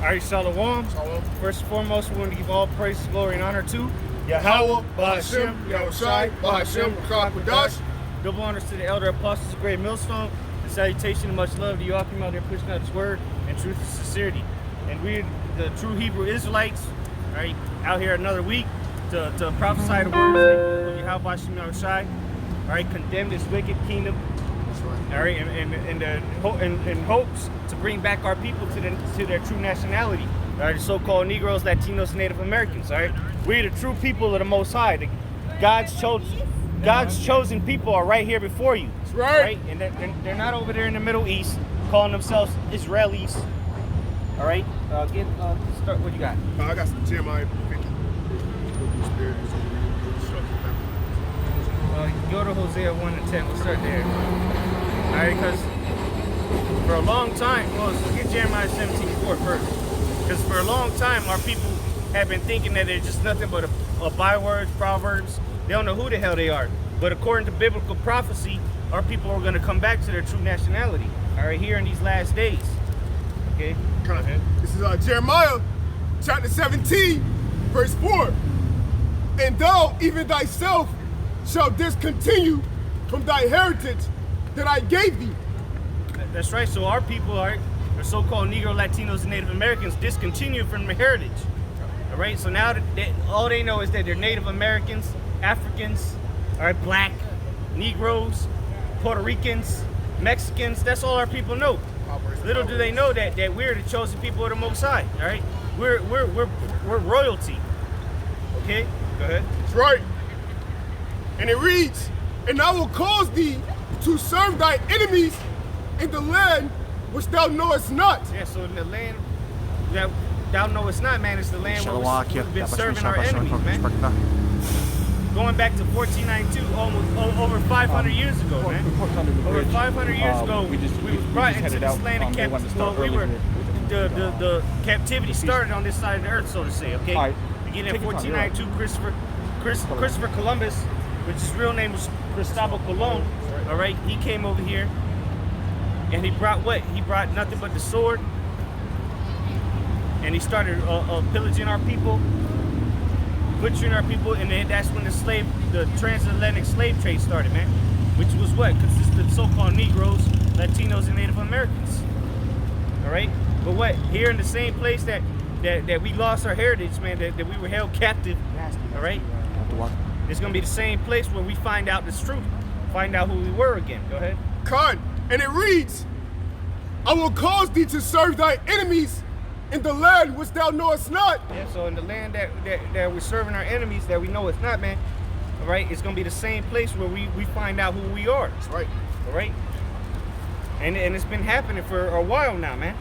All right, Shalom. First and foremost, we want to give all praise, glory, and honor to Yahweh, Ba'ashem, Yahushai, Ba'ashem, Rakadash. Double honors to the elder apostles of Great Millstone. And salutation and much love to you all come out there pushing out His word and truth and sincerity. And we're the true Hebrew Israelites, all right, out here another week to prophesy the words of Yahweh, Ba'ashem, Yahushai. All right, condemn this wicked kingdom. All right, and hopes to bring back our people to their true nationality. All right, the so-called Negroes, Latinos, Native Americans. All right, we're the true people of the Most High. God's chosen people are right here before you. That's right. And they're not over there in the Middle East calling themselves Israelis. All right, start. What you got? I got some Jeremiah 50. Go to Hosea 1 and 10. We'll start there. All right, because for a long time, well, let's get Jeremiah 17:4 first. Because for a long time, our people have been thinking that they're just nothing but a bywords, proverbs. They don't know who the hell they are. But according to biblical prophecy, our people are going to come back to their true nationality. All right, here in these last days. Okay. This is Jeremiah chapter 17, verse 4. And thou, even thyself, shalt discontinue from thy heritage that I gave thee. That's right. So our people are the so-called Negro, Latinos, and Native Americans discontinue from their heritage. All right. So now all they know is that they're Native Americans, Africans, all right, black, Negroes, Puerto Ricans, Mexicans. That's all our people know. Little do they know that we're the chosen people of the Most High. All right. We're royalty. Okay. Go ahead. That's right. And it reads, and I will cause thee to serve thy enemies in the land which thou knowest not. Yeah, so in the land that thou knowest not, man, it's the land where we've been serving our enemies, man. Going back to 1492, almost over 500 years ago, man. Over 500 years ago, we was brought into this land of captivity. Well, the captivity started on this side of the earth, so to say, okay? Beginning in 1492, Christopher Columbus, which his real name was Cristobal Colon, all right? He came over here, and he brought what? He brought nothing but the sword, and he started pillaging our people, butchering our people, and then that's when the transatlantic slave trade started, man. Which was what? Consisted of so-called Negroes, Latinos, and Native Americans, all right? But what? Here in the same place that we lost our heritage, man, that we were held captive, all right? It's going to be the same place where we find out the truth, find out who we were again. Go ahead. And it reads, I will cause thee to serve thy enemies in the land which thou knowest not. Yeah, so in the land that we're serving our enemies that we know it's not, man, all right, it's going to be the same place where we find out who we are. That's right. All right? And it's been happening for a while now, man.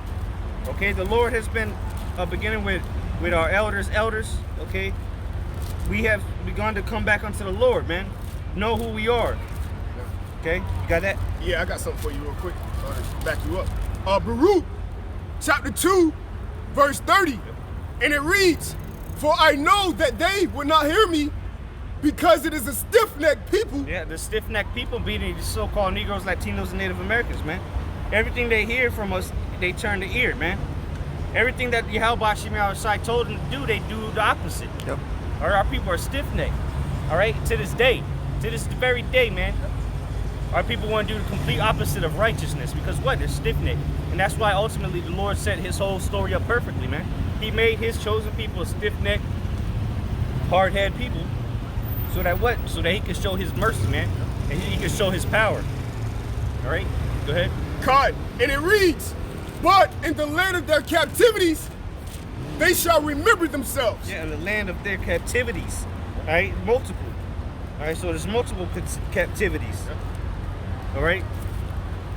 Okay, the Lord has been beginning with our elders, okay? We have begun to come back unto the Lord, man. Know who we are. Okay, you got that? Yeah, I got something for you real quick to back you up. Baruch, chapter 2, verse 30. And it reads, for I know that they will not hear me because it is a stiff-necked people. Yeah, the stiff-necked people being the so-called Negroes, Latinos, and Native Americans, man. Everything they hear from us, they turn the ear, man. Everything that Yahweh Ba'ashem Yahushai told them to do, they do the opposite. Yep. Our people are stiff-necked, all right, to this day, to this very day, man. Our people want to do the complete opposite of righteousness because what? They're stiff-necked. And that's why ultimately the Lord set his whole story up perfectly, man. He made his chosen people stiff-necked, hard-headed people so that what? So that he could show his mercy, man, and he could show his power. All right, go ahead. And it reads, but in the land of their captivities, they shall remember themselves. Yeah, in the land of their captivities, all right, multiple. All right, so there's multiple captivities. All right,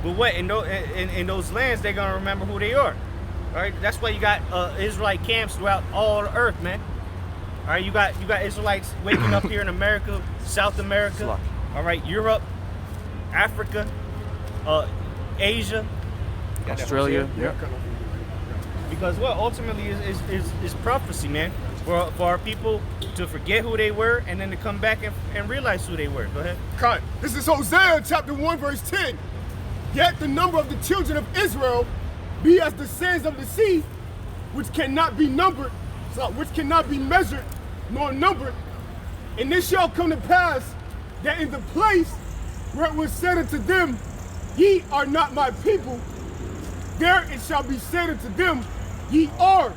but what? In those lands, they're gonna remember who they are. All right, that's why you got Israelite camps throughout all the earth, man. All right, you got Israelites waking up here in America, South America, all right, Europe, Africa, Asia, Australia. Yeah. Because what ultimately is prophecy, man, for our people to forget who they were and then to come back and realize who they were. Go ahead. This is Hosea chapter 1 verse 10. Yet the number of the children of Israel be as the sands of the sea, which cannot be numbered, which cannot be measured nor numbered. And this shall come to pass that in the place where it was said unto them, ye are not my people, there it shall be said unto them, ye are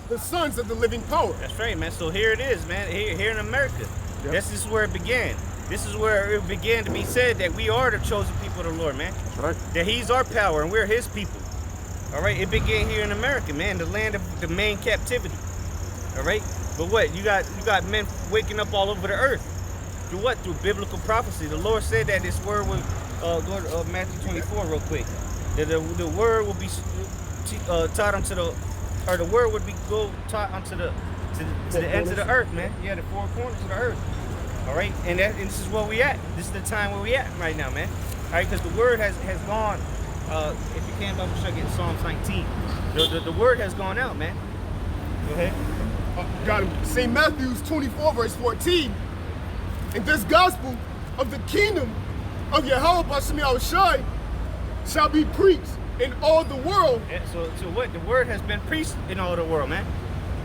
the sons of the living power. That's right, man. So here it is, man. Here in America. Yep. This is where it began. This is where it began to be said that we are the chosen people of the Lord, man. That's right. That he's our power and we're his people. All right, it began here in America, man, the land of the main captivity. All right, but what? You got men waking up all over the earth. Through what? Through biblical prophecy. The Lord said that this word would, go to Matthew 24 real quick. That the word will be taught unto the word would be taught unto the ends of the earth, man. Yeah, the four corners of the earth. All right, and this is where we at. This is the time where we at right now, man. All right, because the word has gone. If you can, Bible show, get Psalms 19. The word has gone out, man. Go ahead. Got him. St. Matthew's 24, verse 14. And this gospel of the kingdom of Yahweh Bashim Yahushai shall be preached in all the world. Yeah, so what? The word has been preached in all the world, man.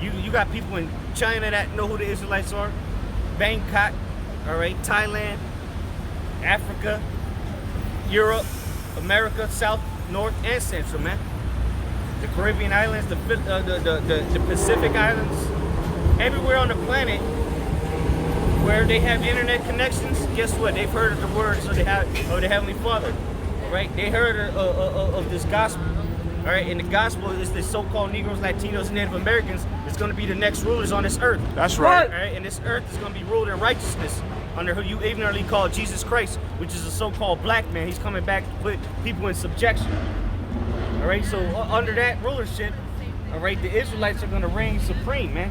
You got people in China that know who the Israelites are. Bangkok, all right, Thailand, Africa, Europe, America, South, North, and Central, man. The Caribbean islands, the Pacific islands, everywhere on the planet where they have internet connections, guess what? They've heard of the words of the Heavenly Father, right? They heard of this gospel, all right? And the gospel is the so-called Negroes, Latinos, and Native Americans is going to be the next rulers on this earth. That's right. All right? And this earth is going to be ruled in righteousness under who you ignorantly call Jesus Christ, which is a so-called black man. He's coming back to put people in subjection. All right, so under that rulership, all right, the Israelites are going to reign supreme, man.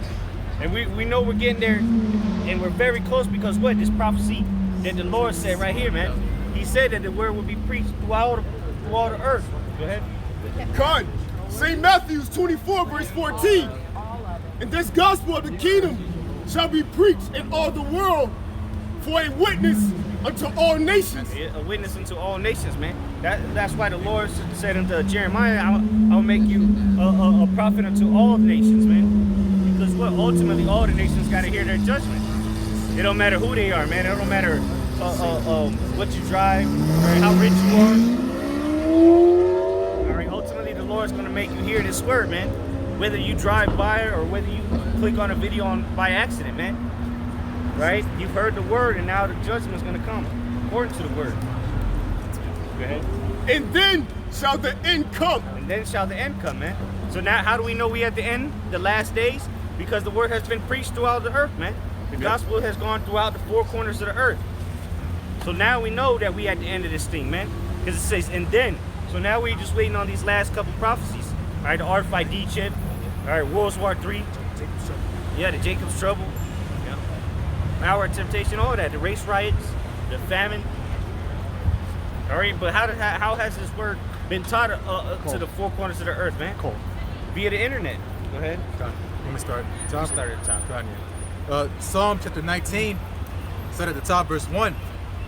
And we know we're getting there, and we're very close because what? This prophecy that the Lord said right here, man. He said that the word will be preached throughout the earth. Go ahead. Con, St. Matthew's 24, verse 14. And this gospel of the kingdom shall be preached in all the world for a witness unto all nations. A witness unto all nations, man. That's why the Lord said unto Jeremiah, I'll make you a prophet unto all nations, man. Because what? Ultimately, all the nations got to hear their judgment. It don't matter who they are, man. It don't matter what you drive or how rich you are. All right. Ultimately, the Lord's going to make you hear this word, man. Whether you drive by or whether you click on a video by accident, man. Right? You've heard the word, and now the judgment is going to come according to the word. Go ahead. And then shall the end come. And then shall the end come, man. So now, how do we know we at the end, the last days? Because the word has been preached throughout the earth, man. The gospel has gone throughout the four corners of the earth. So now we know that we at the end of this thing, man. Because it says, and then. So now we're just waiting on these last couple prophecies. All right, the RFID chip. All right, World War III. Yeah, the Jacob's Trouble. Hour of temptation, all that, the race riots, the famine. All right, but how has this word been taught to the four corners of the earth, man? Cool. Via the internet. Go ahead. Let me start. You start at the top. Psalm chapter 19, start at the top, verse 1.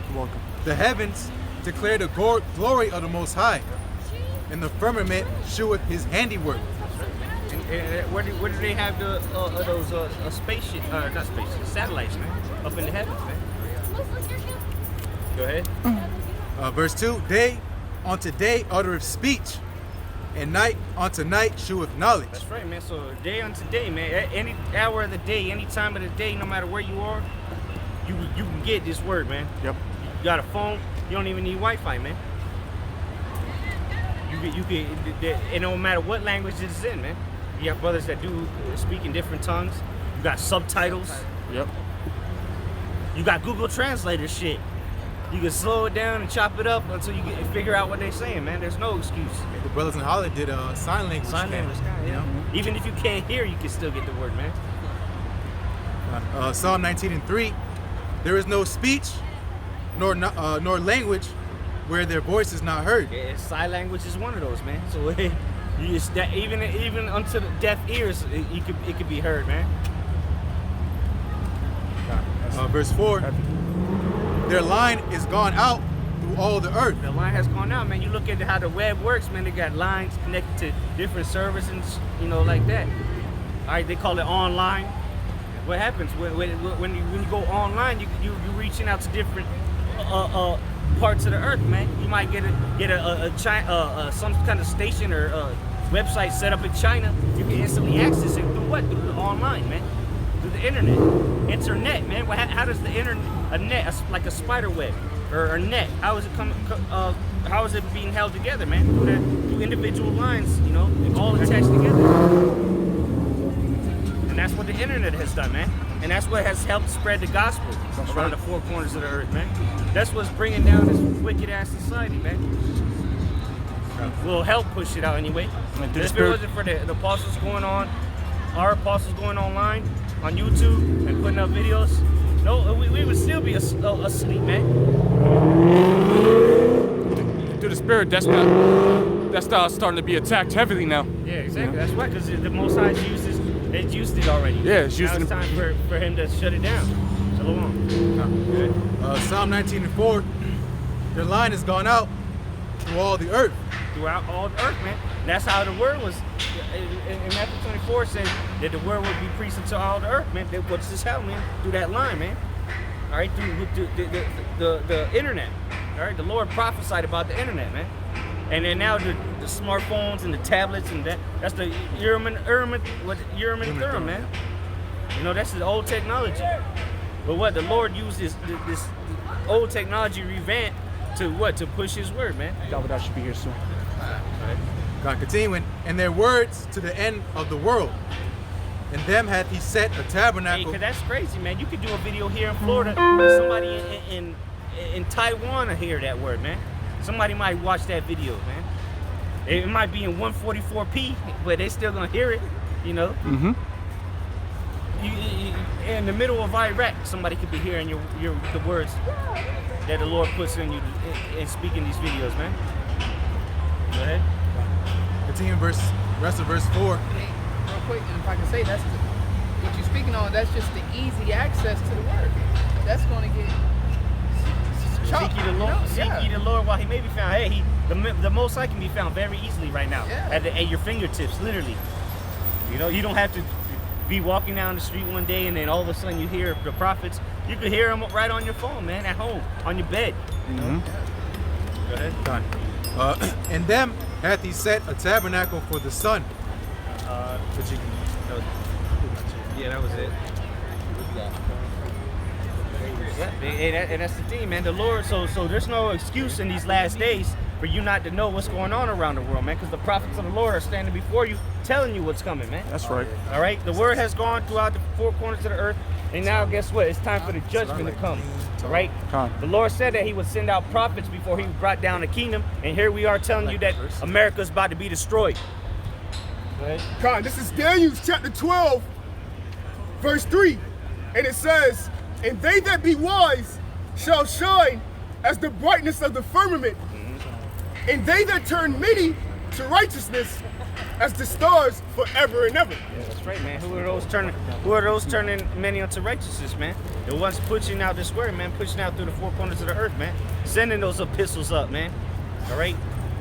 You're welcome. The heavens declare the glory of the Most High, and the firmament sheweth his handiwork. Where do they have those spaceship, not spaceship, satellites, man, up in the heavens, man? Go ahead. Verse 2, day unto day uttereth speech, and night unto night sheweth knowledge. That's right, man. So day unto day, man. At any hour of the day, any time of the day, no matter where you are, you can get this word, man. Yep. You got a phone, you don't even need Wi-Fi, man. You can, it don't matter what language it's in, man. You have brothers that do speak in different tongues. You got subtitles. Yep. You got Google Translator shit. You can slow it down and chop it up until you figure out what they're saying, man. There's no excuse. The brothers in Holland did sign language. Sign language, yeah. Even if you can't hear, you can still get the word, man. Psalm 19:3, there is no speech nor language where their voice is not heard. Yeah, sign language is one of those, man. So you just that even unto the deaf ears, it could be heard, man. Verse 4, their line is gone out through all the earth. The line has gone out, man. You look at how the web works, man. They got lines connected to different servers and like that. All right, they call it online. What happens when you go online? You're reaching out to different parts of the earth, man. You might get some kind of station or website set up in China. You can instantly access it through what? Through the online, man. Through the internet, man. How does the internet, like a spider web or a net? How is it how is it being held together, man? Through individual lines, all attached together. And that's what the internet has done, man. And that's what has helped spread the gospel around the four corners of the earth, man. That's what's bringing down this wicked ass society, man. We'll help push it out anyway. If it wasn't for the apostles going on, our apostles going online on YouTube and putting up videos, no, we would still be asleep, man. Through the Spirit, that's not starting to be attacked heavily now. Yeah, exactly. That's right, because the Most High used it already. Yeah, it's used. Now it's time for him to shut it down. Shalom. Psalm 19:4, your line has gone out through all the earth. Throughout all the earth, man. That's how the word was. In Matthew 24 says that the word would be preached into all the earth, man. What's this hell, man? Through that line, man. All right, through the internet. All right, the Lord prophesied about the internet, man. And then now the smartphones and the tablets and that's the Urim and Thummim, man. That's the old technology. But what the Lord used this old technology revamp to push His word, man. That should be here soon. God continuing, and their words to the end of the world. And them hath He set a tabernacle. Hey, cause that's crazy, man. You could do a video here in Florida, and somebody in Taiwan will hear that word, man. Somebody might watch that video, man. It might be in 144p, but they still gonna hear it, Mm-hmm. In the middle of Iraq, somebody could be hearing the words that the Lord puts in you and speaking these videos, man. Go ahead. Continue rest of verse 4. Hey, real quick, and if I can say, what you're speaking on. That's just the easy access to the word. That's going to get. Seek ye the Lord while He may be found. Hey, the Most High can be found very easily right now at your fingertips, literally. You don't have to be walking down the street one day and then all of a sudden you hear the prophets. You can hear them right on your phone, man, at home, on your bed. Mm-hmm. Go ahead. And them hath He set a tabernacle for the sun. That was it. Yeah, and that's the thing, man. The Lord, so there's no excuse in these last days for you not to know what's going on around the world, man, because the prophets of the Lord are standing before you, telling you what's coming, man. That's right. All right? The word has gone throughout the four corners of the earth, and now guess what? It's time for the judgment to come, all right? The Lord said that He would send out prophets before He brought down the kingdom, and here we are telling you that America's about to be destroyed. Go ahead. Con, this is Daniel chapter 12, verse 3, and it says, and they that be wise shall shine as the brightness of the firmament, and they that turn many to righteousness as the stars forever and ever. Yeah, that's right, man. Who are those turning many unto righteousness, man? The ones pushing out this word, man, pushing out through the four corners of the earth, man. Sending those epistles up, man. All right?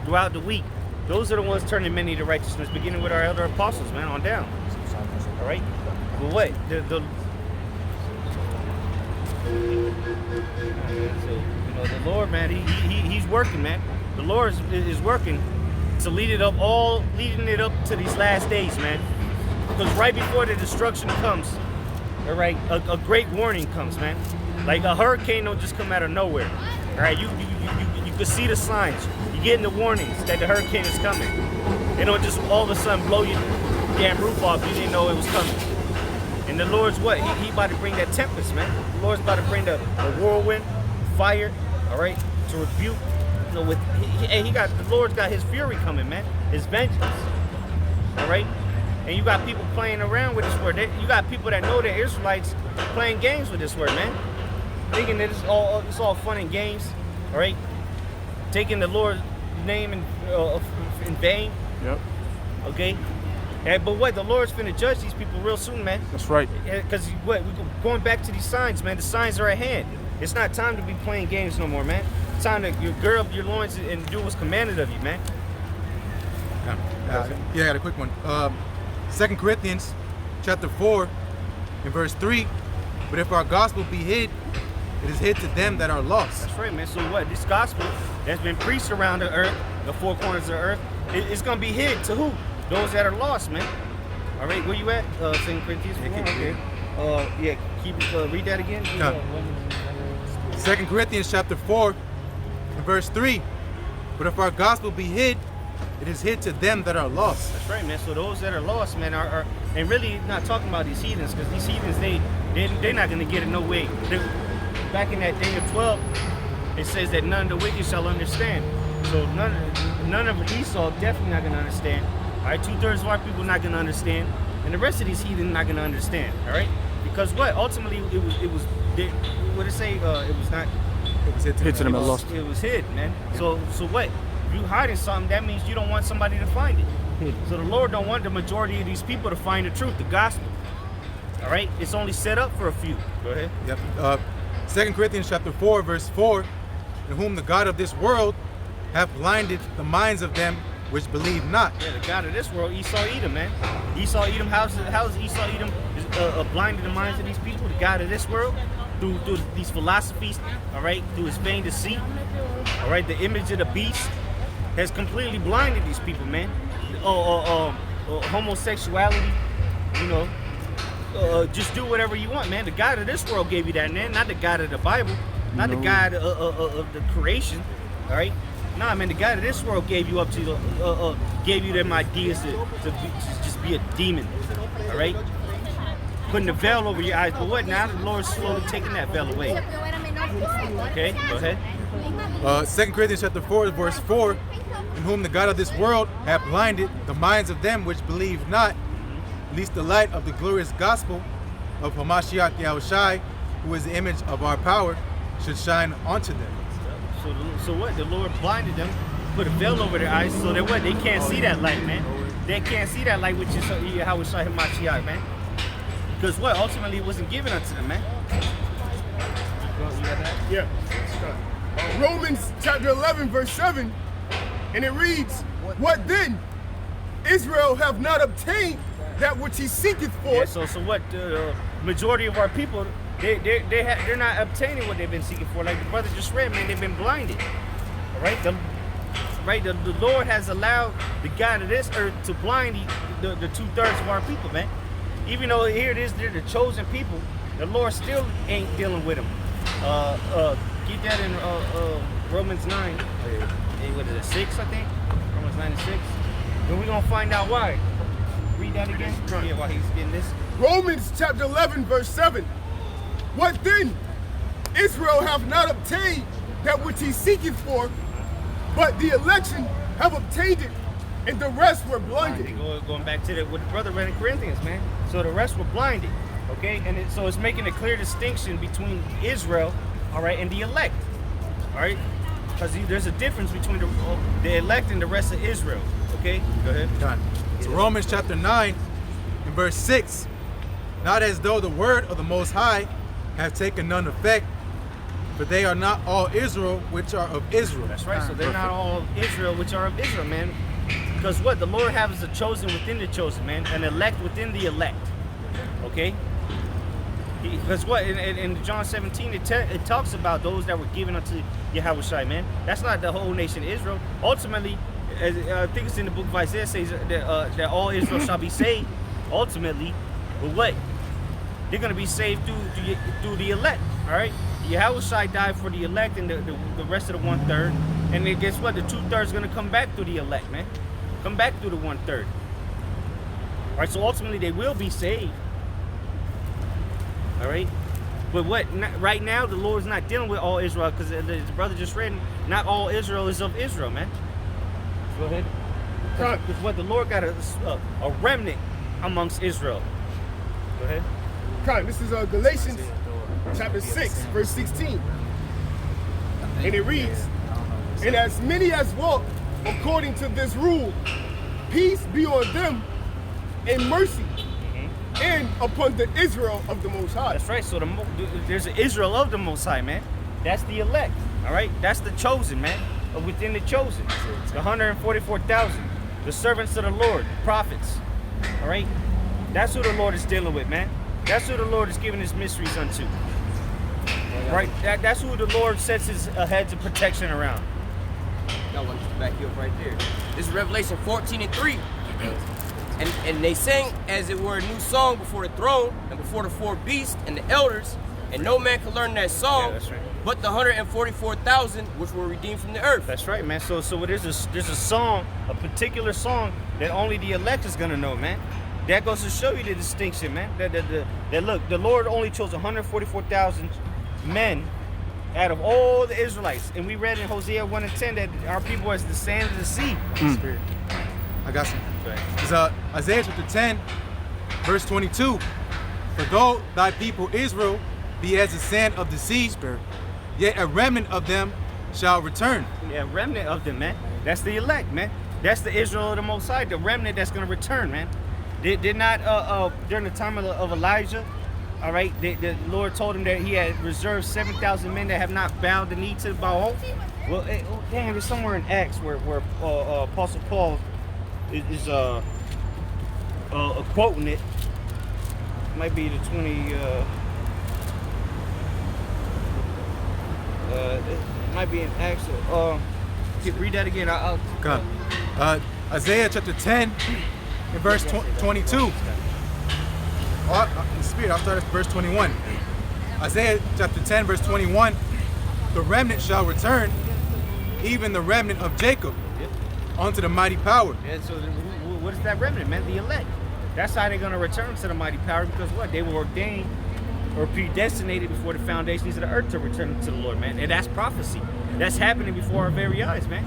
Throughout the week. Those are the ones turning many to righteousness, beginning with our elder apostles, man, on down. All right? But what? The Lord, man, He's working, man. The Lord is working to leading it up to these last days, man. Because right before the destruction comes, all right, a great warning comes, man. Like a hurricane don't just come out of nowhere. All right, you can see the signs. You're getting the warnings that the hurricane is coming. It don't just all of a sudden blow your damn roof off. You didn't know it was coming. And the Lord's what? He about to bring that tempest, man. The Lord's about to bring the whirlwind, fire, all right, to rebuke. The Lord's got His fury coming, man. His vengeance, all right. And you got people playing around with this word. You got people that know the Israelites playing games with this word, man. Thinking that it's all fun and games, all right. Taking the Lord's name in vain. Yep. Okay. But what? The Lord's finna judge these people real soon, man. That's right. Because what? We're going back to these signs, man. The signs are at hand. It's not time to be playing games no more, man. time to you gird up your loins and do what's commanded of you, man. Yeah, I got a quick one. 2 Corinthians chapter 4 and verse 3. But if our gospel be hid, it is hid to them that are lost. That's right, man. So what? This gospel that's been preached around the earth, the four corners of the earth, it's gonna be hid to who? Those that are lost, man. All right, where you at? 2 Corinthians 4. Okay. Yeah. Read that again. 2 Corinthians chapter 4 and verse 3. But if our gospel be hid, it is hid to them that are lost. That's right, man. So those that are lost, man, are and really not talking about these heathens, because these heathens, they're not gonna get it no way. Back in that Daniel 12, it says that none of the wicked shall understand. So none of Esau definitely not gonna understand. All right, 2/3 of our people not gonna understand, and the rest of these heathen not gonna understand. All right, because what? Ultimately, it was what did it say? It was not. It was hid to them that are lost. It was hid, man. So what? If you hiding something, that means you don't want somebody to find it. So the Lord don't want the majority of these people to find the truth, the gospel. All right, it's only set up for a few. Go ahead. Yep. 2 Corinthians chapter 4 verse 4. In whom the God of this world hath blinded the minds of them which believe not. Yeah, the God of this world, Esau Edom, man. Esau Edom, how is Esau Edom blinding the minds of these people? The God of this world, through these philosophies, all right, through his vain deceit, all right, the image of the beast has completely blinded these people, man. Homosexuality, you know, just do whatever you want, man. The God of this world gave you that, man, not the God of the Bible, not the God of the creation, all right? Nah, man, the God of this world gave you up to, gave you them ideas to just be a demon, all right? Putting the veil over your eyes, but what? Now the Lord's slowly taking that veil away. Okay, go ahead. 2 Corinthians chapter 4 verse 4. In whom the God of this world hath blinded the minds of them which believe not, lest the light of the glorious gospel of Hamashiach Yahushai, who is the image of our power, should shine onto them. So what? The Lord blinded them, put a veil over their eyes, so that what? They can't see that light, man. They can't see that light, which is Yahushai Hamashiach, man. Because what? Ultimately, it wasn't given unto them, man. Yeah. Romans chapter 11 verse 7, and it reads, what then? Israel have not obtained that which he seeketh for. Yeah, so what? The majority of our people, they're not obtaining what they've been seeking for. Like the brother just read, man, they've been blinded. All right, the Lord has allowed the God of this earth to blind the 2/3 of our people, man. Even though here it is, they're the chosen people, the Lord still ain't dealing with them. Get that in Romans 9. What is it, 6, I think? Romans 9 and 6. And we're gonna find out why. Read that again. Yeah, while he's getting this. Romans chapter 11 verse 7. What then? Israel have not obtained that which he seeketh for, but the election have obtained it, and the rest were blinded. Going back to what the brother read in Corinthians, man. So the rest were blinded, okay? And so it's making a clear distinction between Israel, all right, and the elect, all right? Because there's a difference between the elect and the rest of Israel, okay? Go ahead. Done. So Romans chapter 9 and verse 6. Not as though the word of the Most High have taken none effect, for they are not all Israel which are of Israel. That's right. So they're not all of Israel which are of Israel, man. Because what? The Lord has a chosen within the chosen, man. An elect within the elect. Okay? Because what? In John 17, it talks about those that were given unto Yahushai, man. That's not the whole nation of Israel. Ultimately, I think it's in the book of Isaiah, says that all Israel shall be saved. Ultimately, but what? They're going to be saved through the elect, all right? Yahushai died for the elect and the rest of the 1/3. And then guess what? The 2/3 is going to come back through the elect, man. Come back through the 1/3. All right, so ultimately they will be saved. All right? But what? Right now, the Lord's not dealing with all Israel, because the brother just read, not all Israel is of Israel, man. Go ahead. Because what? The Lord got a remnant amongst Israel. Go ahead. This is Galatians chapter 6 verse 16, and it reads, and as many as walk according to this rule, peace be on them and mercy, and upon the Israel of the Most High. That's right. So there's an Israel of the Most High, man. That's the elect. All right, that's the chosen, man. Within the chosen, the 144,000, the servants of the Lord, prophets. All right, that's who the Lord is dealing with, man. That's who the Lord is giving his mysteries unto. Right, that's who the Lord sets his heads of protection around. Y'all want to back you up right there. This is Revelation 14:3. And they sang as it were a new song before the throne and before the four beasts and the elders, and no man could learn that song, Yeah, that's right. but the 144,000 which were redeemed from the earth. That's right, man. So there's a song, a particular song that only the elect is gonna know, man. That goes to show you the distinction, man. That look, the Lord only chose 144,000 men out of all the Israelites, and we read in Hosea 1 and 10 that our people are as the sand of the sea. Spirit. I got some. Right. It's Isaiah chapter 10, verse 22. For though thy people Israel be as the sand of the sea, yet a remnant of them shall return. Yeah, remnant of them, man. That's the elect, man. That's the Israel of the Most High, the remnant that's gonna return, man. Did not during the time of Elijah, all right. The Lord told him that he had reserved 7,000 men that have not bowed the knee to the Baal. Well, damn, it's somewhere in Acts where Apostle Paul is quoting it. Might be the 20. It might be in Acts. Read that again. I'll God. Isaiah chapter 10 and verse 22. In spirit, I'll start at verse 21. Isaiah chapter 10, verse 21. The remnant shall return, even the remnant of Jacob, unto the mighty power. Yeah, so what is that remnant, man? The elect. That's how they're going to return to the mighty power, because what? They were ordained or predestinated before the foundations of the earth to return to the Lord, man. And that's prophecy. That's happening before our very eyes, man.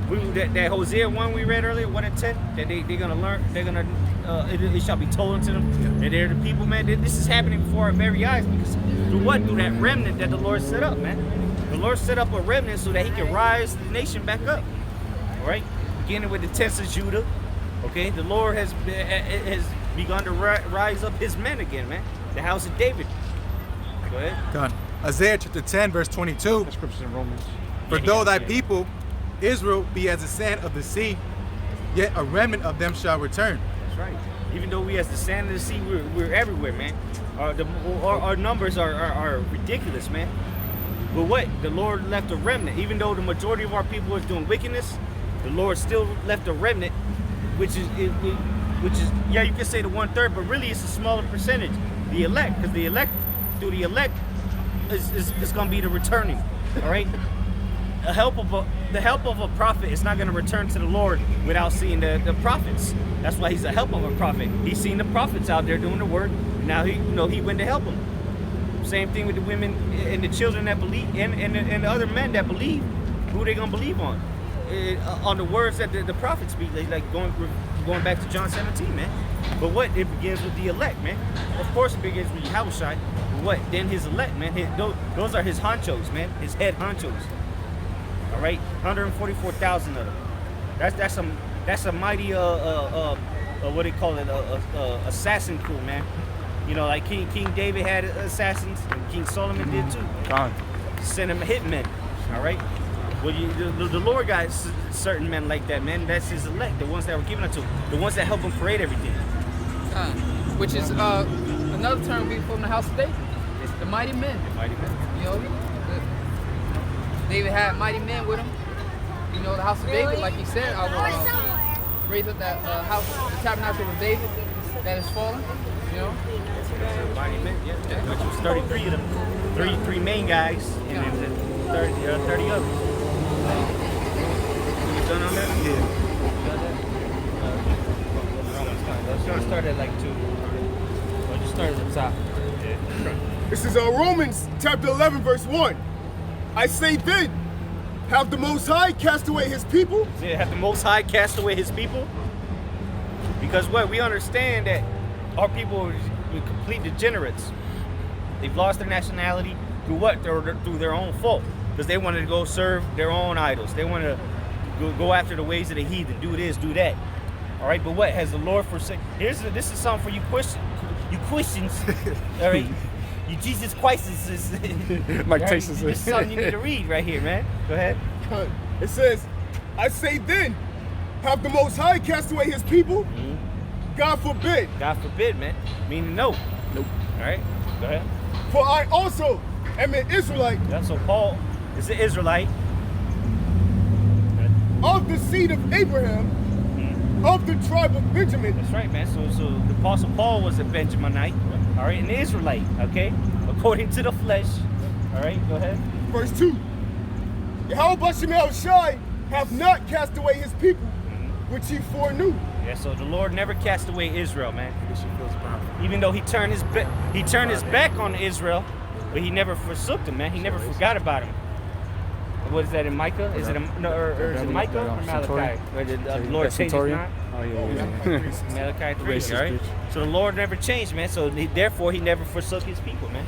That Hosea 1 we read earlier, 1 and 10, that they're going to learn, it shall be told unto them that they're the people, man. This is happening before our very eyes, because through what? Through that remnant that the Lord set up, man. The Lord set up a remnant so that he can rise the nation back up. All right? Beginning with the tents of Judah, okay? The Lord has begun to rise up his men again, man. The house of David. Go ahead. God. Isaiah chapter 10, verse 22. The scriptures in Romans. For though thy people Israel be as the sand of the sea, yet a remnant of them shall return. That's right. Even though we as the sand of the sea, we're everywhere, man. Our numbers are ridiculous, man. But what? The Lord left a remnant. Even though the majority of our people is doing wickedness, the Lord still left a remnant, which is yeah, you can say the 1/3, but really it's a smaller percentage. The elect, because the elect, through the elect, is going to be the returning. All right. The help of a prophet is not going to return to the Lord without seeing the prophets. That's why he's a help of a prophet. He's seen the prophets out there doing the work. Now he went to help them. Same thing with the women and the children that believe, and the other men that believe. Who they gonna believe on? On the words that the prophets speak, like going back to John 17, man. But what? It begins with the elect, man. Of course, it begins with Yahushua. But what? Then his elect, man. Those are his honchos, man. His head honchos. All right, 144,000 of them. That's a mighty what they call it, assassin crew, man. You know, like King David had assassins, and King Solomon did too. God. Send him hitmen. All right. Well, the Lord got certain men like that, man. That's his elect, the ones that were given unto him, the ones that help him create everything. Which is another term we from the house of David. It's the mighty men. The mighty men. You know, David had mighty men with him. You know, the house of David, like he said, I will raise up that house, the tabernacle of David that is fallen. You know, Mighty men, yeah. Which was 33 of them. Three main guys, and then 30 others. You done on that? Yeah. Let's try to start at like 2. Or just start at the top. This is Romans chapter 11, verse 1. I say then, have the Most High cast away his people? Yeah, have the Most High cast away his people? Because what? We understand that our people are complete degenerates. They've lost their nationality through what? Through their own fault. Because they wanted to go serve their own idols. They want to go after the ways of the heathen. Do this, do that. All right, but what? Has the Lord forsaken? This is something for you Christians. All right. Jesus Christ is Mike right? Tyson This is said. something you need to read right here, man. Go ahead. It says, I say then, have the Most High cast away his people? God forbid. God forbid, man. Meaning no. Nope. All right. Go ahead. For I also am an Israelite Yeah, so Paul is an Israelite. of the seed of Abraham, of the tribe of Benjamin. That's right, man. So the Apostle Paul was a Benjaminite, all right, an Israelite, okay, according to the flesh. All right, go ahead. Verse 2. Yahweh Shai have not cast away his people, which he foreknew. Yeah, so the Lord never cast away Israel, man. This shit feels powerful. Even though he turned his back on Israel, but he never forsook them, man. He never forgot about him. What is that in Micah? Is it or is it Micah or Malachi? Where the Lord changes not? Oh, yeah. Malachi 3, Racist all right? bitch. So the Lord never changed, man. So therefore, he never forsook his people, man.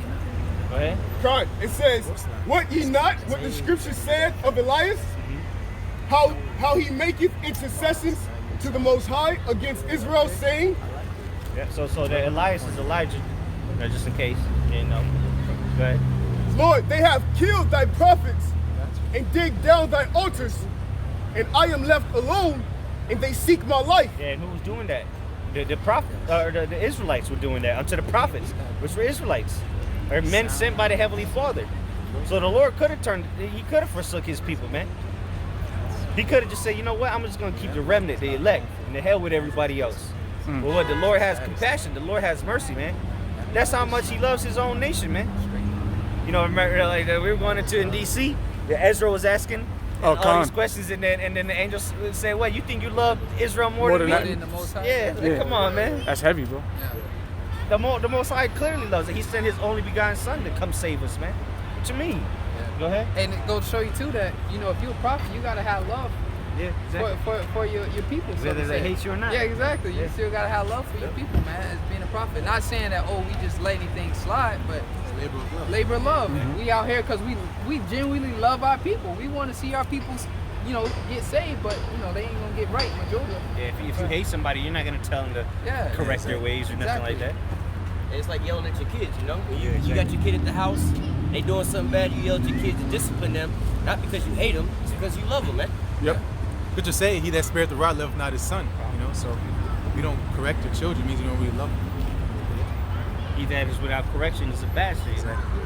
Go ahead. God, it says, what ye not, what the scripture said of Elias, how he maketh intercessions to the Most High against Israel, saying, Yeah. So the Elias is Elijah, just in case you know. Go ahead. Lord, they have killed thy prophets and dig down thy altars, and I am left alone, and they seek my life. Yeah, and who was doing that? The prophet, or the Israelites were doing that unto the prophets, which were Israelites, or men sent by the Heavenly Father. So the Lord could have he could have forsook his people, man. He could have just said, you know what, I'm just going to keep the remnant, the elect, and the hell with everybody else. But what, the Lord has compassion, the Lord has mercy, man. That's how much he loves his own nation, man. You know, remember, like, we were going into in D.C., Ezra was asking all these questions, and then the angels say, "What, you think you love Israel more than me?" In the Most High. Yeah, like, come on, man. That's heavy, bro. The Most High clearly loves it. He sent his only begotten Son to come save us, man. What you mean? Go ahead. And it goes to show you too that, you know, if you're a prophet, you gotta have love Yeah, exactly. for your people. So Whether to they say. hate you or not. Yeah, exactly. You Yeah. still gotta have love for your people, man, as being a prophet. Not saying that, oh, we just let anything slide, but Labor of love. labor of love. We out here because we genuinely love our people. We want to see our people, you know, get saved, but you know they ain't gonna get right majority of them. Yeah, if you hate somebody, you're not gonna tell them to Yeah. correct their ways or nothing like that. It's like yelling at your kids, you know? When you got your kid at the house, they doing something bad, you yell at your kids to discipline them, not because you hate them, it's because you love them, man. Yep. Scripture say, he that spared the rod loveth not his son. You know, so if we don't correct your children, it means you don't really love them. He that is without correction is a bastard. Exactly.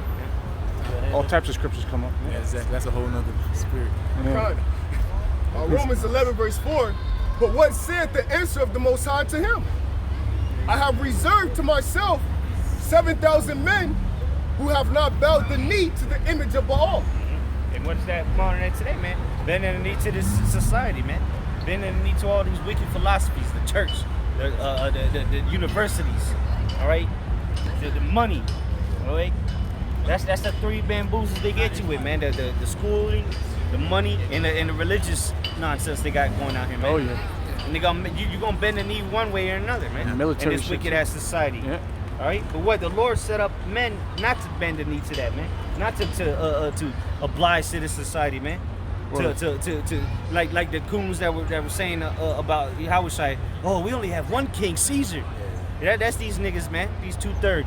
All types of scriptures come up. Yeah, exactly. That's a whole nother spirit. God. Romans 11 verse 4. But what said the answer of the Most High to him? I have reserved to myself 7,000 men who have not bowed the knee to the image of Baal. And what is that modern day today, man? Bending the knee to this society, man. Bending the knee to all these wicked philosophies, the church, the universities, all right? The money, all right? That's the three bamboozles they get you with, man. The schooling, the money, and the religious nonsense they got going out here, man. Oh, yeah. And you're gonna bend the knee one way or another, man. And military in this shit, wicked ass society. Yeah. All right, but what the Lord set up men not to bend the knee to that, man. Not to oblige to this society, man. Right. To like the coons that were saying about how was I? Oh, we only have one king, Caesar. Yeah, that's these niggas, man. These 2/3.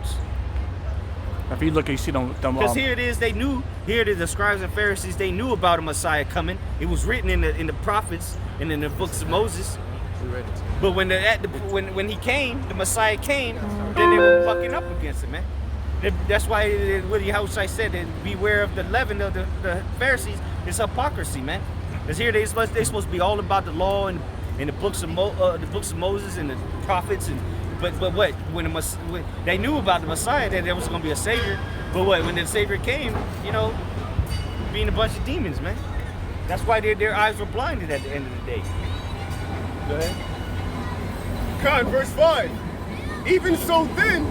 If you look, you see them. Because here it is, the scribes and Pharisees, they knew about a Messiah coming. It was written in the prophets and in the books of Moses. We read it. But when he came, the Messiah came, then they were fucking up against him, man. That's why what Yahushua said, that beware of the leaven of the Pharisees. It's hypocrisy, man. Because here they're supposed to be all about the law and the books of Moses and the prophets but what when they knew about the Messiah, that there was going to be a savior, but when the savior came, you know, being a bunch of demons, man. That's why their eyes were blinded at the end of the day. Go ahead. God, verse 5. Even so then,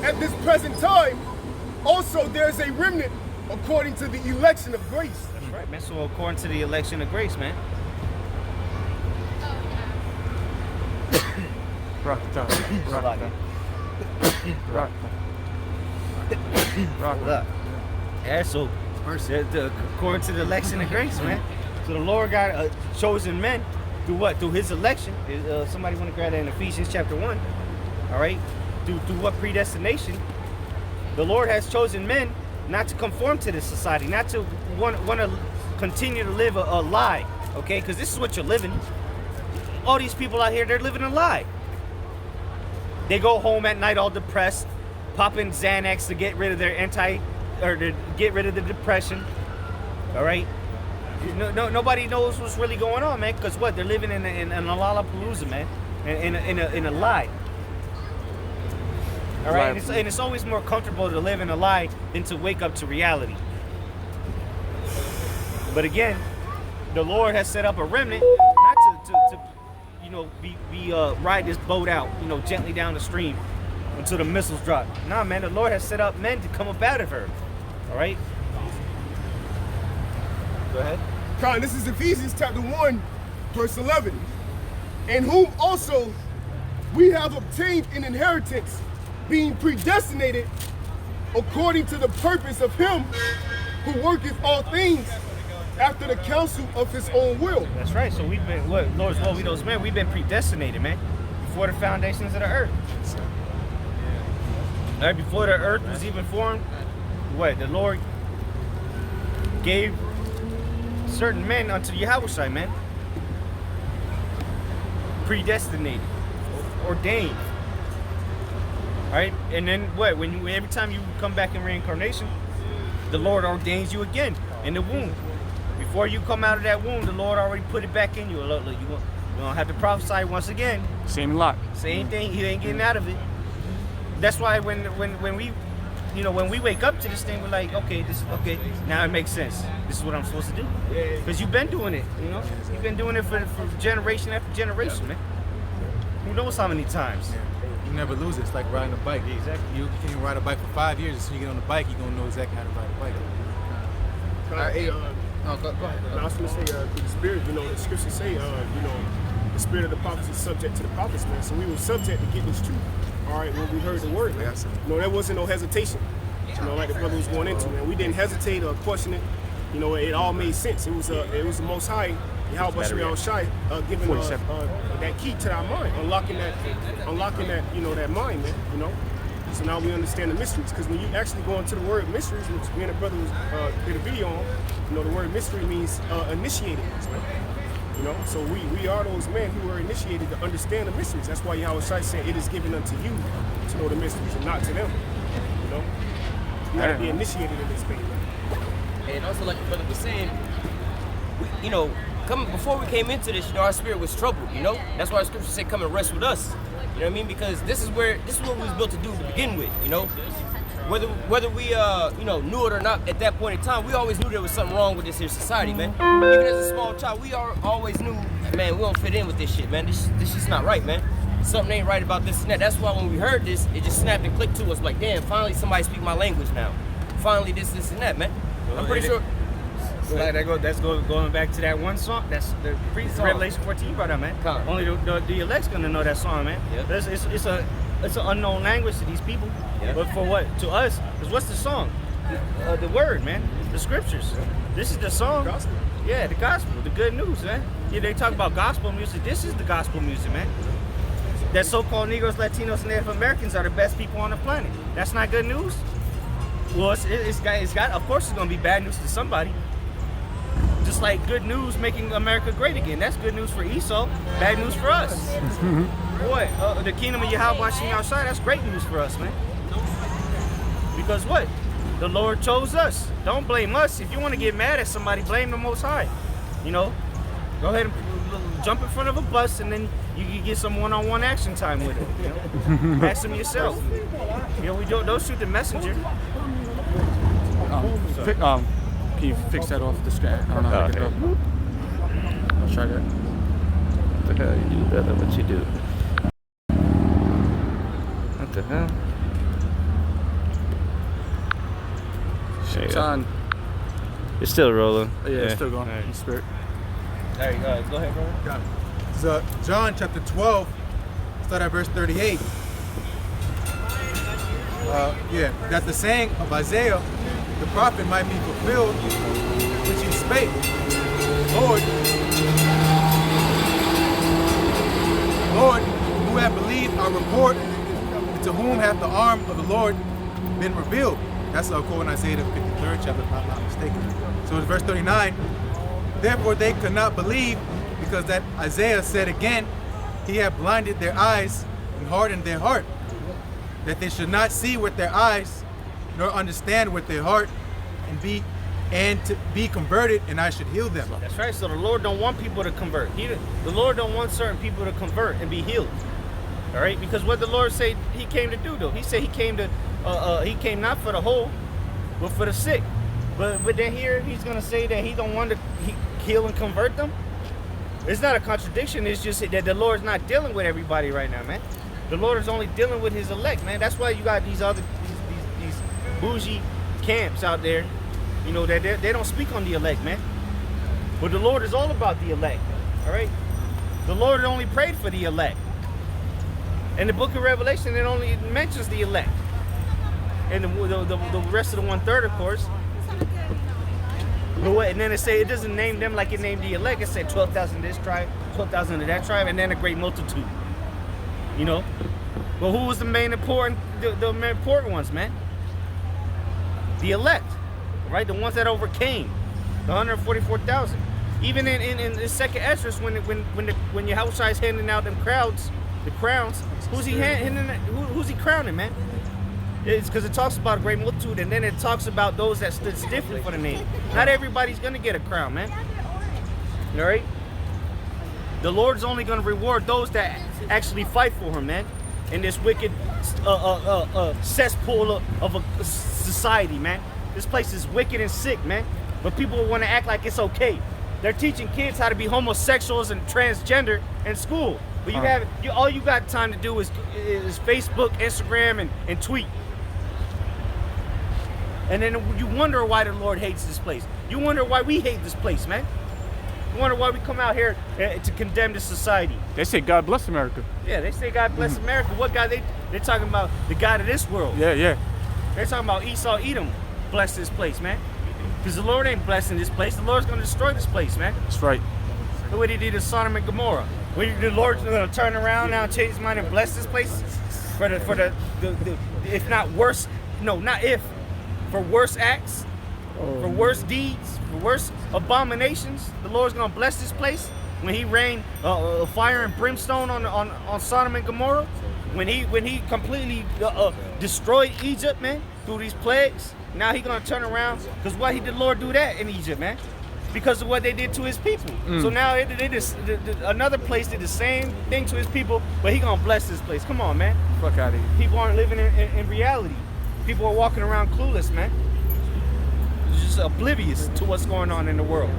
at this present time, also there is a remnant according to the election of grace. That's right, man. So according to the election of grace, man. Rock. Look. Yeah, so according to the election of grace, man. So the Lord got chosen men through what? Through his election. Somebody want to grab that in Ephesians chapter 1. All right. through what predestination, the Lord has chosen men not to conform to this society, not to want to continue to live a lie, okay? Because this is what you're living. All these people out here, they're living a lie. They go home at night all depressed, popping Xanax to get rid of their to get rid of the depression, all right? Nobody knows what's really going on, man, because what? They're living in a lollapalooza, man, in a lie. All right, and it's always more comfortable to live in a lie than to wake up to reality. But again, the Lord has set up a remnant not to ride this boat out, gently down the stream until the missiles drop. Nah, man, the Lord has set up men to come up out of her. All right. Go ahead. Con, this is Ephesians chapter 1, verse 11. In whom also we have obtained an inheritance, being predestinated according to the purpose of him who worketh all things after the counsel of his own will. That's right. So we've been, Lord's will we those men, we've been predestinated, man, before the foundations of the earth. All right, before the earth was even formed, the Lord gave certain men unto Yahweh, man. Predestinated, ordained. All right, and then every time you come back in reincarnation, the Lord ordains you again in the womb. Before you come out of that womb, the Lord already put it back in you. Look, you don't have to prophesy once again. Same lot. Same thing. You ain't getting out of it. That's why when we wake up to this thing, we're like, okay, now it makes sense. This is what I'm supposed to do. Because you've been doing it, You've been doing it for generation after generation, man. Who knows how many times? You never lose it. It's like riding a bike. Exactly. You can ride a bike for 5 years. As soon as you get on the bike, you're going to know exactly how to ride a bike. Go ahead. I was going to say, the spirit, the scriptures say, the spirit of the prophets is subject to the prophets, man. So we were subject to get this truth. All right, when we heard the word, man. There wasn't no hesitation. Like the brother was going into, man. We didn't hesitate or question it. It all made sense. It was the Most High, Yahweh Shai, giving that key to our mind, unlocking that, that mind, man. So now we understand the mysteries. Because when you actually go into the word mysteries, which me and the brother did a video on, the word mystery means initiated, man. So we are those men who were initiated to understand the mysteries. That's why Yahweh Shai said, it is given unto you to know the mysteries and not to them. You got to be initiated in this thing. And also, like the brother was saying, before we came into this, our spirit was troubled. That's why the scripture said, "Come and rest with us." You know what I mean? Because this is what we was built to do to begin with. Whether we knew it or not at that point in time, we always knew there was something wrong with this here society, man. Even as a small child, we always knew, man, we don't fit in with this shit, man. This shit's not right, man. Something ain't right about this and that. That's why when we heard this, it just snapped and clicked to us like, damn, finally somebody speak my language now. Finally this and that, man. I'm pretty sure. That's going back to that one song. That's the Revelation 14 you brought up, man. Only the elect's gonna know that song, man. Yep. It's an unknown language to these people. Yep. But for what? To us, is what's the song? The word, man. The scriptures. This is the song. Gospel. Yeah, the gospel, the good news, man. Yeah, they talk about gospel music. This is the gospel music, man. That so-called Negroes, Latinos, and Native Americans are the best people on the planet. That's not good news. Well, it's got. Of course, it's gonna be bad news to somebody. Just like good news making America great again. That's good news for Esau. Bad news for us. Boy, the kingdom of Yahweh outside. That's great news for us, man. Because what? The Lord chose us. Don't blame us. If you want to get mad at somebody, blame the Most High. Go ahead and jump in front of a bus, and then you can get some one-on-one action time with it. Ask them yourself. We don't shoot the messenger. Can you fix that off the screen? I don't know how to get it up. I'll try that. What the hell you do, brother? What you do? What the hell? It's on. It's still rolling. Yeah, it's still going. Right. In spirit. There you go. Go ahead, brother. Got it. So John chapter 12, start at verse 38. That the saying of Isaiah, the prophet, might be fulfilled, which he spake. Lord, who have believed our report, and to whom hath the arm of the Lord been revealed. That's a quote in Isaiah the 53rd chapter, if I'm not mistaken. So in verse 39, therefore they could not believe, because that Isaiah said again, he had blinded their eyes and hardened their heart, that they should not see with their eyes, nor understand with their heart, and to be converted, and I should heal them. That's right. So the Lord don't want people to convert. The Lord don't want certain people to convert and be healed. All right, because what the Lord said He came to do, though, He said He came to, He came not for the whole, but for the sick. But then here He's gonna say that He don't want to heal and convert them. It's not a contradiction. It's just that the Lord's not dealing with everybody right now, man. The Lord is only dealing with His elect, man. That's why you got these bougie camps out there, you know, that they don't speak on the elect, man. But the Lord is all about the elect, all right? The Lord only prayed for the elect. In the book of Revelation, it only mentions the elect. And the rest of the 1/3, of course. But and then it doesn't name them like it named the elect. It said 12,000 of this tribe, 12,000 of that tribe, and then a great multitude. You know? But who was the main important ones, man? The elect, right? The ones that overcame, the 144,000. Even in the second Esdras, when Yahushua is handing out them the crowns, who's he crowning, man? It's because it talks about a great multitude, and then it talks about those that stood stiffly for the name. Not everybody's gonna get a crown, man. All right? The Lord's only gonna reward those that actually fight for Him, man. In this wicked cesspool of a society, man. This place is wicked and sick, man. But people want to act like it's okay. They're teaching kids how to be homosexuals and transgender in school. But all you got time to do is Facebook, Instagram, and tweet. And then you wonder why the Lord hates this place. You wonder why we hate this place, man. You wonder why we come out here to condemn this society. They say God bless America. Yeah, they say God bless America. What God? They're talking about the God of this world. Yeah. They're talking about Esau, Edom, bless this place, man. Because the Lord ain't blessing this place. The Lord's going to destroy this place, man. That's right. Look what He did to Sodom and Gomorrah. The Lord's going to turn around now and change His mind and bless this place for the if not worse, no, not if, for worse acts, for worse deeds, for worse abominations. The Lord's going to bless this place when He rained fire and brimstone on Sodom and Gomorrah. When he completely destroyed Egypt, man, through these plagues. Now He's gonna turn around, because why did the Lord do that in Egypt, man? Because of what they did to His people. So now another place did the same thing to His people, but He gonna bless this place. Come on, man. Fuck out of here. People aren't living in reality. People are walking around clueless, man. Just oblivious to what's going on in the world.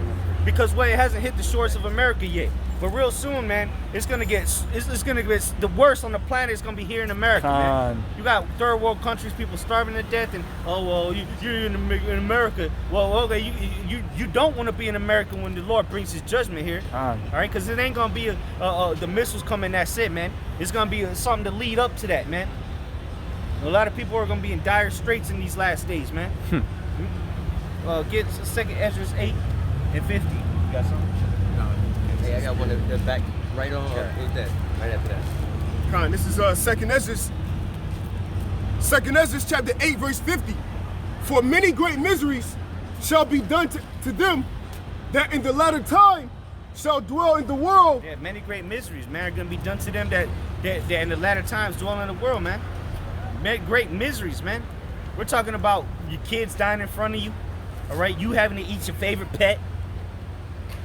Because it hasn't hit the shores of America yet. But real soon, man, it's gonna get the worst on the planet. Is gonna be here in America, man. You got third world countries, people starving to death, and you're in America. Well, okay, you don't want to be in America when the Lord brings His judgment here, all right? Because it ain't gonna be the missiles coming. That's it, man. It's gonna be something to lead up to that, man. A lot of people are gonna be in dire straits in these last days, man. Get 2nd Esdras 8 and 50. You got something? Hey, I got one that's back right on. Who's that? Right after that. Con, this is 2nd Esdras. 2nd Esdras chapter 8, verse 50. For many great miseries shall be done to them that in the latter time shall dwell in the world. Yeah, many great miseries, man, are gonna be done to them that in the latter times dwell in the world, man. Many great miseries, man. We're talking about your kids dying in front of you, all right? You having to eat your favorite pet.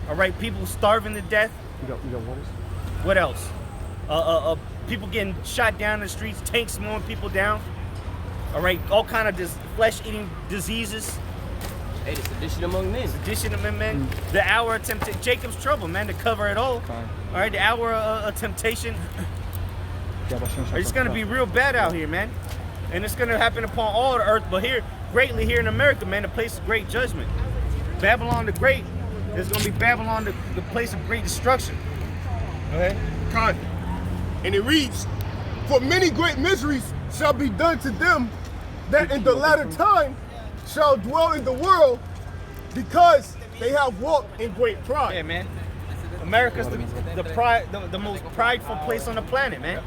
All right, people starving to death. You got waters? What else? People getting shot down in the streets, tanks mowing people down. All right, all kind of flesh-eating diseases. Hey, the sedition among men. Sedition among men. The hour of temptation, Jacob's trouble, man, to cover it all. All right, the hour of temptation. It's gonna be real bad out here, man, and it's gonna happen upon all the earth. But greatly here in America, man, the place of great judgment. Babylon the Great. It's going to be Babylon, the place of great destruction. Okay? Con. And it reads, for many great miseries shall be done to them that in the latter time shall dwell in the world, because they have walked in great pride. Yeah, man. America's the most prideful place on the planet, man.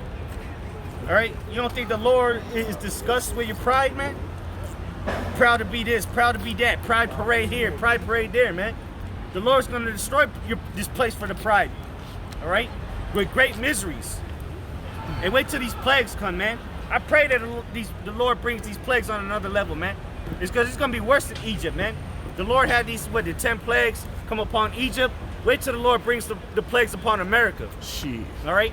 All right? You don't think the Lord is disgusted with your pride, man? Proud to be this, proud to be that. Pride parade here, pride parade there, man. The Lord's going to destroy this place for the pride. All right? With great miseries. And wait till these plagues come, man. I pray that the Lord brings these plagues on another level, man. It's because it's going to be worse than Egypt, man. The Lord had the 10 plagues come upon Egypt. Wait till the Lord brings the plagues upon America. Jeez. All right?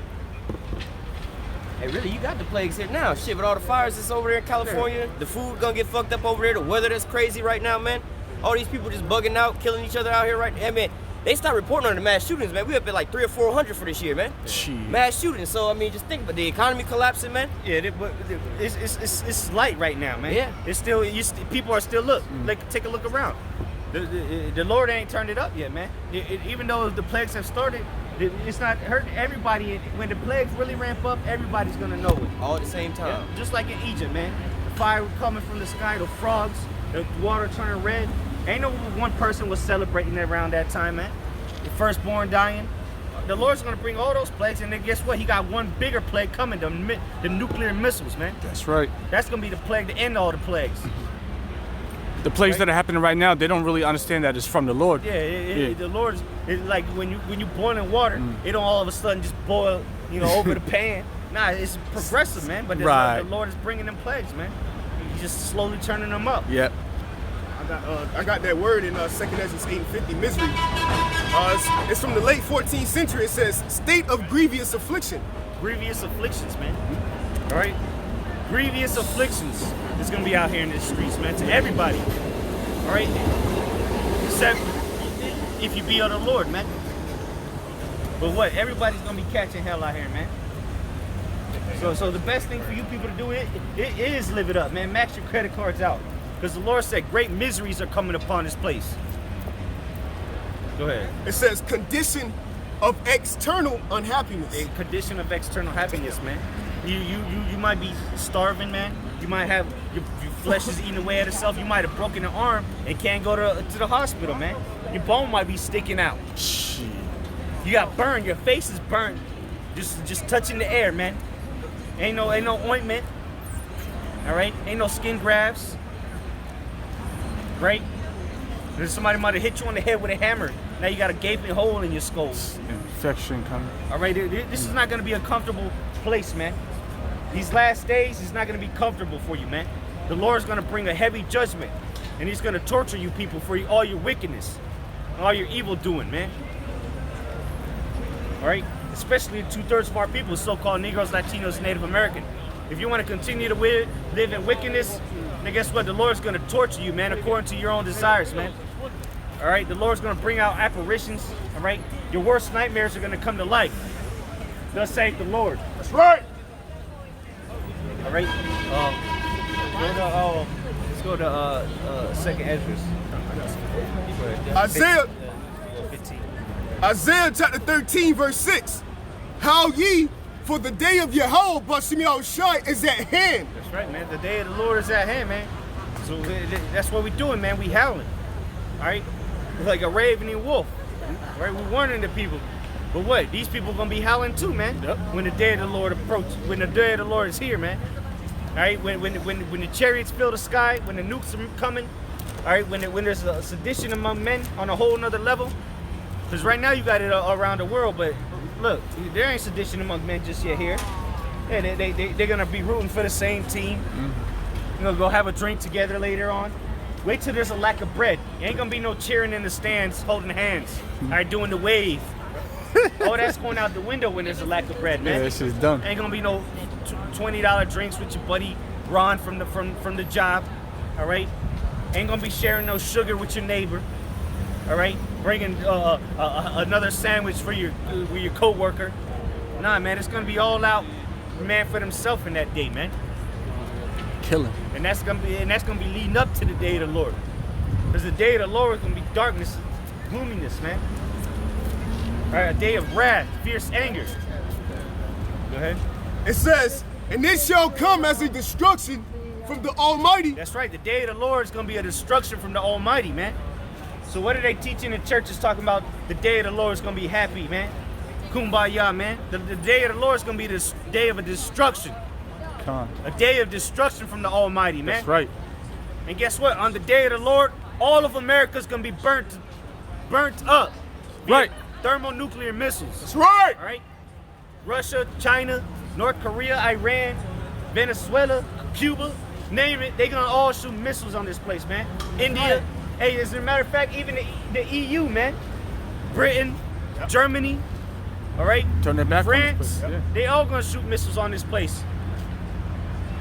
Hey, really, you got the plagues here now. Shit, with all the fires that's over there in California, the food gonna get fucked up over there, the weather that's crazy right now, man. All these people just bugging out, killing each other out here right now. I mean, they start reporting on the mass shootings, man. We up at like 300 or 400 for this year, man. Jeez. Mass shootings. So, I mean, just think about the economy collapsing, man. Yeah, but it's light right now, man. Yeah. It's still, people are still, like, take a look around. The Lord ain't turned it up yet, man. Even though the plagues have started, it's not hurting everybody. When the plagues really ramp up, everybody's gonna know it. All at the same time. Yeah, just like in Egypt, man. The fire coming from the sky, the frogs, the water turning red. Ain't no one person was celebrating around that time, man. The firstborn dying. The Lord's gonna bring all those plagues, and then guess what? He got one bigger plague coming, the nuclear missiles, man. That's right. That's gonna be the plague to end all the plagues. The plagues that are happening right now, they don't really understand that it's from the Lord. Yeah, the Lord's like when you boil in water, it don't all of a sudden just boil, over the pan. Nah, it's progressive, man. But the Lord is bringing them plagues, man. He's just slowly turning them up. Yep. I got that word in 2 Ezra 8:50, misery. It's from the late 14th century. It says, state of grievous affliction. Grievous afflictions, man. All right? Grievous afflictions is going to be out here in the streets, man, to everybody. All right? Except if you be of the Lord, man. But what? Everybody's going to be catching hell out here, man. So the best thing for you people to do it is live it up, man. Max your credit cards out. Because the Lord said great miseries are coming upon this place. Go ahead. It says condition of external unhappiness. A condition of external happiness, man. You might be starving, man. You might have your flesh is eating away at itself. You might have broken an arm and can't go to the hospital, man. Your bone might be sticking out. Jeez. You got burned. Your face is burnt. Just touching the air, man. Ain't no ointment. All right. Ain't no skin grafts. Right? And then somebody might have hit you on the head with a hammer. Now you got a gaping hole in your skull. Infection coming. All right, this is not going to be a comfortable place, man. These last days is not going to be comfortable for you, man. The Lord's going to bring a heavy judgment, and He's going to torture you people for all your wickedness, and all your evil doing, man. All right, especially 2/3 of our people, so-called Negroes, Latinos, Native American. If you want to continue to live in wickedness, then guess what? The Lord's going to torture you, man, according to your own desires, man. All right, the Lord's going to bring out apparitions. All right, your worst nightmares are going to come to life. Thus saith the Lord. That's right. All right. Let's go to 2 Ezra. Isaiah chapter 13, verse 6. How ye, for the day of Yahweh, Bashim Yahushai, is at hand. That's right, man. The day of the Lord is at hand, man. So that's what we're doing, man. We howling. All right? Like a ravening wolf. All right? We're warning the people. But what? These people going to be howling too, man. Yep. When the day of the Lord approaches. When the day of the Lord is here, man. All right? When the chariots fill the sky, when the nukes are coming. All right? When there's a sedition among men on a whole nother level. Because right now you got it around the world, but look, there ain't sedition among men just yet here. Yeah, they're going to be rooting for the same team. You know, go have a drink together later on. Wait till there's a lack of bread. Ain't going to be no cheering in the stands, holding hands. All right, doing the wave. Oh, that's going out the window when there's a lack of bread, man. Yeah, this is done. Ain't going to be no $20 drinks with your buddy Ron from the job. All right? Ain't going to be sharing no sugar with your neighbor. All right? Bringing another sandwich for your co-worker. Nah, man, it's going to be all out man for themselves in that day, man. Killing. And that's gonna be leading up to the day of the Lord. Because the day of the Lord is gonna be darkness, gloominess, man. All right, a day of wrath, fierce anger. Go ahead. It says, and this shall come as a destruction from the Almighty. That's right, the day of the Lord is gonna be a destruction from the Almighty, man. So what are they teaching in churches talking about the day of the Lord is gonna be happy, man? Kumbaya, man. The day of the Lord is gonna be this day of a destruction. Con. A day of destruction from the Almighty, man. That's right. And guess what? On the day of the Lord, all of America's gonna be burnt up. Right. Thermonuclear missiles. That's right. All right. Russia, China, North Korea, Iran, Venezuela, Cuba, name it. They gonna all shoot missiles on this place, man. India. Hey, as a matter of fact, even the EU, man. Britain, Germany. All right. Turn their back on this France. place, yeah. They all gonna shoot missiles on this place.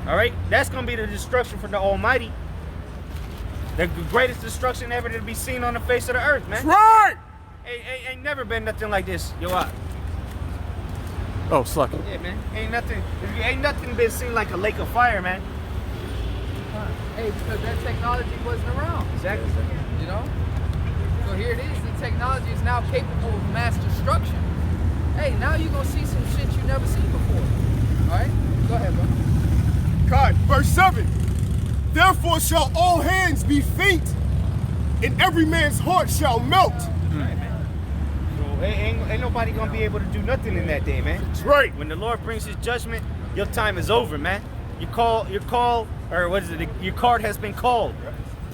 All right. That's gonna be the destruction from the Almighty. The greatest destruction ever to be seen on the face of the earth, man. That's right. Ain't never been nothing like this. Yo, what? Oh, Sluck. Yeah, man. Ain't nothing been seen like a lake of fire, man. Hey, because that technology wasn't around. Exactly. You know? So here it is. The technology is now capable of mass destruction. Hey, now you're going to see some shit you never seen before. All right? Go ahead, bro. God, verse 7. Therefore shall all hands be faint, and every man's heart shall melt. Right, man. So ain't nobody gonna be able to do nothing in that day, man. That's right. When the Lord brings His judgment, your time is over, man. Your call, or what is it? Your card has been called.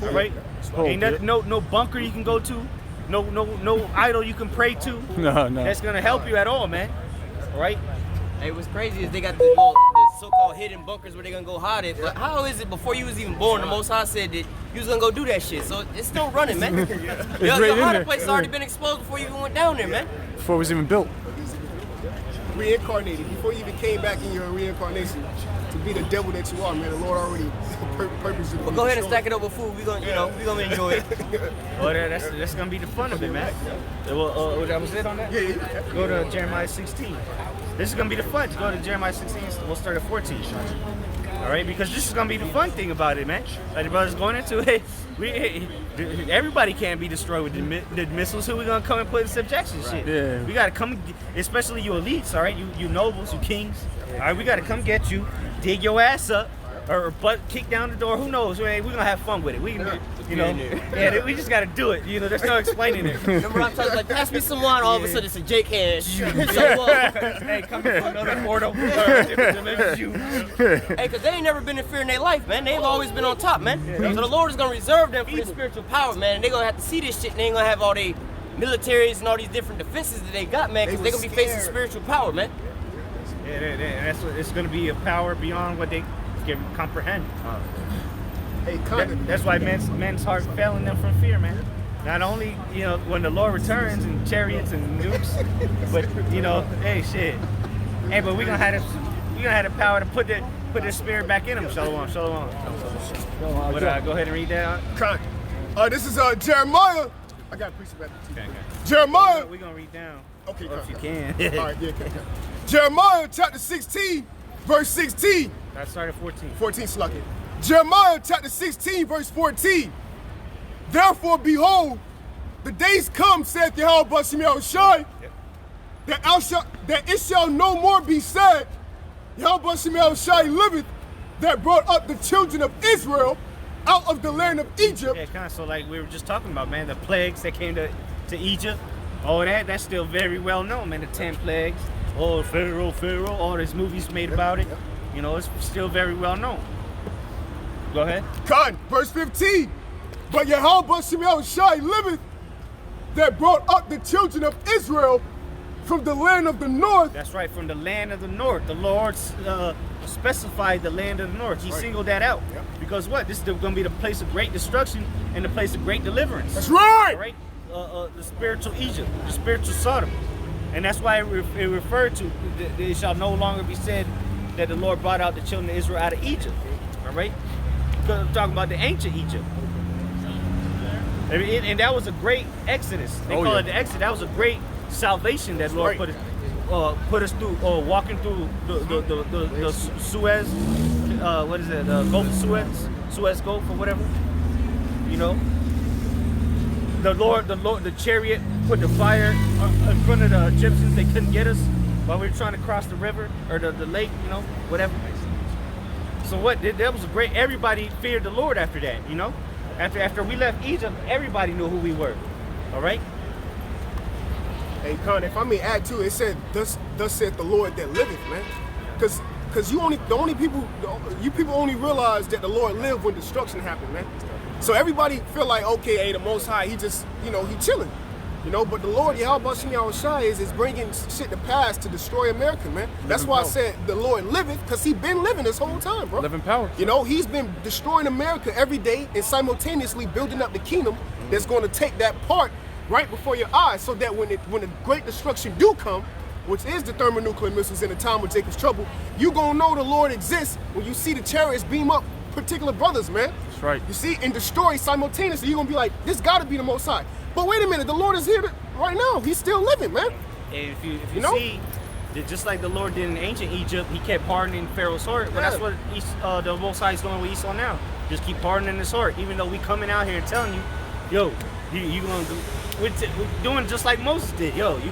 All right. Ain't nothing, no bunker you can go to, no idol you can pray to. No. That's gonna help you at all, man. All right. Hey, what's crazy is they got the so-called hidden bunkers where they gonna go hide it. But how is it before you was even born, the Most High said that you was gonna go do that shit? So it's still running, man. It's Your right in hiding there. place has already been exposed before you even went down there, man. Before it was even built. Reincarnated. Before you even came back in your reincarnation to be the devil that you are, man. The Lord already purposed you. But go ahead and stack it up with food. We gonna, we gonna enjoy it. Well, that's gonna be the fun of it, man. Well, that was it on that? Yeah. Go to Jeremiah 16. This is gonna be the fun. Go to Jeremiah 16. We'll start at 14. All right, because this is gonna be the fun thing about it, man. Like the brothers going into it, everybody can't be destroyed with the missiles. Who we gonna come and put in subjection? Shit. Yeah. We gotta come, especially you elites. All right, you nobles, you kings. All right, we gotta come get you, dig your ass up, or butt kick down the door. Who knows? We're gonna have fun with it. We can, we just gotta do it. There's no explaining it. Remember I'm talking like, pass me some wine. All of a sudden it's a Jake hand. Hey, come from another portal. Different dimension. Hey, cause they ain't never been in fear in their life, man. They've always been on top, man. So the Lord is gonna reserve them for their spiritual power, man. And they gonna have to see this shit. And they ain't gonna have all they militaries and all these different defenses that they got, man. Cause they gonna be facing spiritual power, man. Yeah, that's what it's gonna be, a power beyond what they can comprehend. Hey, That's why men's heart failing them from fear, man. Not only when the Lord returns in chariots and nukes, but hey, shit. Hey, but we gonna have the power to put the spirit back in them. Shalom. But go ahead and read that. This is Jeremiah. I got a precept back. Okay. Jeremiah. We're gonna read down. Okay, if you can. All right, yeah, okay. Jeremiah chapter 16, verse 16. I started 14. 14, slugging. Jeremiah chapter 16, verse 14. Therefore, behold, the days come, saith Yahweh Bashem Yahushai, that it shall no more be said, Yahweh Bashem Yahushai liveth, that brought up the children of Israel out of the land of Egypt. Yeah, kind of. So like we were just talking about, man, the plagues that came to Egypt, all that's still very well known, man. The 10 plagues, Pharaoh, all these movies made about it. It's still very well known. Go ahead. God, verse 15. But Yahweh Bashem Yahushai liveth, that brought up the children of Israel from the land of the north. That's right, from the land of the north. The Lord specified the land of the north. He singled that out. Yep. Because what? This is going to be the place of great destruction and the place of great deliverance. That's right. All right? The spiritual Egypt, the spiritual Sodom. And that's why it referred to, it shall no longer be said that the Lord brought out the children of Israel out of Egypt. All right? Because I'm talking about the ancient Egypt. And that was a great exodus. They call it the exodus. That was a great salvation that Lord put us through, walking through the Suez, what is it, Gulf of Suez Gulf or whatever. The chariot put the fire in front of the Egyptians. They couldn't get us while we were trying to cross the river or the lake, whatever. So what? That was a great. Everybody feared the Lord after that. After we left Egypt, everybody knew who we were. All right. Hey, Con, if I may add to it, it said, thus saith the Lord that liveth, man. Because because you people only realize that the Lord lived when destruction happened, man. So everybody feel like, okay, hey, the Most High, he just, he chilling. But the Lord, Yahweh Shem Yahushai, is bringing shit to pass to destroy America, man. That's why I said the Lord liveth, because he been living this whole time, bro. Living power. He's been destroying America every day and simultaneously building up the kingdom that's going to take that part right before your eyes, so that when the great destruction do come, which is the thermonuclear missiles in the time of Jacob's trouble, you gonna know the Lord exists when you see the chariots beam up particular brothers, man. That's right. You see, and destroy simultaneously. You're gonna be like, this gotta be the Most High. But wait a minute, the Lord is here right now. He's still living, man. And if you see, just like the Lord did in ancient Egypt, he kept hardening Pharaoh's heart. But that's what the Most High is doing with Esau now. Just keep hardening his heart. Even though we coming out here and telling you, yo, you gonna do, we're doing just like Moses did. Yo, you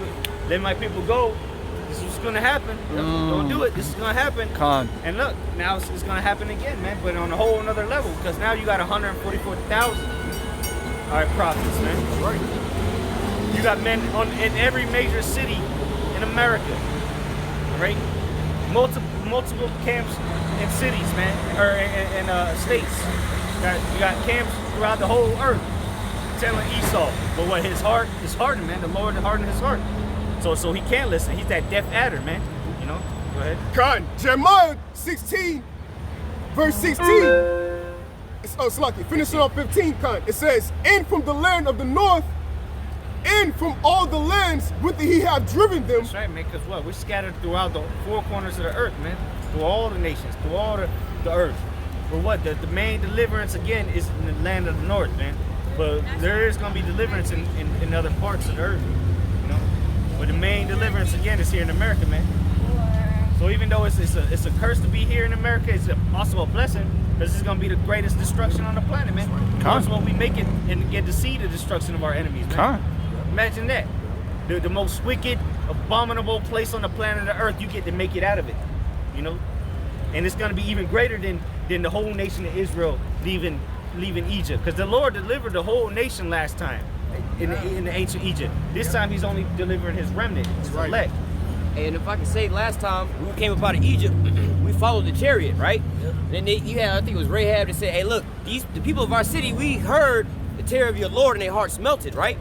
let my people go. This is what's gonna happen. Don't do it. This is gonna happen. And look, now it's gonna happen again, man. But on a whole another level, because now you got 144,000. All right, prophets, man. Right. You got men in every major city in America, right? Multiple camps in cities, man, or in states. You got camps throughout the whole earth telling Esau, but what his heart is hardened, man. The Lord hardened his heart, so he can't listen. He's that deaf adder, man. Go ahead. Con, Jeremiah 16, verse 16. It's lucky. Finish it on 15, Con. It says, and from the land of the north, and from all the lands whither he have driven them. That's right, man, because what? We're scattered throughout the four corners of the earth, man. Through all the nations, through all the earth. But what? The main deliverance, again, is in the land of the north, man. But there is going to be deliverance in other parts of the earth, But the main deliverance, again, is here in America, man. So even though it's a curse to be here in America, it's also a blessing, because it's going to be the greatest destruction on the planet, man. That's what we make it and get to see the destruction of our enemies, man. Imagine that. The most wicked, abominable place on the planet of Earth, you get to make it out of it, And it's going to be even greater than the whole nation of Israel leaving Egypt. Because the Lord delivered the whole nation last time in the ancient Egypt. This time he's only delivering his remnant, his elect. And if I can say, last time we came up out of Egypt, we followed the chariot, right? And then you had, I think it was Rahab, that said, hey, look, the people of our city, we heard the terror of your Lord and their hearts melted, right?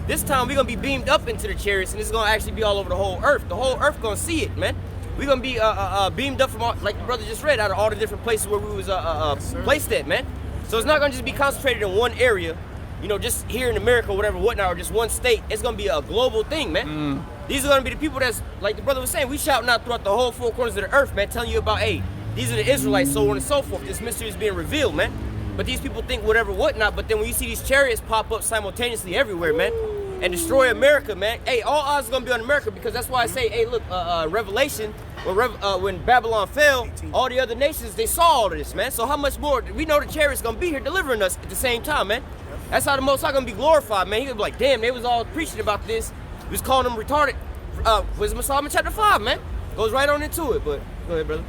This time we're going to be beamed up into the chariots, and it's going to actually be all over the whole earth. The whole earth going to see it, man. We're going to be beamed up from, like the brother just read, out of all the different places where we was placed at, man. So it's not going to just be concentrated in one area, just here in America or whatnot, or just one state. It's going to be a global thing, man. These are going to be the people that's, like the brother was saying, we shouting out throughout the whole four corners of the earth, man, telling you about, hey, these are the Israelites, so on and so forth. This mystery is being revealed, man. But these people think whatnot, but then when you see these chariots pop up simultaneously everywhere, man, and destroy America, man, hey, all odds are going to be on America, because that's why I say, hey, look, Revelation, when Babylon fell, all the other nations, they saw all of this, man. So how much more? We know the chariot's going to be here delivering us at the same time, man. That's how the Most High going to be glorified, man. He going to be like, damn, they was all preaching about this. We was calling them retarded. Wisdom of Solomon chapter 5, man. Goes right on into it, but go ahead, brother.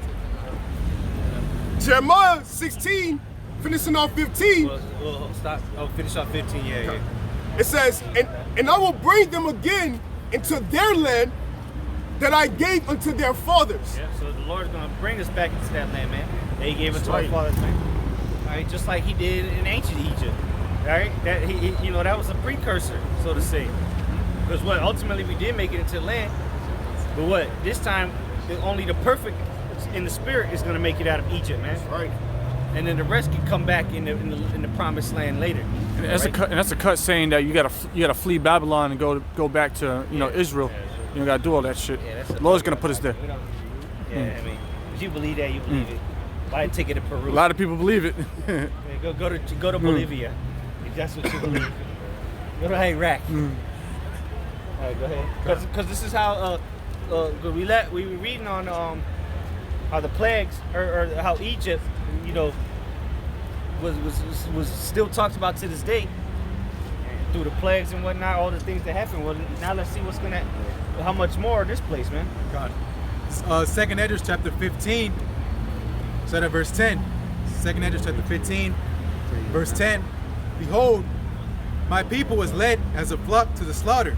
Jeremiah 16, finishing off 15. Well, stop. Oh, finish off 15, yeah. It says, and I will bring them again into their land that I gave unto their fathers. Yeah, so the Lord's going to bring us back into that land, man. That he gave it to our fathers, man. All right, just like he did in ancient Egypt. All right, that that was a precursor, so to say. Because what ultimately we did make it into the land, but what this time only the perfect in the spirit is going to make it out of Egypt, man. Right. And then the rest can come back in the promised land later. And that's a cut saying that you gotta flee Babylon and go back to Israel. You don't gotta do all that shit. Yeah, the Lord's gonna put us there. I mean, if you believe that, you believe it. Buy a ticket to Peru. A lot of people believe it. Yeah, go to Bolivia, if that's what you believe. Go to Iraq. All right, go ahead. Because this is how we were reading on how the plagues or how Egypt, was still talked about to this day through the plagues and whatnot, all the things that happened. Well, now let's see how much more of this place, man. God. Second Esdras chapter 15, start at verse 10. Second Esdras chapter 15, verse 10. Behold, my people was led as a flock to the slaughter.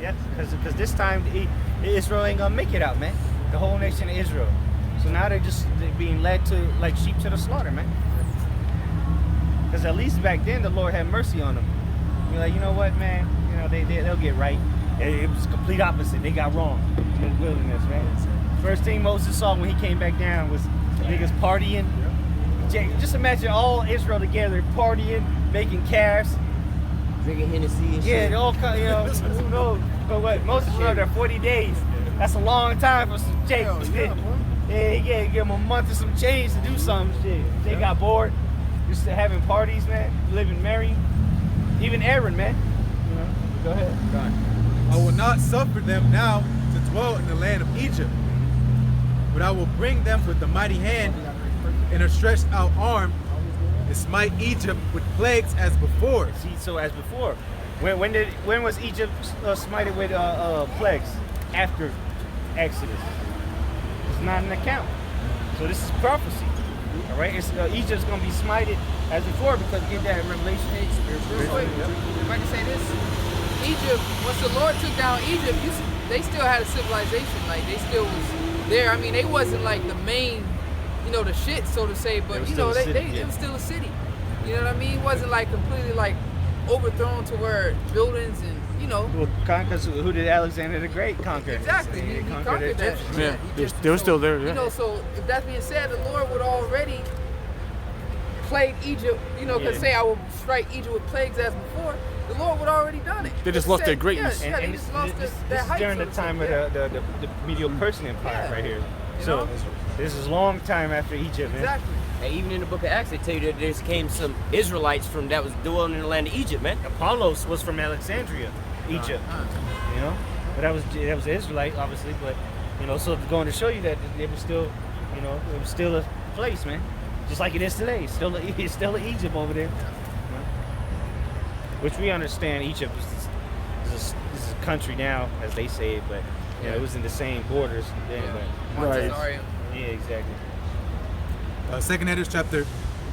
Yeah, because this time Israel ain't gonna make it out, man. The whole nation of Israel. So now they're being led to like sheep to the slaughter, man. Because at least back then the Lord had mercy on them. You're like, you know what, man? You know they'll get right. It was complete opposite. They got wrong in the wilderness, man. First thing Moses saw when he came back down was niggas partying. Just imagine all Israel together partying, making calves. Drinking Hennessy and shit. Yeah, they all come, you know, who knows? But what, Moses was there 40 days. That's a long time for some Jake. Yeah, he gave them a month or some change to do something. Shit. They got bored. Just having parties, man. Living merry. Even Aaron, man. You know, go ahead. I will not suffer them now to dwell in the land of Egypt, but I will bring them with a mighty hand and a stretched out arm and smite Egypt with plagues as before. See, so as before, when was Egypt smited with plagues? After Exodus. It's not an account. So this is prophecy. All right, Egypt's gonna be smited as before because get that in Revelation 8. Real quick, if I can say this, Egypt, once the Lord took down Egypt, they still had a civilization. Like they still was there. I mean, they wasn't like the main, you know, the shit, so to say. But you know, it was still a city. You know what I mean? It wasn't like completely like overthrown to where buildings and you know. Well, conquers. Who did Alexander the Great conquer? Exactly. He conquered that. Yeah, they were still there. Yeah. You know, so if that being said, the Lord would already plague Egypt. You know, because say I will strike Egypt with plagues as before. The Lord would already done it. They just lost their greatness. Yeah, And they just lost this their is height, during so the to time say. of the Medo-Persian Empire right here. You So know? this is a long time after Egypt, man. Exactly. And even in the book of Acts, they tell you that there came some Israelites from that was dwelling in the land of Egypt, man. Apollos was from Alexandria, Egypt. You know, but that was Israelite, obviously. But you know, so going to show you that it was still, you know, it was still a place, man. Just like it is today. It's still an Egypt over there. You know? Which we understand Egypt is a country now, as they say it, but you know, it was in the same borders then. But, Right. yeah, exactly. 2nd Edwards chapter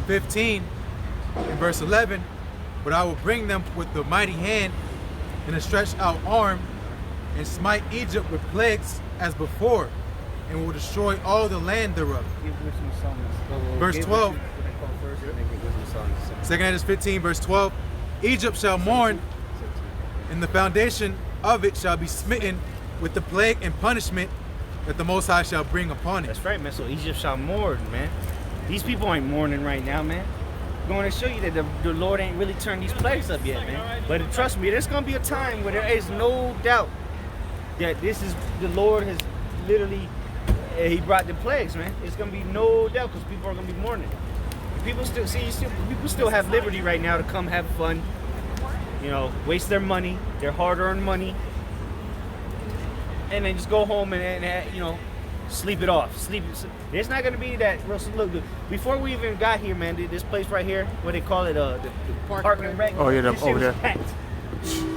15 and verse 11, but I will bring them with the mighty hand and a stretched out arm and smite Egypt with plagues as before and will destroy all the land thereof. Verse 12. 2nd Edwards 15 verse 12, Egypt shall mourn and the foundation of it shall be smitten with the plague and punishment that the Most High shall bring upon it. That's right, man. So Egypt shall mourn, man. These people ain't mourning right now, man. I'm going to show you that the Lord ain't really turned these plagues up yet, man. But trust me, there's going to be a time where there is no doubt that this is the Lord has literally, he brought the plagues, man. It's going to be no doubt because people are going to be mourning. People still have liberty right now to come have fun, you know, waste their money, their hard-earned money, and then just go home and you know, sleep it off. There's not gonna be that. Look, before we even got here, man, this place right here, what they call it, the Park and Rec. Oh, yeah, this shit over was there. packed.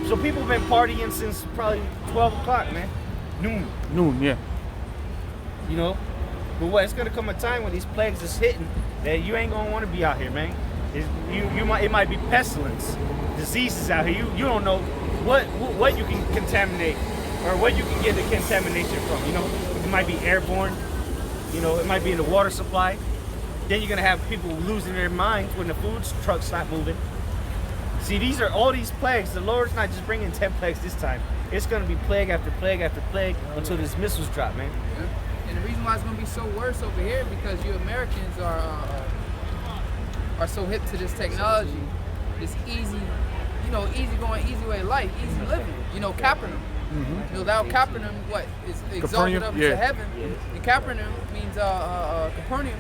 So people have been partying since probably 12 o'clock, man. Noon, yeah. You know, but what? It's gonna come a time when these plagues is hitting that you ain't gonna want to be out here, man. It might be pestilence, diseases out here. You don't know what you can contaminate or what you can get the contamination from. You know, it might be airborne. You know, it might be in the water supply. Then you're gonna have people losing their minds when the food trucks stop moving. See, these are all these plagues. The Lord's not just bringing 10 plagues this time. It's gonna be plague after plague after plague until these missiles drop, man. Yeah. And the reason why it's gonna be so worse over here because you Americans are so hip to this technology, this easy, you know, easy going, easy way of life, easy living. You know, Capernaum. You know, thou Capernaum, what is exalted up into heaven? And Capernaum means Capernaum,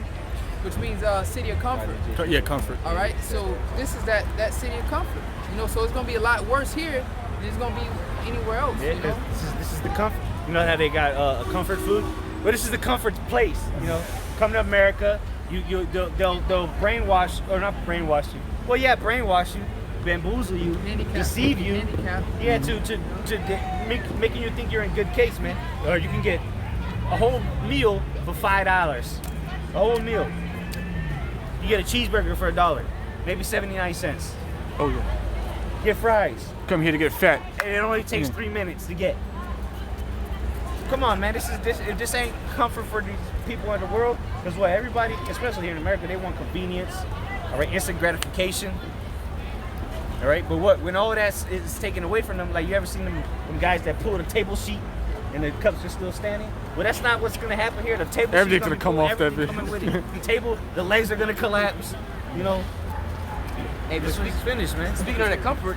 which means city of comfort. Yeah, comfort. All right, so this is that city of comfort. You know, so it's gonna be a lot worse here than it's gonna be anywhere else. Yeah, you know? this is the comfort. You know how they got a comfort food, but this is the comfort place. You know, come to America, they'll brainwash or not brainwash you. Well, yeah, brainwash you, bamboozle you, deceive you. Yeah, to making you think you're in good case, man. Or you can get a whole meal for $5. A whole meal. You get a cheeseburger for $1, maybe 79 cents. Oh yeah. Get fries. Come here to get fat. And it only takes 3 minutes to get. come on, man. This ain't comfort for these people in the world. Because what everybody, especially here in America, they want convenience, all right, instant gratification, all right. But what when all of that is taken away from them, like you ever seen them guys that pull the table sheet and the cups are still standing? Well, that's not what's gonna happen here. The table Everything's sheet's gonna come off that everything bitch. coming with it. The table, the legs are gonna collapse. You know, Hey, but this week's finished, man. speaking of that comfort,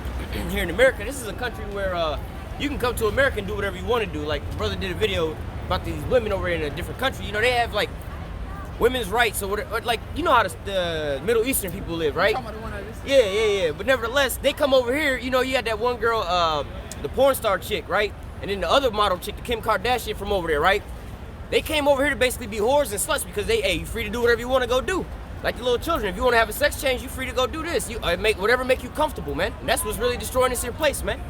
here in America, this is a country where you can come to America and do whatever you want to do. Like, brother did a video about these women over in a different country. You know, they have like women's rights or whatever. Like, you know how the Middle Eastern people live, right? Talking about the one I just- Yeah. But nevertheless, they come over here. You know, you had that one girl, the porn star chick, right? And then the other model chick, the Kim Kardashian from over there, right? They came over here to basically be whores and sluts because you free to do whatever you want to go do. Like the little children, if you want to have a sex change, you free to go do this. You make whatever make you comfortable, man. And that's what's really destroying this here place, man.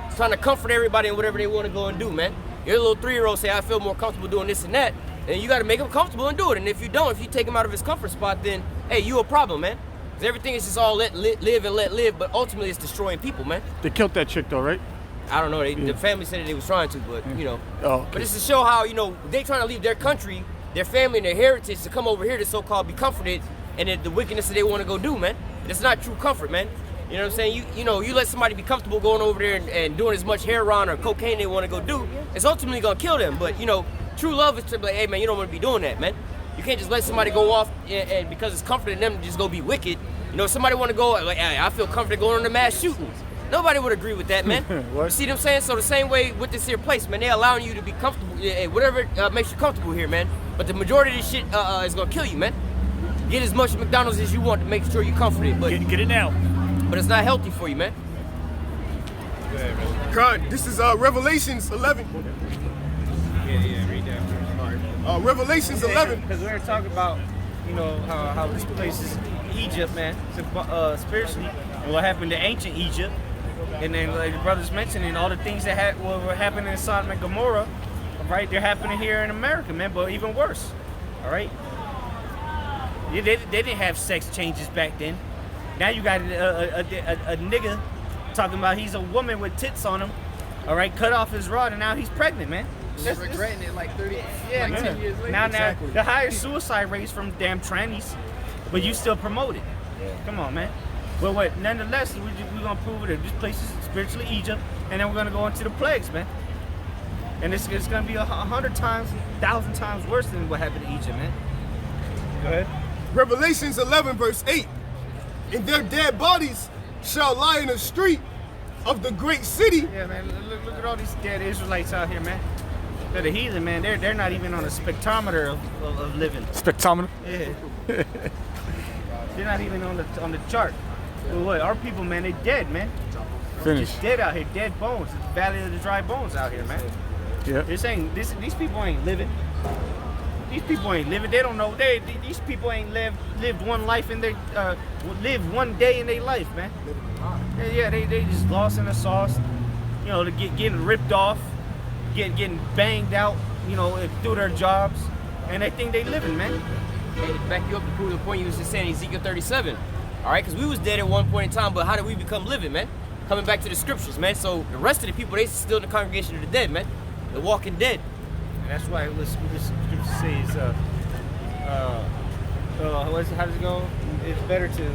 It's trying to comfort everybody in whatever they want to go and do, man. Your little 3-year-old say, I feel more comfortable doing this and that, and you got to make him comfortable and do it. And if you don't, if you take him out of his comfort spot, then hey, you a problem, man. Because everything is just all live and let live, but ultimately it's destroying people, man. They killed that chick though, right? I don't know. The family said that they was trying to, but you know. Oh, okay. But it's to show how they trying to leave their country, their family, and their heritage to come over here to so-called be comforted, and the wickedness that they want to go do, man. It's not true comfort, man. You know what I'm saying? You let somebody be comfortable going over there and doing as much heroin or cocaine they want to go do. It's ultimately gonna kill them. But true love is to be like, hey man, you don't want to be doing that, man. You can't just let somebody go off and because it's comforting them to just go be wicked. If somebody want to go like, hey, I feel comfortable going on the mass shootings. Nobody would agree with that, man. What? You see what I'm saying? So the same way with this here place, man, they allowing you to be comfortable, whatever makes you comfortable here, man. But the majority of this shit is gonna kill you, man. Get as much McDonald's as you want to make sure you're comforted, but Get it now. but it's not healthy for you, man. God, this is Revelations 11. Yeah, read that first. All right. Revelations 11. Because we were talking about, how this place is Egypt, man, spiritually, and what happened to ancient Egypt, and then like the brothers mentioning all the things that were happening in Sodom and Gomorrah, right? They're happening here in America, man, but even worse. All right. They didn't have sex changes back then. Now you got a nigga talking about he's a woman with tits on him, all right, cut off his rod, and now he's pregnant, man. Just regretting it like 30, Yeah, like man. 10 years later. Now the highest suicide rates from damn trannies, but you still promote it. Come on, man. But nonetheless, we're gonna prove it. This place is spiritually Egypt, and then we're gonna go into the plagues, man. And it's gonna be 100 times, 1,000 times worse than what happened to Egypt, man. Go ahead. Revelations 11 verse 8. And their dead bodies shall lie in the street of the great city. Yeah, man. Look at all these dead Israelites out here, man. They're the heathen, man. They're not even on a spectrometer of living. Spectrometer. Yeah. They're not even on the chart. But what? Our people, man, they dead, man. Finished. Just dead out here, dead bones. It's the valley of the dry bones out here, man. Yeah. These people ain't living. These people ain't living. They don't know. These people ain't lived one life in their lived one day in their life, man. Yeah, they just lost in the sauce. To getting ripped off, getting banged out, through their jobs, and they think they living, man. Hey, to back you up to prove the point you was just saying, Ezekiel 37. All right, because we was dead at one point in time, but how did we become living, man? Coming back to the scriptures, man. So the rest of the people, they still in the congregation of the dead, man. The walking dead. And that's why this scripture says, how does it go? It's better to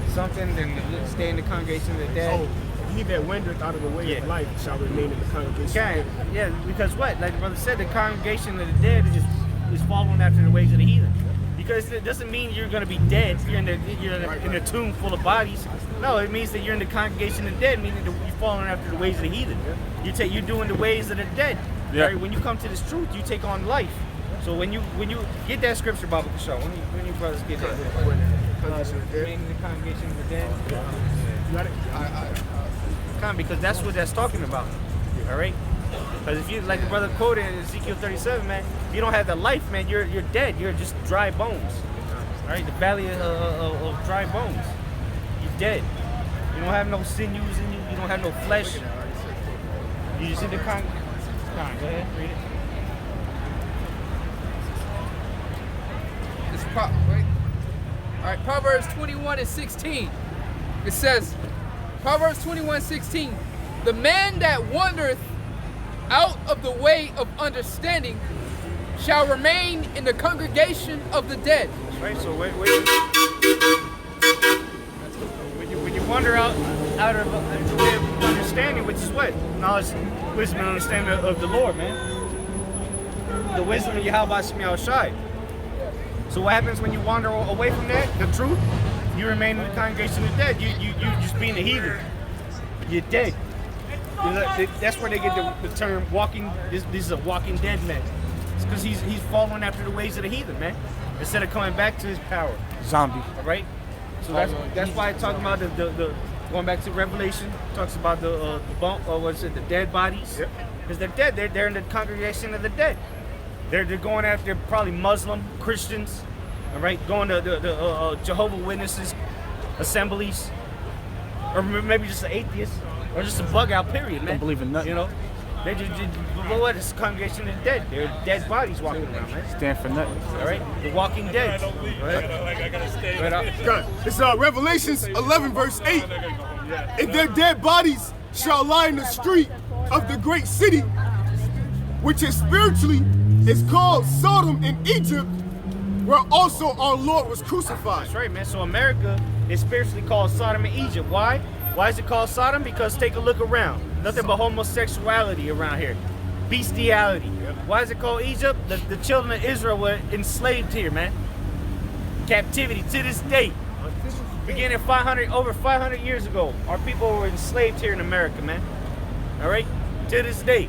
something than to stay in the congregation of the dead. Oh, he that wandereth out of the way of life shall remain in the congregation. Okay, yeah, because what? Like the brother said, the congregation of the dead is following after the ways of the heathen. Because it doesn't mean you're going to be dead. You're in a tomb full of bodies. No, it means that you're in the congregation of the dead, meaning that you're following after the ways of the heathen. You're doing the ways of the dead. Yeah. Right? When you come to this truth, you take on life. So when you get that scripture, Baba Kashaw, when you brothers get that, remain in the congregation of the dead. You got it? Come, because that's what that's talking about. All right. Because if you, like the brother quoted in Ezekiel 37, man, if you don't have the life, man, you're dead. You're just dry bones. All right, the valley of dry bones. You're dead. You don't have no sinews in you. You don't have no flesh. You just in the Come on, go ahead, read it. It's right? All right, Proverbs 21:16. It says, Proverbs 21:16, the man that wandereth out of the way of understanding shall remain in the congregation of the dead. Right, so when you wander out of the way of understanding, which is what? Knowledge, wisdom, and understanding of the Lord, man. The wisdom of Yahweh Hashem Yahushai. So what happens when you wander away from that, the truth? You remain in the congregation of the dead. You just being a heathen. You're dead. That's where they get the term walking. This is a walking dead man. It's because he's following after the ways of the heathen, man. Instead of coming back to his power. Zombie. All right. So that's why it's talking about the going back to Revelation. Talks about the dead bodies. Because they're dead. They're in the congregation of the dead. They're going after probably Muslim Christians. All right, going to the Jehovah's Witnesses assemblies, or maybe just an atheist, or just a bug out. Period, man. Don't believe in nothing. You know, they just what is congregation of the dead? They're dead bodies walking around, man. Stand for nothing. All right, the walking dead. Right? God. It's Revelations 11 verse 8. And their dead bodies shall lie in the street of the great city, which is spiritually is called Sodom in Egypt, where also our Lord was crucified. That's right, man. So America is spiritually called Sodom and Egypt. Why? Why is it called Sodom? Because take a look around. Nothing but homosexuality around here. Bestiality. Why is it called Egypt? The children of Israel were enslaved here, man. Captivity to this day. Beginning over 500 years ago, our people were enslaved here in America, man. All right? To this day.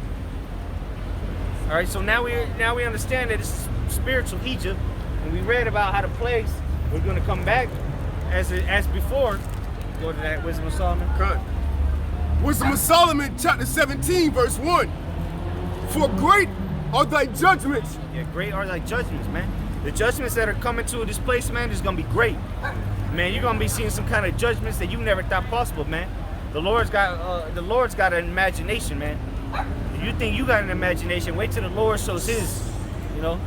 All right, so now we understand that it's spiritual Egypt. And we read about how the plagues were going to come back as before. Go to that Wisdom of Solomon. God. Wisdom of Solomon, chapter 17, verse 1. For great are thy judgments. Yeah, great are thy judgments, man. The judgments that are coming to this place, man, is going to be great. Man, you're going to be seeing some kind of judgments that you never thought possible, man. The Lord's got an imagination, man. If you think you got an imagination, wait till the Lord shows his, you know.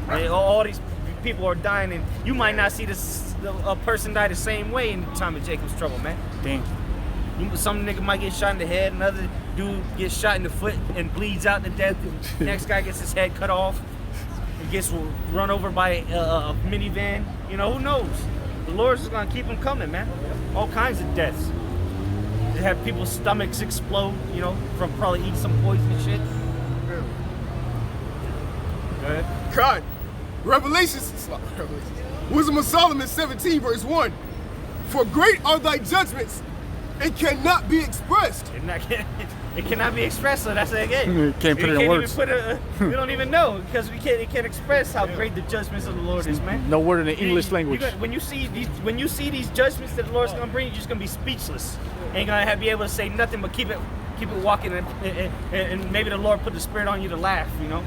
And all these people are dying, and you might not see a person die the same way in the time of Jacob's trouble, man. Dang. Some nigga might get shot in the head, another dude gets shot in the foot and bleeds out to death. The next guy gets his head cut off and gets run over by a minivan. You know, who knows? The Lord's just gonna keep them coming, man. All kinds of deaths. They have people's stomachs explode, you know, from probably eating some poison and shit. Go ahead. God. Revelations. Wisdom of Solomon 17, verse 1. For great are thy judgments, and cannot be expressed. It cannot be expressed, so that's it again. Can't put it in words. We don't even know, because we can't express how great the judgments of the Lord is, man. No word in the English language. When you see these judgments that the Lord's gonna bring, you're just gonna be speechless. Ain't gonna be able to say nothing but keep it walking, and maybe the Lord put the spirit on you to laugh, you know.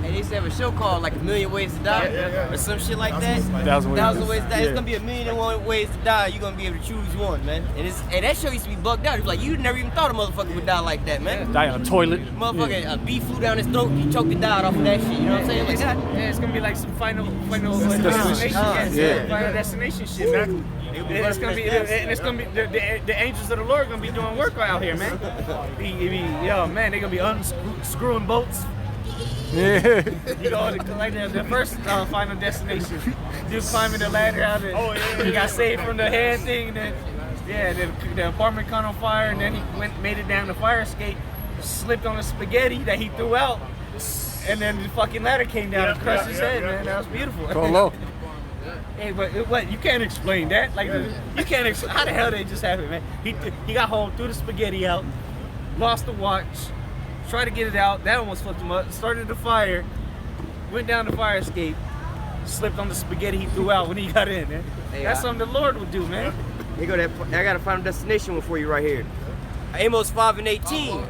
And they used to have a show called like A Million Ways to Die, or some shit like that. Thousand Ways to Die. It's gonna be 1,000,001 ways to die. You're gonna be able to choose one, man. And that show used to be bugged out. It was like you never even thought a motherfucker would die like that, man. Die on a toilet. Motherfucker, a bee flew down his throat. He choked and died off of that shit. You know what I'm saying? Like that. Yeah, it's gonna be like some final destination. Final destination shit, man. It's gonna be the angels of the Lord gonna be doing work out here, man. Man, they're gonna be unscrewing bolts. Yeah. You know, like the first final destination. Just climbing the ladder out and he got saved from the head thing. And then, the apartment caught on fire, and then he made it down the fire escape, slipped on the spaghetti that he threw out, and then the fucking ladder came down and crushed his head, man. That was beautiful. Go low. Hey, but what? You can't explain that. Like, you can't explain. How the hell did it just happen, man? He got home, threw the spaghetti out, lost the watch, tried to get it out. That almost fucked him up. Started the fire, went down the fire escape, slipped on the spaghetti he threw out when he got in, man. Hey, That's something the Lord would do, man. I got a final destination one for you right here. Amos 5:18.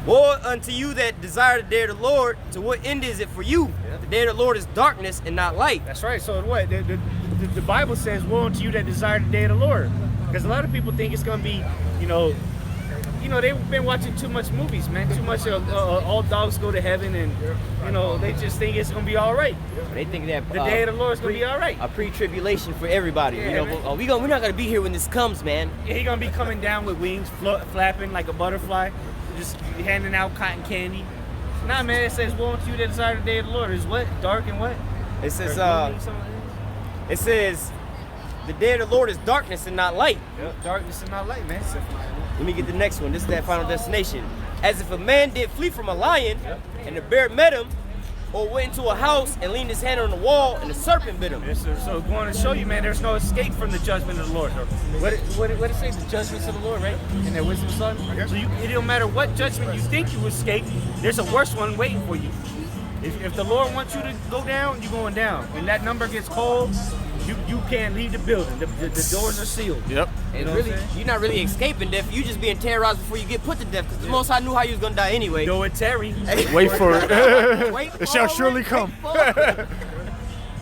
Woe unto you that desire the day of the Lord. To what end is it for you? The day of the Lord is darkness and not light. That's right. So what? The Bible says, "Woe unto you that desire the day of the Lord," because a lot of people think it's gonna be, you know, they've been watching too much movies, man. Too much all dogs go to heaven, and you know they just think it's gonna be all right. They think that The day of the Lord is gonna be all right. A pre-tribulation for everybody. Yeah, you know, man. we're not gonna be here when this comes, man. Yeah, he gonna be coming down with wings flapping like a butterfly. just handing out cotton candy. Nah, man, it says, woe unto you that desire the day of the Lord. Is what? Dark and what? It says, Or gloomy, something like that? it says, the day of the Lord is darkness and not light. Yep, darkness and not light, man. Let me get the next one. This is that final destination. As if a man did flee from a lion, and the bear met him, or went into a house and leaned his hand on the wall, and the serpent bit him. Yeah, so going to show you, man, there's no escape from the judgment of the Lord. What it say? The judgments of the Lord, right? In that wisdom song. So it don't matter what judgment you think you escape, there's a worse one waiting for you. If the Lord wants you to go down, you're going down. When that number gets called, you can't leave the building. The doors are sealed. Yep. And really, you're not really escaping death. You just being terrorized before you get put to death. Because the Most High knew how you was gonna die anyway. Though it tarry. Wait for it. Wait It shall for surely wait come. for it.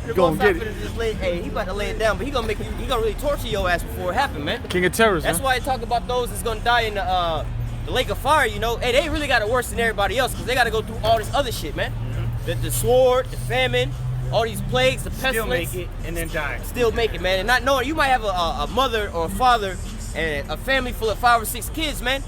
The Gonna Most High get it. finna just hey, he about to lay it down, but he gonna really torture your ass before it happen, man. King of terrors, That's man. why I talk about those that's gonna die in the lake of fire. You know, hey, they really got it worse than everybody else because they got to go through all this other shit, man. The sword, the famine, all these plagues, the pestilence. Still make it and then die. Still make it, man. And not knowing, you might have a mother or a father and a family full of 5 or 6 kids, man.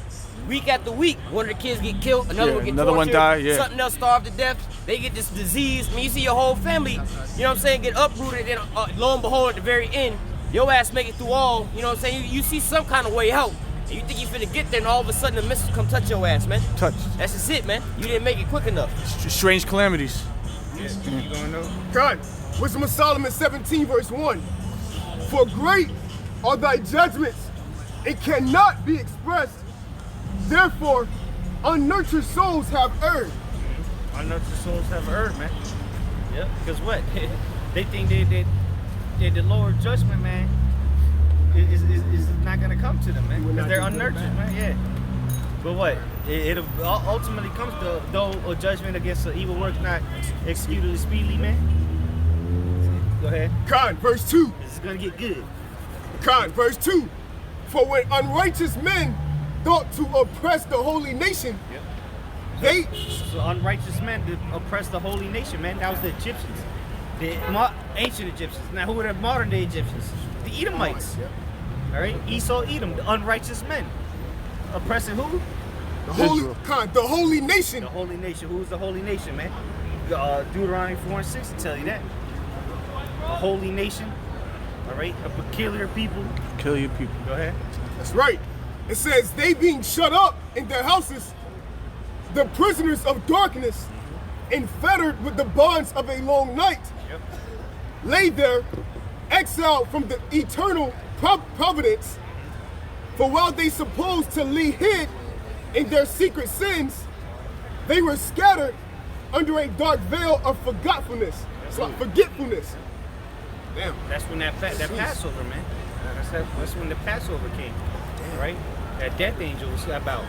Week after week, one of the kids get killed, another one get another one tortured, die, yeah. something else starve to death. They get this disease. I mean, you see your whole family, you know what I'm saying, get uprooted, and lo and behold, at the very end, your ass make it through all, you know what I'm saying, you see some kind of way out. And you think you finna get there, and all of a sudden the missiles come touch your ass, man. Touch. That's just it, man. You didn't make it quick enough. Strange calamities. You gonna know? God, Wisdom of Solomon 17 verse 1. For great are thy judgments, it cannot be expressed. Therefore, unnurtured souls have erred. Unnurtured souls have erred, man. Yep. Because what? They think that the lower judgment, man, is not gonna come to them, man. Because they're unnurtured, man. Yeah. But what? It ultimately comes to, though, a judgment against the evil works not executed speedily, man. Go ahead. Con, verse 2. This is gonna get good. Con, verse 2. For when unrighteous men thought to oppress the holy nation, they So unrighteous men to oppress the holy nation, man. That was the Egyptians, the ancient Egyptians. Now who are the modern day Egyptians? The Edomites. All right, Esau, Edom, the unrighteous men, oppressing who? the holy nation. The holy nation. Who's the holy nation, man? Deuteronomy 4:6 will tell you that. A holy nation. All right, a peculiar people. Kill your people. Go ahead. That's right. It says, they being shut up in their houses, the prisoners of darkness, and fettered with the bonds of a long night, Yep. lay there, exiled from the eternal providence. For while they supposed to lie hid in their secret sins, they were scattered under a dark veil of forgetfulness. Damn. That's when that Passover, man. That's when the Passover came, right? That death angel was about.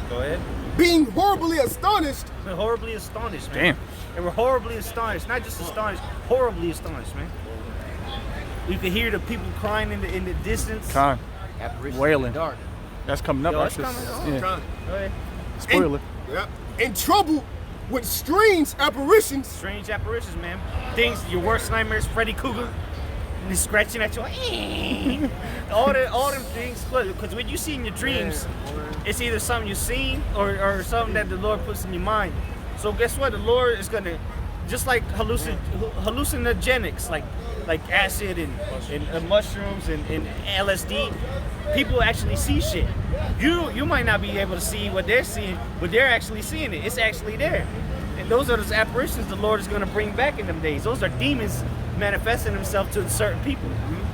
Go ahead. Being horribly astonished, We're horribly astonished, man. Damn. And we're horribly astonished. Not just astonished, horribly astonished, man. You could hear the people crying in the distance. Con. Apparition Wailing. in the dark. That's coming up. Yo, Watch it's this. coming. Yeah. Con. Go ahead. Spoiler. in trouble with strange apparitions. Strange apparitions, man. Things, your worst nightmares, Freddy Krueger. And he's scratching at you. all them things. Because when you see in your dreams, it's either something you've seen or something that the Lord puts in your mind. So guess what? The Lord is gonna, just like hallucinogenics, like acid and mushrooms and LSD. People actually see shit. You might not be able to see what they're seeing, but they're actually seeing it. It's actually there. And those are those apparitions the Lord is going to bring back in them days. Those are demons manifesting themselves to certain people.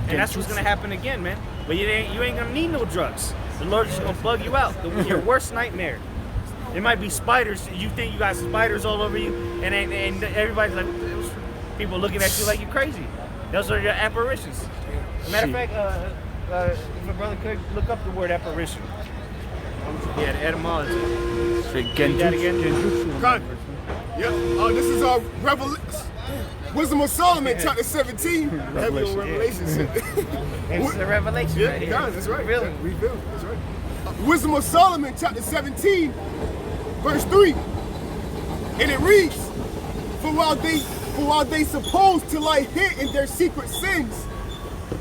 And that's what's going to happen again, man. But you ain't going to need no drugs. The Lord is going to bug you out. Your worst nightmare. It might be spiders. You think you got spiders all over you, and everybody's like, people looking at you like you're crazy. Those are your apparitions. Matter of fact, if my brother could look up the word apparition. Yeah, the etymology. Read that again. God. Yep. This is our Wisdom of Solomon, chapter 17. Heavy on Revelations. It's the revelation right here. God, that's right. Really? Revealed. That's right. Wisdom of Solomon, chapter 17, verse 3. And it reads, For while they supposed to lie hid in their secret sins,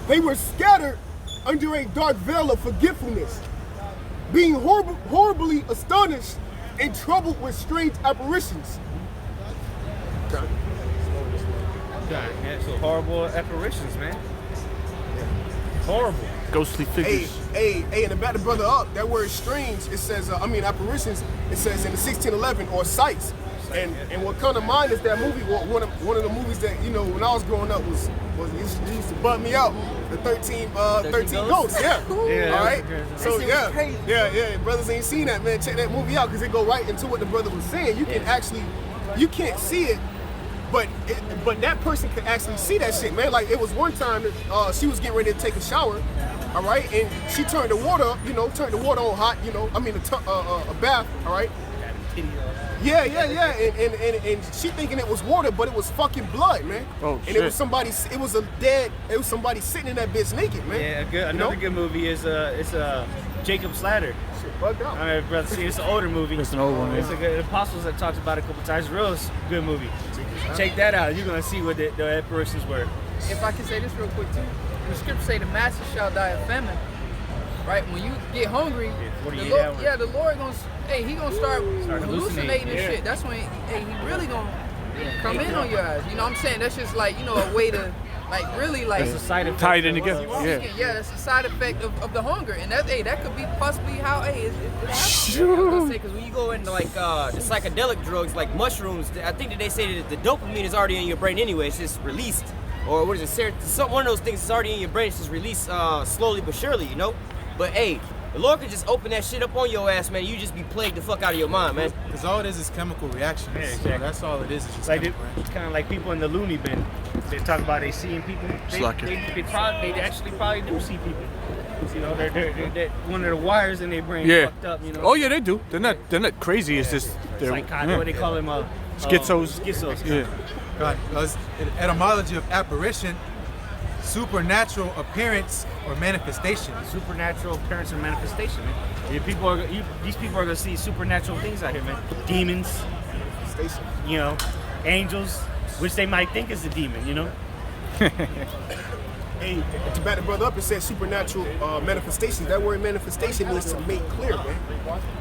they were scattered under a dark veil of forgetfulness. Being horribly astonished, and troubled with strange apparitions. God, man, so horrible apparitions, man. Horrible. Ghostly figures. Hey, and to back the brother up, that word strange, it says, apparitions, it says in the 1611, or sights. And what come to mind is that movie, one of the movies that, you know, when I was growing up was it used to bug me out. The 13 Ghosts, yeah. Yeah. All right? So, yeah, brothers ain't seen that, man. Check that movie out, because it go right into what the brother was saying. You can actually, you can't see it, but that person could actually see that shit, man. Like, it was one time that she was getting ready to take a shower, all right? And she turned the water up, turned the water on hot, a bath, all right? Yeah, and she thinking it was water, but it was fucking blood, man. Oh, and shit. it was somebody somebody sitting in that bitch naked, man. Yeah, another good movie is Jacob's Ladder. Shit bugged out. I mean, brother, see, it's an older movie. It's an old one, It's yeah. a good, Apostles that talked about it a couple times. Real good movie. Check that out. You're gonna see what the apparitions were. If I can say this real quick too, the scripture say the masses shall die of famine. Right? When you get hungry, 48 the Lord, hours. the Lord he gonna start hallucinating and yeah. shit. That's when he really gonna come in on your ass. You know what I'm saying? That's just like, a way to really That's a side effect. Tied in of together. what's- Yeah. yeah, that's a side effect of the hunger, and that could be possibly how it happens. I was gonna say, because when you go into the psychedelic drugs like mushrooms, I think that they say that the dopamine is already in your brain anyway. It's just released, or what is it? One of those things is already in your brain. It's just released slowly but surely, But hey, the Lord could just open that shit up on your ass, man. You just be plagued the fuck out of your mind, man. Because all it is chemical reactions. Yeah, exactly. So that's all it is just Like chemical reactions. it's kind of like people in the loony bin. They talk about they seeing people. They actually probably do see people. They're one of the wires in their brain Yeah. fucked up. Oh yeah, they do. They're not crazy. It's just they're Psychotic. What they call them? Schizos. Schizos. Yeah. Right. Because etymology of apparition, supernatural appearance or manifestation. Supernatural appearance and manifestation, man. These people are gonna see supernatural things out here, man. Demons, Station. angels, which they might think is a demon, Hey, to back the brother up, it says supernatural manifestations. That word manifestation means to make clear, man.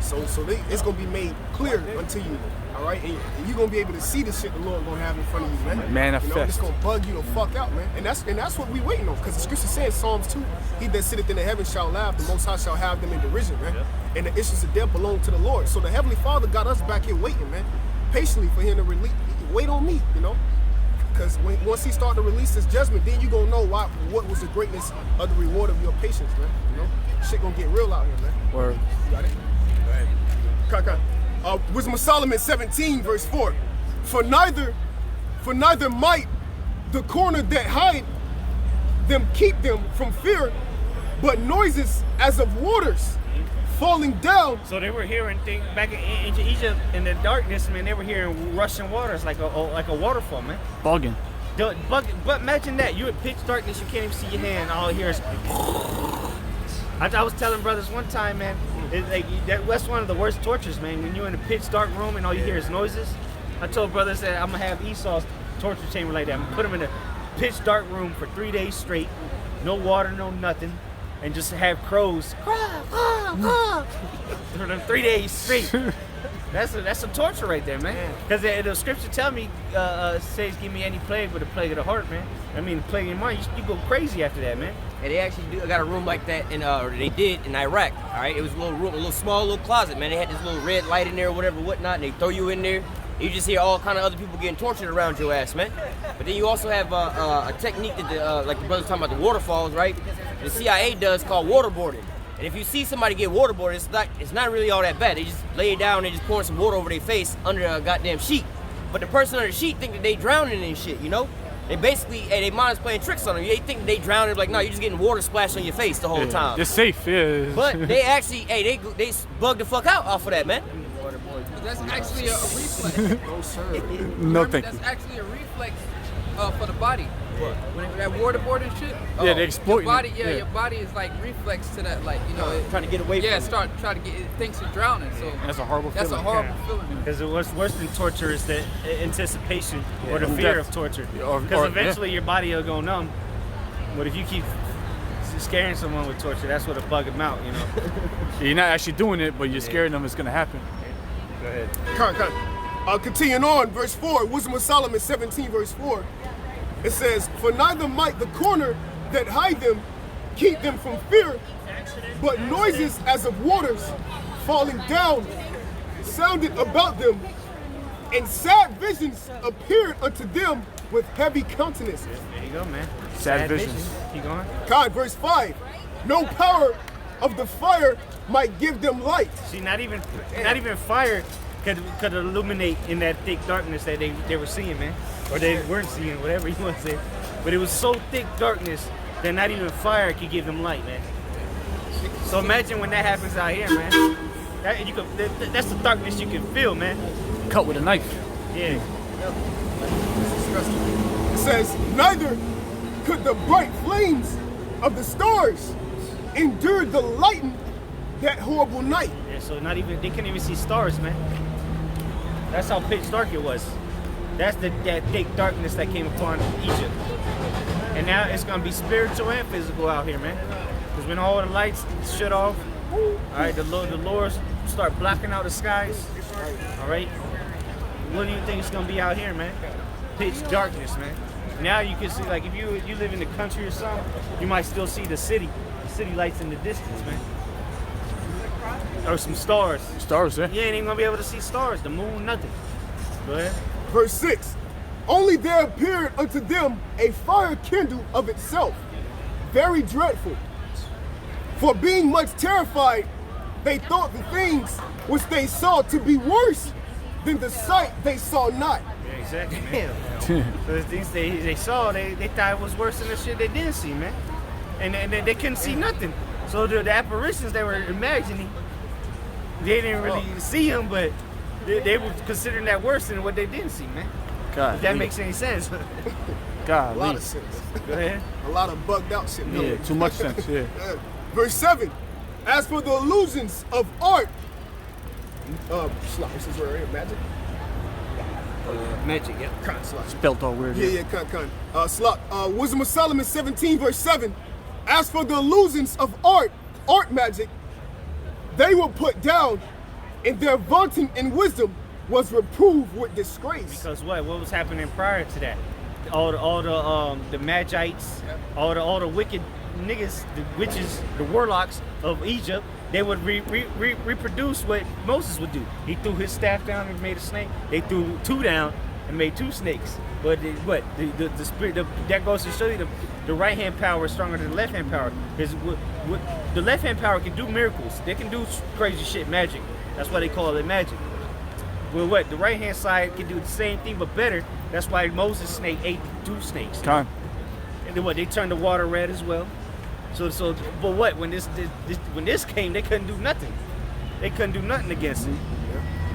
So it's gonna be made clear unto you, all right? And you're gonna be able to see the shit the Lord gonna have in front of you, man. Manifest. It's gonna bug you the fuck out, man. And that's what we waiting on, because the scripture says, Psalms 2, he that sitteth in the heavens shall laugh, the Most High shall have them in derision, man. And the issues of death belong to the Lord. So the Heavenly Father got us back here waiting, man, patiently for him to release. Wait on me, Because once he start to release his judgment, then you gonna know what was the greatness of the reward of your patience, man. Shit gonna get real out here, man. Word. You got it? Right. Wisdom of Solomon 17, verse 4. For neither might the corner that hide them keep them from fear, but noises as of waters falling down. So they were hearing things back in Egypt in the darkness, man. They were hearing rushing waters like a waterfall, man. Bugging. But imagine that you're in pitch darkness, you can't even see your hand. All you hear is. I was telling brothers one time, man. That's one of the worst tortures, man. When you're in a pitch dark room and all you hear is noises. I told brothers that I'm gonna have Esau's torture chamber like that. I'm gonna put him in a pitch dark room for 3 days straight, no water, no nothing, and just have crows for them 3 days straight. That's some torture right there, man. Because the scripture tell me, says, give me any plague but the plague of the heart, man. I mean, the plague of your mind, you go crazy after that, man. And they actually got a room like that or they did in Iraq. All right, it was a little room, a little small little closet, man. They had this little red light in there, or whatever, whatnot. And they throw you in there. You just hear all kind of other people getting tortured around your ass, man. But then you also have a technique that, like the brother's talking about the waterfalls, right? The CIA does called waterboarding. And if you see somebody get waterboarded, it's not really all that bad. They just lay it down and just pour some water over their face under a goddamn sheet. But the person under the sheet think that they drowning and shit, They basically, their mind is playing tricks on them. They think they drowning, like, no, you're just getting water splashed on your face the whole time. They're safe, yeah. But they actually, they bug the fuck out off of that, man. That's actually a reflex. No, sir. No, thank you. That's actually a reflex for the body. When that waterboarding shit. Yeah, they exploit your body. you. Yeah, your body is like reflex to that, Trying to get away from it. try to get. It thinks you're drowning. So That's a horrible that's a feeling. horrible feeling. Because what's worse than torture is the anticipation or the fear of torture. Or- Because eventually your body will go numb. But if you keep scaring someone with torture, that's what'll bug them out, You're not actually doing it, but you're scaring them it's gonna happen. Go ahead. Continuing on, verse 4, Wisdom of Solomon 17, verse 4. It says, for neither might the corner that hide them keep them from fear, but noises as of waters falling down sounded about them, and sad visions appeared unto them with heavy countenance. There you go, man. Sad visions. Keep going. God, verse 5, no power of the fire might give them light. See, not even fire could illuminate in that thick darkness that they were seeing, man. Or they weren't seeing, whatever you want to say. But it was so thick darkness that not even fire could give them light, man. So imagine when that happens out here, man. That's the darkness you can feel, man. Cut with a knife. Yeah. It says, neither could the bright flames of the stars endure the lighten that horrible night. Yeah, so they couldn't even see stars, man. That's how pitch dark it was. That's that thick darkness that came upon Egypt. And now it's gonna be spiritual and physical out here, man. Because when all the lights shut off, all right, the Lord start blocking out the skies. All right, what do you think it's gonna be out here, man? Pitch darkness, man. Now you can see, like, if you live in the country or something, you might still see the city lights in the distance, man. Or some stars. Stars, yeah. You ain't even gonna be able to see stars, the moon, nothing. Go ahead. Verse 6, only there appeared unto them a fire kindled of itself, very dreadful. For being much terrified, they thought the things which they saw to be worse than the sight they saw not. Yeah, exactly, man. So the things they saw, they thought it was worse than the shit they didn't see, man. And they couldn't see nothing. So the apparitions they were imagining, they didn't really see them, but they were considering that worse than what they didn't see, man. God. If that makes any sense. God. A lot of sense. Go ahead. A lot of bugged out shit. Yeah, too much sense, yeah. Verse 7, as for the illusions of art, this is where magic? Magic, yeah. Spelt all weird. Yeah, Wisdom of Solomon 17, verse 7. As for the illusions of art magic, they were put down, and their vaunting in wisdom was reproved with disgrace. Because what was happening prior to that? All the Magites, all the wicked niggas, the witches, the warlocks of Egypt, they would reproduce what Moses would do. He threw his staff down and made a snake. They threw two down and made two snakes. But the spirit, that goes to show you the right hand power is stronger than the left hand power. Because the left hand power can do miracles. They can do crazy shit, magic. That's why they call it magic. Well, the right hand side can do the same thing but better. That's why Moses' snake ate two snakes. Time. And then they turned the water red as well. So but when this came, they couldn't do nothing. They couldn't do nothing against it.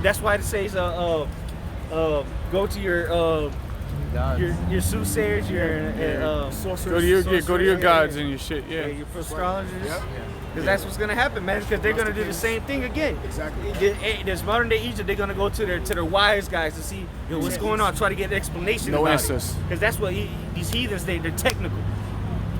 That's why it says go to your soothsayers, your sorcerers. Go to your gods and your shit, yeah. Your astrologers. Because that's what's gonna happen, man. Because they're gonna do the same thing again. Exactly. There's modern day Egypt. They're gonna go to their wise guys to see what's going on. Try to get an explanation. No about answers. Because that's what these heathens. They're technical.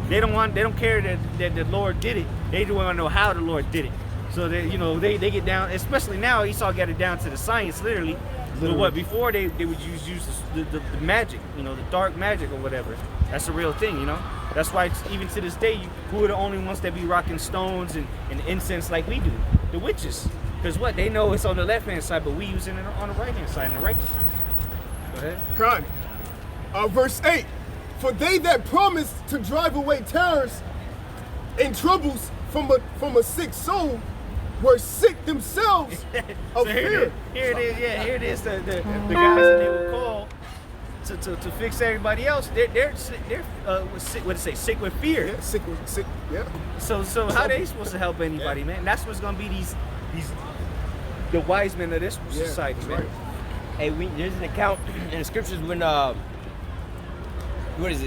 They don't care that the Lord did it. They don't want to know how the Lord did it. So they get down. Especially now, Esau got it down to the science, literally. But what before they would use the magic, the dark magic or whatever. That's the real thing, That's why even to this day, who are the only ones that be rocking stones and incense like we do? The witches. Because they know it's on the left hand side, but we using it on the right hand side, in the right. Go ahead. Con. Verse 8. For they that promised to drive away terrors and troubles from a sick soul were sick themselves of fear. Here it is, yeah. Here it is. The guys that they would call to fix everybody else. They're sick. What say? Sick with fear. Yeah, sick. Yeah. So how they supposed to help anybody, man? That's what's gonna be the wise men of this society, man. Right. Hey, there's an account in the scriptures when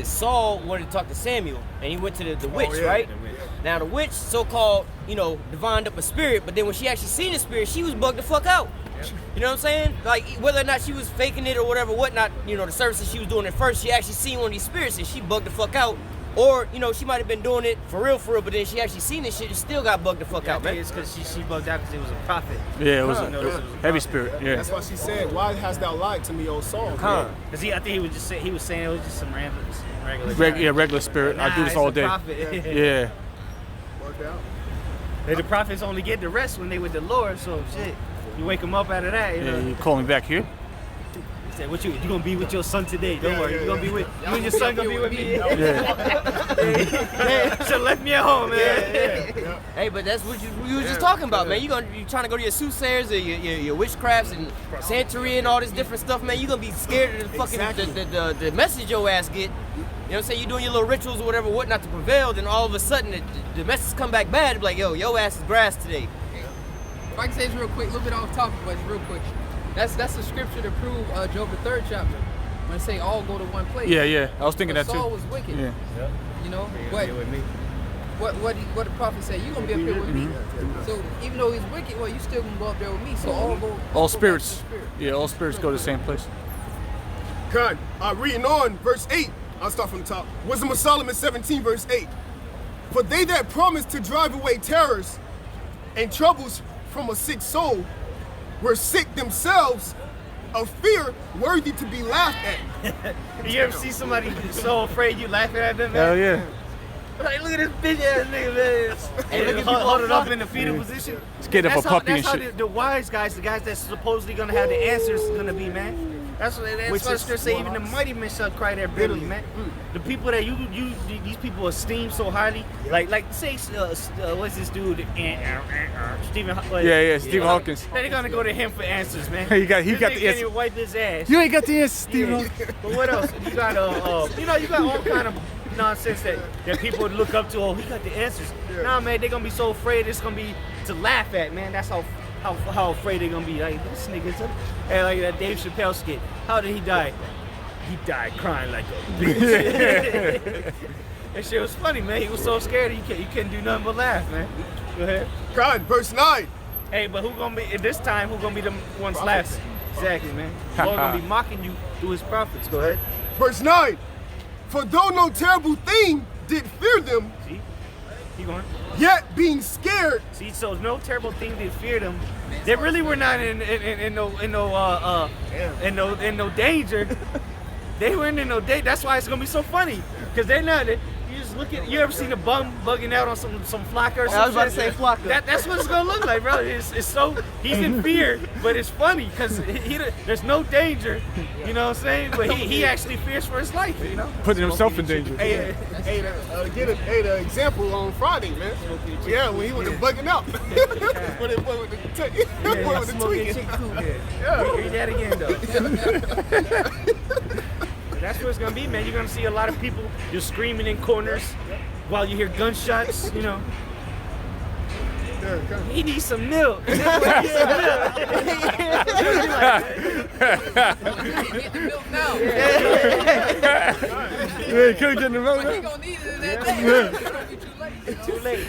Saul wanted to talk to Samuel, and he went to the witch, right? The witch. Now the witch, so-called, divined up a spirit, but then when she actually seen the spirit, she was bugged the fuck out. Yep. You know what I'm saying? Like, whether or not she was faking it or whatever, whatnot, the services she was doing at first, she actually seen one of these spirits, and she bugged the fuck out, Or, you know, she might have been doing it for real, but then she actually seen this shit and still got bugged the fuck I out, think man. it's because she bugged out because it was a prophet. Yeah, it was Notice it was a a heavy prophet. spirit. Yeah. That's why she said, "Why hast thou lied to me, O Saul?" Because I think he was just saying, he was saying it was just some regular guy. Yeah, regular spirit. I do this it's all a day. prophet. Yeah. Worked out. And the prophets only get the rest when they with the Lord, so shit. You wake them up out of that, you Yeah, know. you calling back here? He said, "What you gonna be with your son today? Don't worry, you gonna be with you and your gonna son be gonna be with with me." me. Yeah. Should left me at home, man. Hey, but that's what you was just talking about, man. You trying to go to your soothsayers or your witchcrafts and Santeria and all this different stuff, man. You gonna be scared of the fucking the message your ass get. You know what I'm saying? You doing your little rituals or whatever, whatnot to prevail. Then all of a sudden the message come back bad. Be like, yo, your ass is grass today. If I can say this real quick, a little bit off topic, but it's real quick. That's the scripture to prove Job the 3rd chapter. When they say all go to one place. Yeah. I was thinking But that Saul too. was wicked. Yeah. You know, but what the prophet said, you gonna be up here with me. So even though he's wicked, well, you still gonna go up there with me. So all go. All back to spirits. the spirit. Yeah, all spirits go to the same place. Con, reading on, verse 8. I'll start from the top. Wisdom of Solomon 17, verse 8. For they that promise to drive away terrors and troubles from a sick soul were sick themselves of fear worthy to be laughed at. You ever see somebody so afraid you laughing at them, Hell man? yeah. Like, look at this bitch ass nigga, man. Hey, look at Hold people it up in the fetal position. Scared of a puppy and That's how shit. the wise guys, the guys that's supposedly gonna have the answers, gonna be, man. That's what the scripture say. Even the mighty men shall cry their bitterly, man. The people that these people esteem so highly, like say, what's this dude? Stephen. Yeah, Stephen Hawkins. They're gonna go to him for answers, man. He got This the nigga can't answer. even wipe his ass. You ain't got the answer, Stephen Yeah. Hawkins. But what else? You got you got all kind of nonsense that people would look up to. Oh, he got the answers. Nah, man, they're gonna be so afraid. It's gonna be to laugh at, man. That's how afraid they're gonna be. Like this nigga's up. And like that Dave Chappelle skit. How did he die? He died crying like a bitch. That shit was funny, man. He was so scared he couldn't do nothing but laugh, man. Go ahead. Con, verse 9. Hey, but who gonna be this time? Who gonna be the ones laughing? Exactly, man. Lord gonna be mocking you through his prophets. Go ahead. Verse 9. For though no terrible thing did fear them, See? Keep going. yet being scared, See, so no terrible thing did fear them. They really were not in no danger. They weren't in no danger. That's why it's gonna be so funny. Cause they're not. You just look at. You ever seen a bum bugging out on some flocker or something? I was about to say flocker. That's what it's gonna look like, bro. It's so he's in fear, but it's funny because there's no danger. You know what I'm saying? But he actually fears for his life. You know. Putting himself in danger. hey, the example on Friday, man. Yeah, when he was bugging out. When it was the Smoking tweaking. chicken coop. Yeah. Read that again, though. That's what it's gonna be, man. You're gonna see a lot of people just screaming in corners while you hear gunshots. You know. He needs some milk. He needs some milk. Get the milk now. Yeah, you couldn't get in the road. He gonna need it in that day. It's gonna be too late. Too late.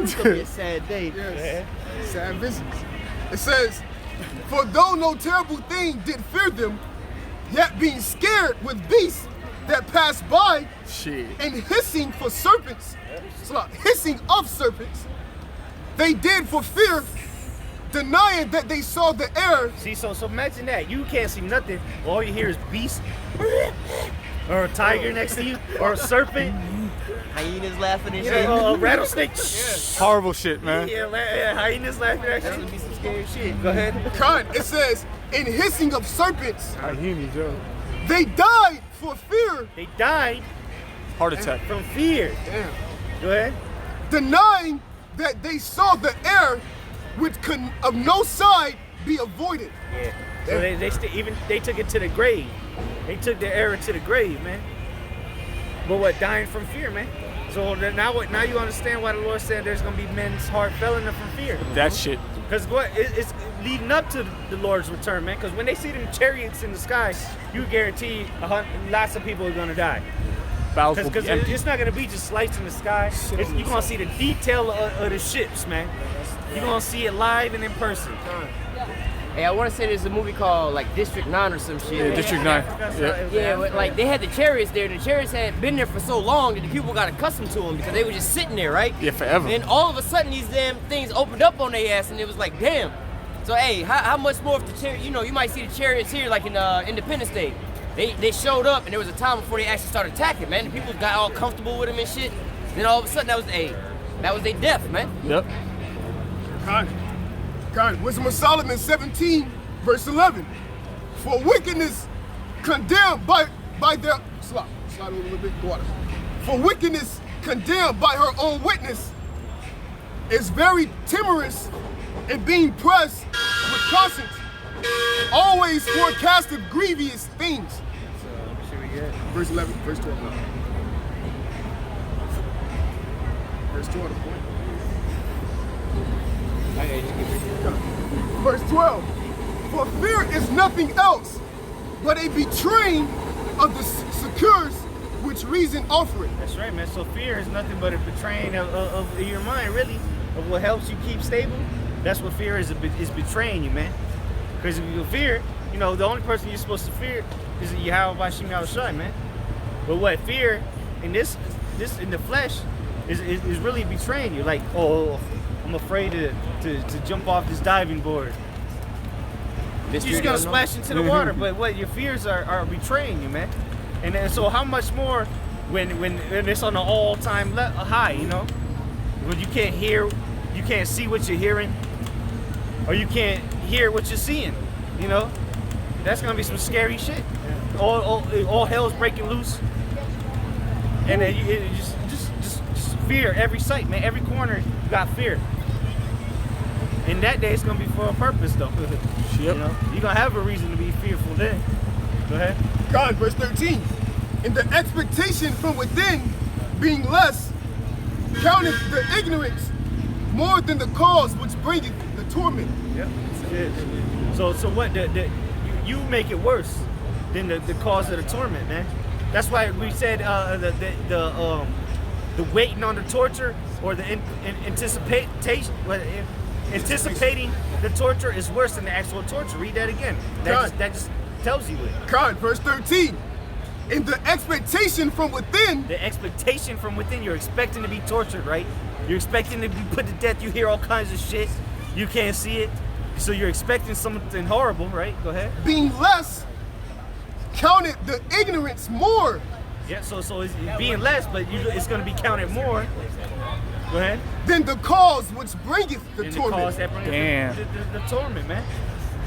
It's gonna be a sad day. Sad business. It says, for though no terrible thing did fear them, yet being scared with beasts that pass by, Shit. and hissing for serpents, hissing of serpents, they did for fear, denying that they saw the air. See, so imagine that. You can't see nothing. All you hear is beast, or a tiger next to you, or a serpent, Hyenas laughing and you shit. know, a rattlesnake. Horrible shit, man. Yeah, hyenas laughing at you. That's gonna be some scary shit. Go ahead. Con, it says, in hissing of serpents, Hyenas, yo. they died for fear, They died Heart attack. from fear. damn, Go ahead. denying that they saw the air which could of no side be avoided. Yeah. So they took it to the grave. They took their error to the grave, man. But what? Dying from fear, man. So now you understand why the Lord said there's gonna be men's heart failing them from fear. That shit. Because it's leading up to the Lord's return, man. Because when they see them chariots in the sky, you guarantee lots of people are gonna die. Bowels will Because be empty. it's not gonna be just lights in the sky. You're gonna see the detail of the ships, man. You're gonna see it live and in person. Hey, I want to say there's a movie called like District 9 or some shit. Yeah, District 9. Yeah. Yeah, but, like they had the chariots there. The chariots had been there for so long that the people got accustomed to them because they were just sitting there, right? Yeah, forever. And then all of a sudden, these damn things opened up on their ass, and it was like, damn. So hey, how much more if the chariot? You know, you might see the chariots here, like in Independence Day. They showed up, and there was a time before they actually started attacking, man. The people got all comfortable with them and shit. Then all of a sudden, that was their death, man. Yep. God, Wisdom of Solomon 17, verse 11. For wickedness condemned by their slide over a little bit water. For wickedness condemned by her own witness is very timorous and being pressed with conscience, always forecasted grievous things. Verse 11, verse 12. Verse 12. Verse 12. For fear is nothing else but a betraying of the secures which reason offereth. That's right, man. So fear is nothing but a betraying of your mind, really, of what helps you keep stable. That's what fear is betraying you, man. Because if you fear, you know, the only person you're supposed to fear is Yahweh Bashim Yahushai, man. But what fear in this in the flesh is really betraying you. Like, oh, I'm afraid to jump off this diving board. You're just gonna splash into the water. But what your fears are betraying you, man. And then, so how much more when it's on an all-time high, you know? When you can't hear, you can't see what you're hearing, or you can't hear what you're seeing, you know? That's gonna be some scary shit. All hell's breaking loose. And then you just fear every sight, man. Every corner you got fear. And that day it's gonna be for a purpose, though. You know, you're gonna have a reason to be fearful then. Go ahead. God, verse 13. And the expectation from within being less, counted the ignorance more than the cause which bringeth the torment. Yep. So what you make it worse than the cause of the torment, man. That's why we said the waiting on the torture or the anticipating the torture is worse than the actual torture. Read that again. That just tells you it. God, verse 13. And the expectation from within. The expectation from within. You're expecting to be tortured, right? You're expecting to be put to death. You hear all kinds of shit. You can't see it. So you're expecting something horrible, right? Go ahead. Being less, counted the ignorance more. Yeah, so it's being less, but it's going to be counted more. Go ahead. Than the cause which bringeth the torment. The cause that brings the torment, man.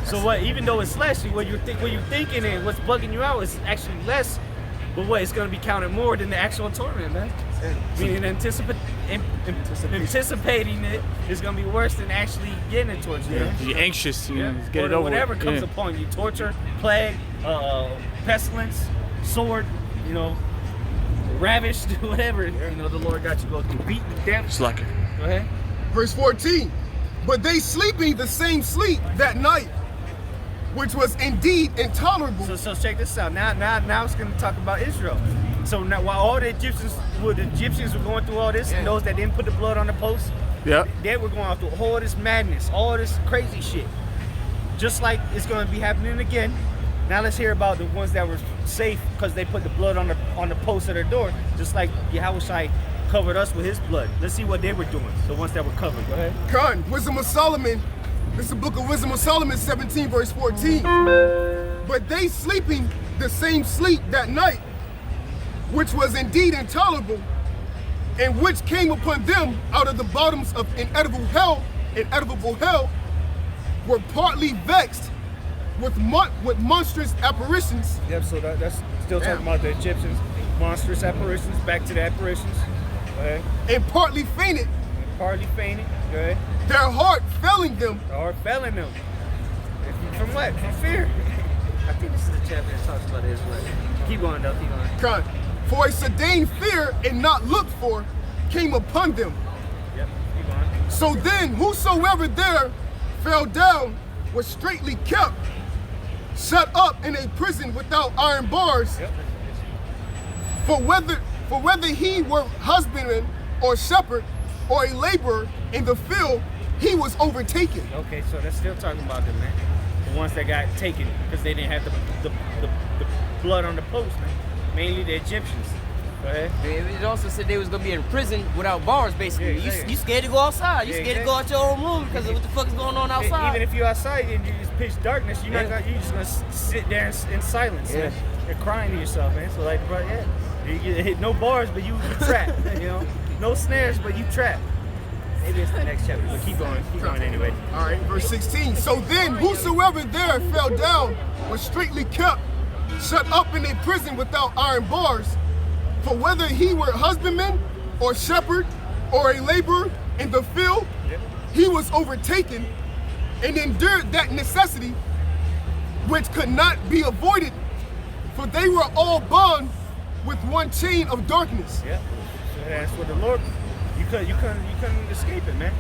So what? Even though it's less, what you're thinking and what's bugging you out is actually less. But what? It's going to be counted more than the actual torment, man. Meaning anticipating it is going to be worse than actually getting it towards you. Yeah. You're anxious. You know, get it over. Whatever comes upon you, torture, plague, pestilence, sword, you know, ravished, whatever. You know, the Lord got you go through, beaten to death. It's like it. Go ahead. Verse 14. But they sleeping the same sleep that night, which was indeed intolerable. So check this out. Now it's going to talk about Israel. So now while all the Egyptians were going through all this, and those that didn't put the blood on the post, they were going through all this madness, all this crazy shit. Just like it's going to be happening again. Now let's hear about the ones that were safe because they put the blood on the post of their door, just like Yahushai covered us with his blood. Let's see what they were doing, the ones that were covered. Go ahead. God, Wisdom of Solomon. This is the book of Wisdom of Solomon, 17, verse 14. But they sleeping the same sleep that night, which was indeed intolerable, and which came upon them out of the bottoms of inedible hell, were partly vexed with monstrous apparitions. Yep, so that's still talking about the Egyptians. Monstrous apparitions, back to the apparitions. Go ahead. And partly fainted. Go ahead. Their heart failing them. From what? From fear. I think this is the chapter that talks about Israel. Keep going, though. Keep going. God, for a sudden fear and not looked for came upon them. Yep. Keep going. So then, whosoever there fell down was straitly kept, shut up in a prison without iron bars. Yep. For whether he were husbandman or shepherd or a laborer in the field, he was overtaken. Okay, so that's still talking about them, man. the ones that got taken because they didn't have the blood on the post, man. Mainly the Egyptians. Go ahead. It also said they was gonna be in prison without bars, basically. Yeah, exactly. You scared to go outside. You Yeah, scared to go out your own room because of what the fuck is going on outside. Even if you're outside and it's pitch darkness, you're just gonna sit there in silence. Yeah. Man. You're crying to yourself, man. So like, bro, yeah, you hit no bars, but you trapped. You know, no snares, but you trapped. Maybe it's the next chapter, but keep going anyway. All right, verse 16. So then, whosoever there fell down was straitly kept, shut up in a prison without iron bars. For whether he were husbandman or shepherd or a laborer in the field, he was overtaken and endured that necessity which could not be avoided, for they were all bound with one chain of darkness. Yeah, that's what the Lord. You couldn't escape it, man.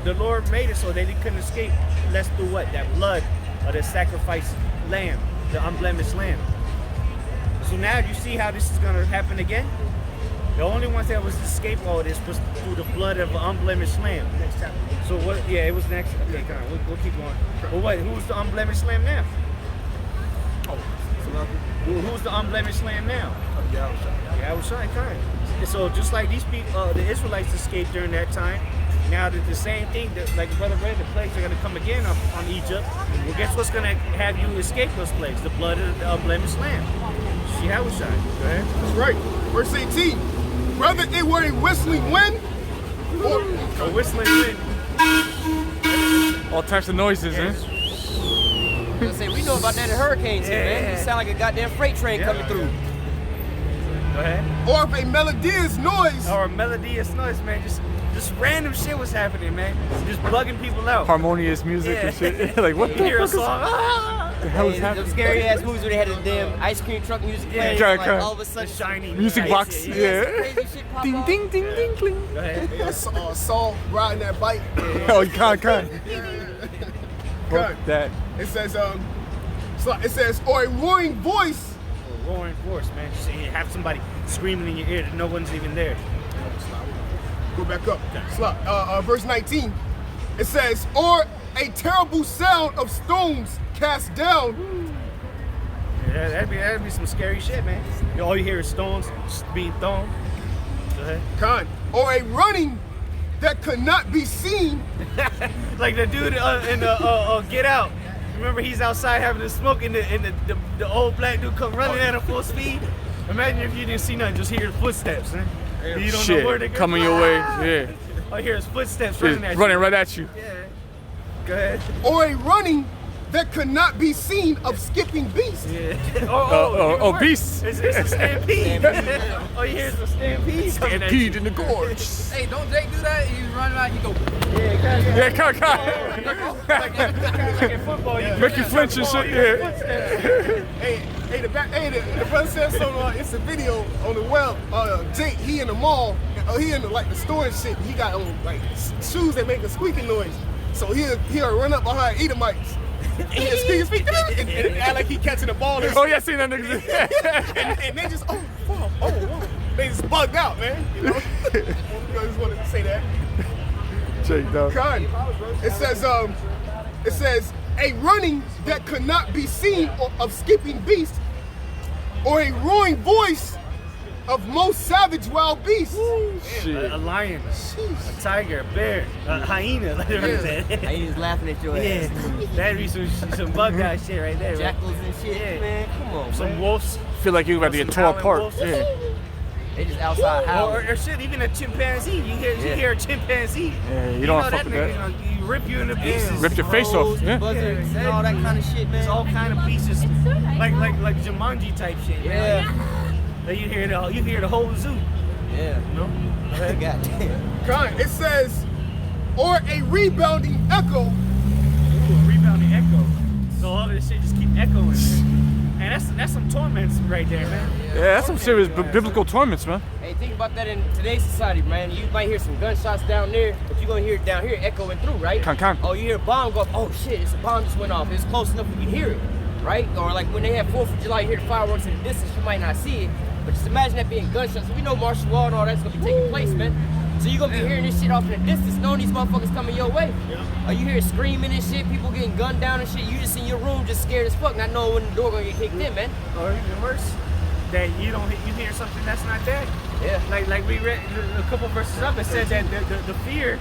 The Lord made it so that he couldn't escape. Let's do what? That blood of the sacrificed lamb, the unblemished lamb. So now you see how this is gonna happen again? The only ones that was escape all this was through the blood of an unblemished lamb. Next chapter. So what? Yeah, it was next. Okay, come on, we'll keep going. But what? Who's the unblemished lamb now? Who's the unblemished lamb now? Yeah, I was trying. So just like these people, the Israelites escaped during that time. Now that the same thing, that, like Brother read, the plagues are going to come again on Egypt. Well, guess what's going to have you escape those plagues? The blood of the unblemished lamb. See how it shine. Go ahead. That's right. Verse 18. Whether it were a whistling wind or A whistling wind. All types of noises, Yeah. I was gonna say, we know about that in hurricanes here, man. You sound like a goddamn freight train coming through. Go ahead. or of a melodious noise, Or a melodious noise, man. Just random shit was happening, man. Just bugging people out. harmonious music and shit. Like what You the hear a fuck is song, the hell is Them happening? scary ass movies where they had the damn ice cream truck music playing. Yeah, like correct. all of a sudden, shiny Music lights, box, some yeah. crazy shit pop Ding off. ding ding ding cling. Go ahead. Saul riding that bike. Oh, you can't. Good. That. It says, or a roaring voice. Roaring force, man. Just have somebody screaming in your ear that no one's even there. Go back up. Verse 19. It says, or a terrible sound of stones cast down. Yeah, that'd be some scary shit, man. All you hear is stones being thrown. Go ahead. Or a running that could not be seen. Like the dude in the Get Out. Remember he's outside having a smoke and the old black dude come running at him full speed. Imagine if you didn't see nothing, just hear his footsteps, man. You don't know where they're Shit, coming your way. Yeah. I hear his footsteps running at you. Running right at you. Yeah. Go ahead. Or a running that could not be seen of skipping beasts. Yeah. Oh, even worse. beasts. It's a stampede. Oh, you hear it's a stampede. coming at you. Stampede in the gorge. Hey, don't Jake do that? He's running out, he go. Yeah, come. Like in football, you Make you flinch and shit. Yeah. The brother said something. It's a video on the web. Jake, he in the mall. He in the store and shit. He got on like shoes that make a squeaking noise. So he'll run up behind Edomites. And he'll squeak and act like he catching the ball. Oh yeah, I seen that nigga. And they just wow. They just bugged out, man. You know. I just wanted to say that. Jake, dog. It says a running that could not be seen of skipping beasts, or a roaring voice of most savage wild beasts. A lion, a tiger, a bear, a hyena. Like they said. I was laughing at your ass. Yeah, that'd be some bug out shit right there. Right? Jackals and shit, Yeah. man. Come on, Some man. wolves. Feel like you about to get tore Howling apart. wolves. Yeah. They just outside howling. Or shit, even a chimpanzee. You hear a chimpanzee. Yeah, you don't know fuck with nigga that. gonna rip you into pieces. Rip your face off. Crows, Yeah. buzzards, and all that kind of shit, man. It's all kind of pieces, like Jumanji type shit. Man. Yeah. Like you hear the whole zoo. Yeah. You know? Goddamn. It says, or a rebounding echo. Ooh, a rebounding echo. So all this shit just keep echoing. Man, that's some torments right there, man. Yeah, that's some serious biblical torments, man. Hey, think about that in today's society, man. You might hear some gunshots down there, but you're gonna hear it down here echoing through, right? Con. Oh, you hear a bomb go off. Oh shit, it's a bomb just went off. It's close enough you can hear it, right? Or like when they have 4th of July, you hear the fireworks in the distance, you might not see it. But just imagine that being gunshots. We know martial law and all that's gonna be taking place, man. So you gonna be hearing this shit off in the distance, knowing these motherfuckers coming your way. Or you hear screaming and shit, people getting gunned down and shit. You just in your room, just scared as fuck, not knowing when the door gonna get kicked in, man. Or even worse, that you hear something that's not there. Yeah. Like we read a couple verses up, it said that the fear,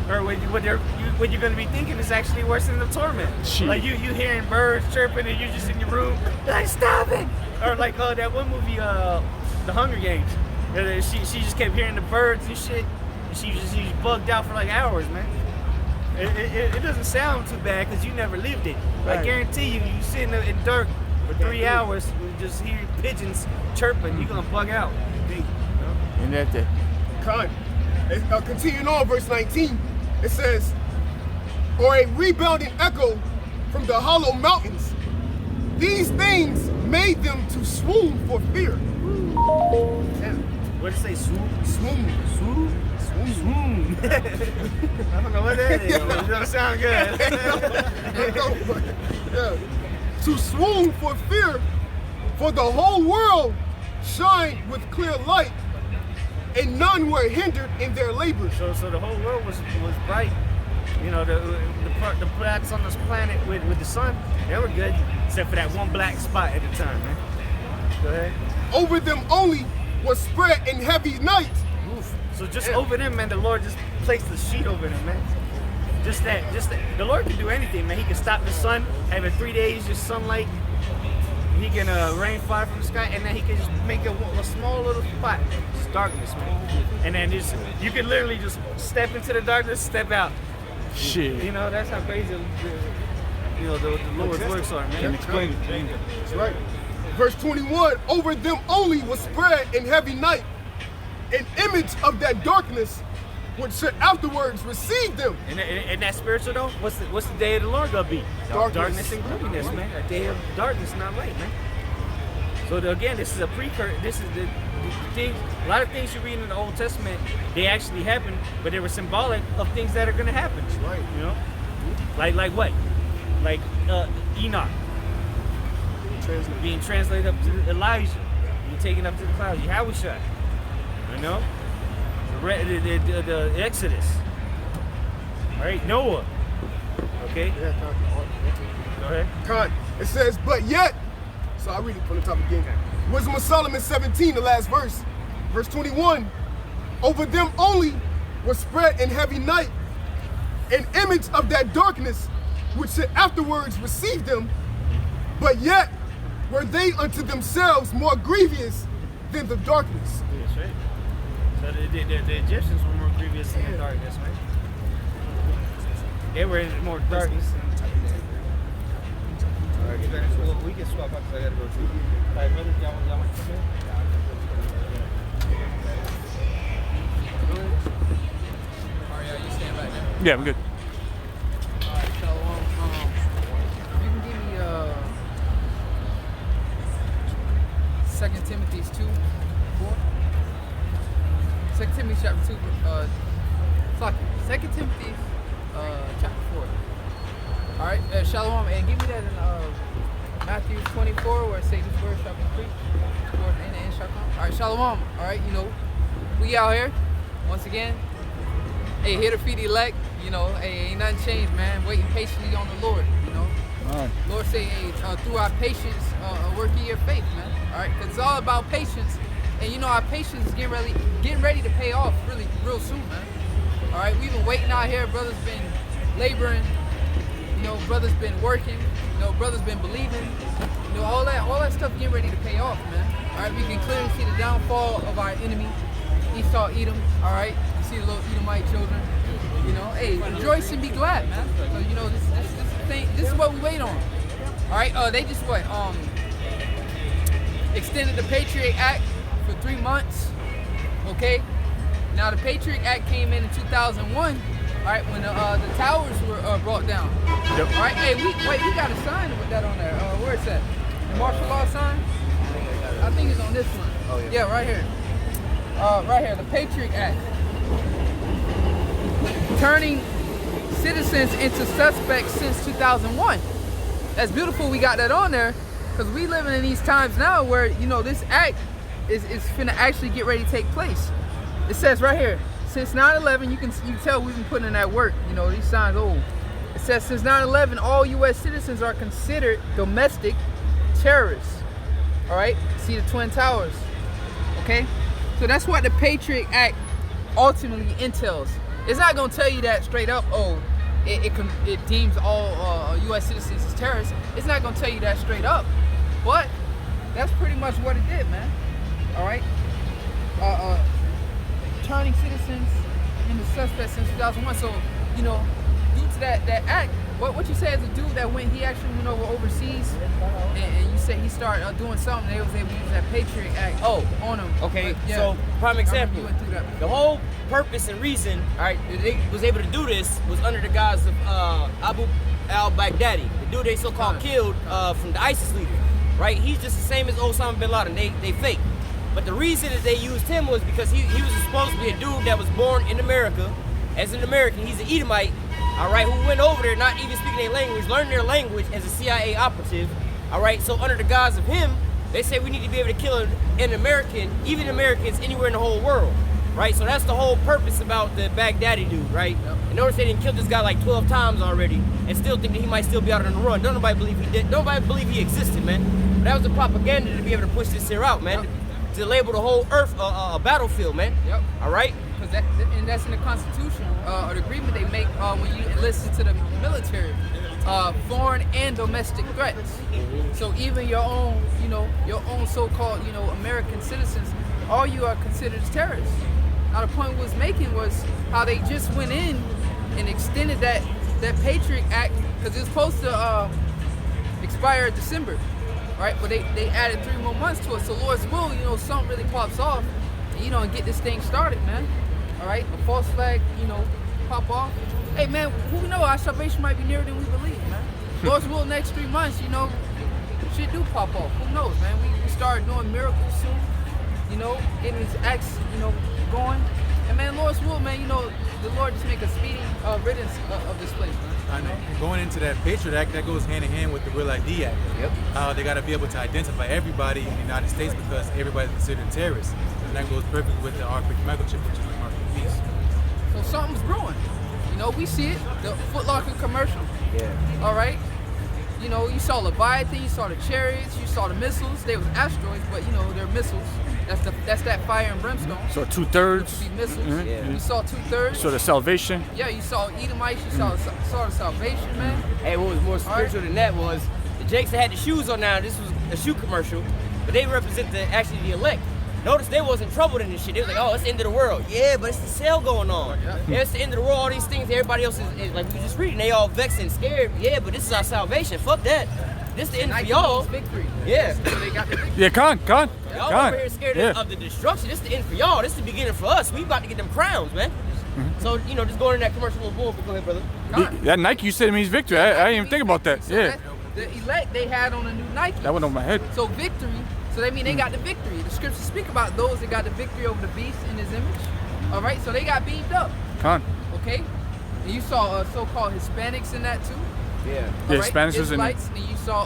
or what you're gonna be thinking is actually worse than the torment. Shit. Like you hearing birds chirping and you're just in your room, like stop it. Or like that one movie, The Hunger Games. She just kept hearing the birds and shit. And she was bugged out for like hours, man. It doesn't sound too bad because you never lived it. Right. I guarantee you sitting in dirt for 3 hours, you just hear pigeons chirping, you're gonna bug out. And that day. Con. Continuing on, verse 19, it says, or a rebounding echo from the hollow mountains. These things made them to swoon for fear. What did it say? Swoon? Swoon. Swoon? Swoon. I don't know what that is. It doesn't sound good. Yeah. To swoon for fear, for the whole world shined with clear light, and none were hindered in their labors. So the whole world was bright. You know, the planets on this planet with the sun, they were good, except for that one black spot at the time, man. Go ahead. Over them only was spread in heavy night. Oof. So just over them, man, the Lord just placed the sheet over them, man. Just that. The Lord can do anything, man. He can stop the sun, having 3 days just sunlight. He can rain fire from the sky, and then he can just make a small little spot, just darkness, man. And then you can literally just step into the darkness, step out. Shit. You know, that's how crazy the Lord's works are, man. Can't explain it. That's right. Verse 21, over them only was spread in heavy night an image of that darkness which should afterwards receive them. And that spiritual though, what's the day of the Lord gonna be? Darkness and gloominess, man. A day of darkness, not light, man. So again, this is a precursor. This is the things. A lot of things you read in the Old Testament, they actually happened, but they were symbolic of things that are gonna happen. Right. You know, like what? Like Enoch being translated up to Elijah, being taken up to the clouds. Yahushua, you know, the Exodus. All right, Noah. Okay. Go ahead. Con. It says, but yet, so I read it from the top again. Wisdom of Solomon 17, the last verse. Verse 21, over them only was spread in heavy night an image of that darkness which should afterwards receive them, but yet were they unto themselves more grievous than the darkness. That's right. So the Egyptians were more grievous than the darkness, man. They were in more darkness. All right, well, we can swap out because I gotta go too. All right, brother, y'all want to come in? Mario, you stand back there. Yeah, I'm good. Alright, so you can give me 2 Timothy 2:4. 2 Timothy chapter 2, fuck it. 2 Timothy chapter 4. Alright, Shalom, and give me that in Matthew 24 where it says this word shall be preached towards the end shall come. Alright, Shalom. Alright, you know, we out here once again. Hey, here to feed the elect, you know, hey, ain't nothing changed, man. Waiting patiently on the Lord, you know. All right. Lord say, hey, through our patience, work in your faith, man. All right, because it's all about patience, and you know our patience is getting ready to pay off really real soon, man. All right, we've been waiting out here. Brothers been laboring, you know. Brothers been working, you know. Brothers been believing, you know. All that stuff getting ready to pay off, man. All right, we can clearly see the downfall of our enemy, Esau, Edom. All right, you see the little Edomite children. You know, hey, rejoice and be glad, man. So you know this is what we wait on. All right, they just extended the Patriot Act for 3 months. Okay, now the Patriot Act came in 2001. All right, when the towers were brought down. Yep. All right, hey, we got a sign with that on there. Where is that? The martial law sign? I think it's on this one. Oh yeah. Yeah, right here. Right here, the Patriot Act. Turning citizens into suspects since 2001. That's beautiful we got that on there, because we living in these times now where, you know, this act is finna actually get ready to take place. It says right here, since 9/11, you can tell we've been putting in that work. You know, these signs old. It says since 9/11, all U.S. citizens are considered domestic terrorists. All right, see the Twin Towers. Okay, so that's what the Patriot Act ultimately entails. It's not gonna tell you that straight up. Oh, it deems all U.S. citizens as terrorists. It's not gonna tell you that straight up, but that's pretty much what it did, man. All right, turning citizens into suspects since 2001. So, you know, due to that act, what you say is a dude that he actually went over overseas, and you say he started doing something, they was able to use that Patriot Act on him. Okay, But, yeah, so prime example, you went through that. the whole purpose and reason, all right, that they was able to do this was under the guise of Abu al-Baghdadi, the dude they so-called killed from the ISIS leader, right? He's just the same as Osama bin Laden. They fake. But the reason that they used him was because he was supposed to be a dude that was born in America. As an American, he's an Edomite, all right, who went over there not even speaking their language, learned their language as a CIA operative, all right? So under the guise of him, they say we need to be able to kill an American, even Americans anywhere in the whole world, right? So that's the whole purpose about the Baghdadi dude, right? And notice they didn't kill this guy like 12 times already and still think that he might still be out on the run. Don't nobody believe he did. Nobody believe he existed, man. But that was the propaganda to be able to push this here out, man. To label the whole earth a battlefield, man. Yep. All right? Because that's in the Constitution, or the agreement they make when you enlist into the military, foreign and domestic threats. So even your own, your own so-called, American citizens, all you are considered as terrorists. Now the point was making was how they just went in and extended that Patriot Act, because it's supposed to expire December. Right, but they added 3 more months to it. So Lord's will, something really pops off, and get this thing started, man. All right, a false flag, pop off. Hey, man, who knows? Our salvation might be nearer than we believe, man. Lord's will, next 3 months, shit do pop off. Who knows, man? We start doing miracles soon, getting these acts, going. And man, Lord's will, man, the Lord just make a speedy riddance of this place, man. I know. Going into that Patriot Act, that goes hand in hand with the Real ID Act. Yep. How they got to be able to identify everybody in the United States because everybody's considered terrorists. And that goes perfectly with the Arctic microchip, which is the mark of the beast. So something's brewing. We see it. The Foot Locker commercial. Yeah. All right. You saw Leviathan, you saw the chariots, you saw the missiles. They was asteroids, but they're missiles. That's that fire and brimstone. So 2/3. Be missiles. Mhm. Yeah. You saw 2/3. So the salvation. Yeah, you saw Edomites, you saw the salvation, man. Hey, what was more spiritual than that was the Jakes that had the shoes on now. This was a shoe commercial, but they represent actually the elect. Notice they wasn't troubled in this shit. They was like, oh, it's the end of the world. Yeah, but it's the sale going on. Yeah, it's the end of the world. All these things, everybody else is like we just reading. They all vexed and scared. Yeah, but this is our salvation. Fuck that. This the end for y'all. Victory. Yeah. So they got the victory. Yeah, Khan. Y'all over here scared of the destruction. This is the end for y'all. This is the beginning for us. We about to get them crowns, man. So, just going in that commercial boom. Go ahead, brother. That Nike, you said it means victory. I didn't even think about that. So Yeah. the elect they had on a new Nike. That went over my head. So victory. So they mean they got the victory. The scriptures speak about those that got the victory over the beast in his image. All right. So they got beamed up. Khan. Okay. And you saw so-called Hispanics in that too. Yeah. Yeah, All right? Hispanics was in it. Israelites, and you saw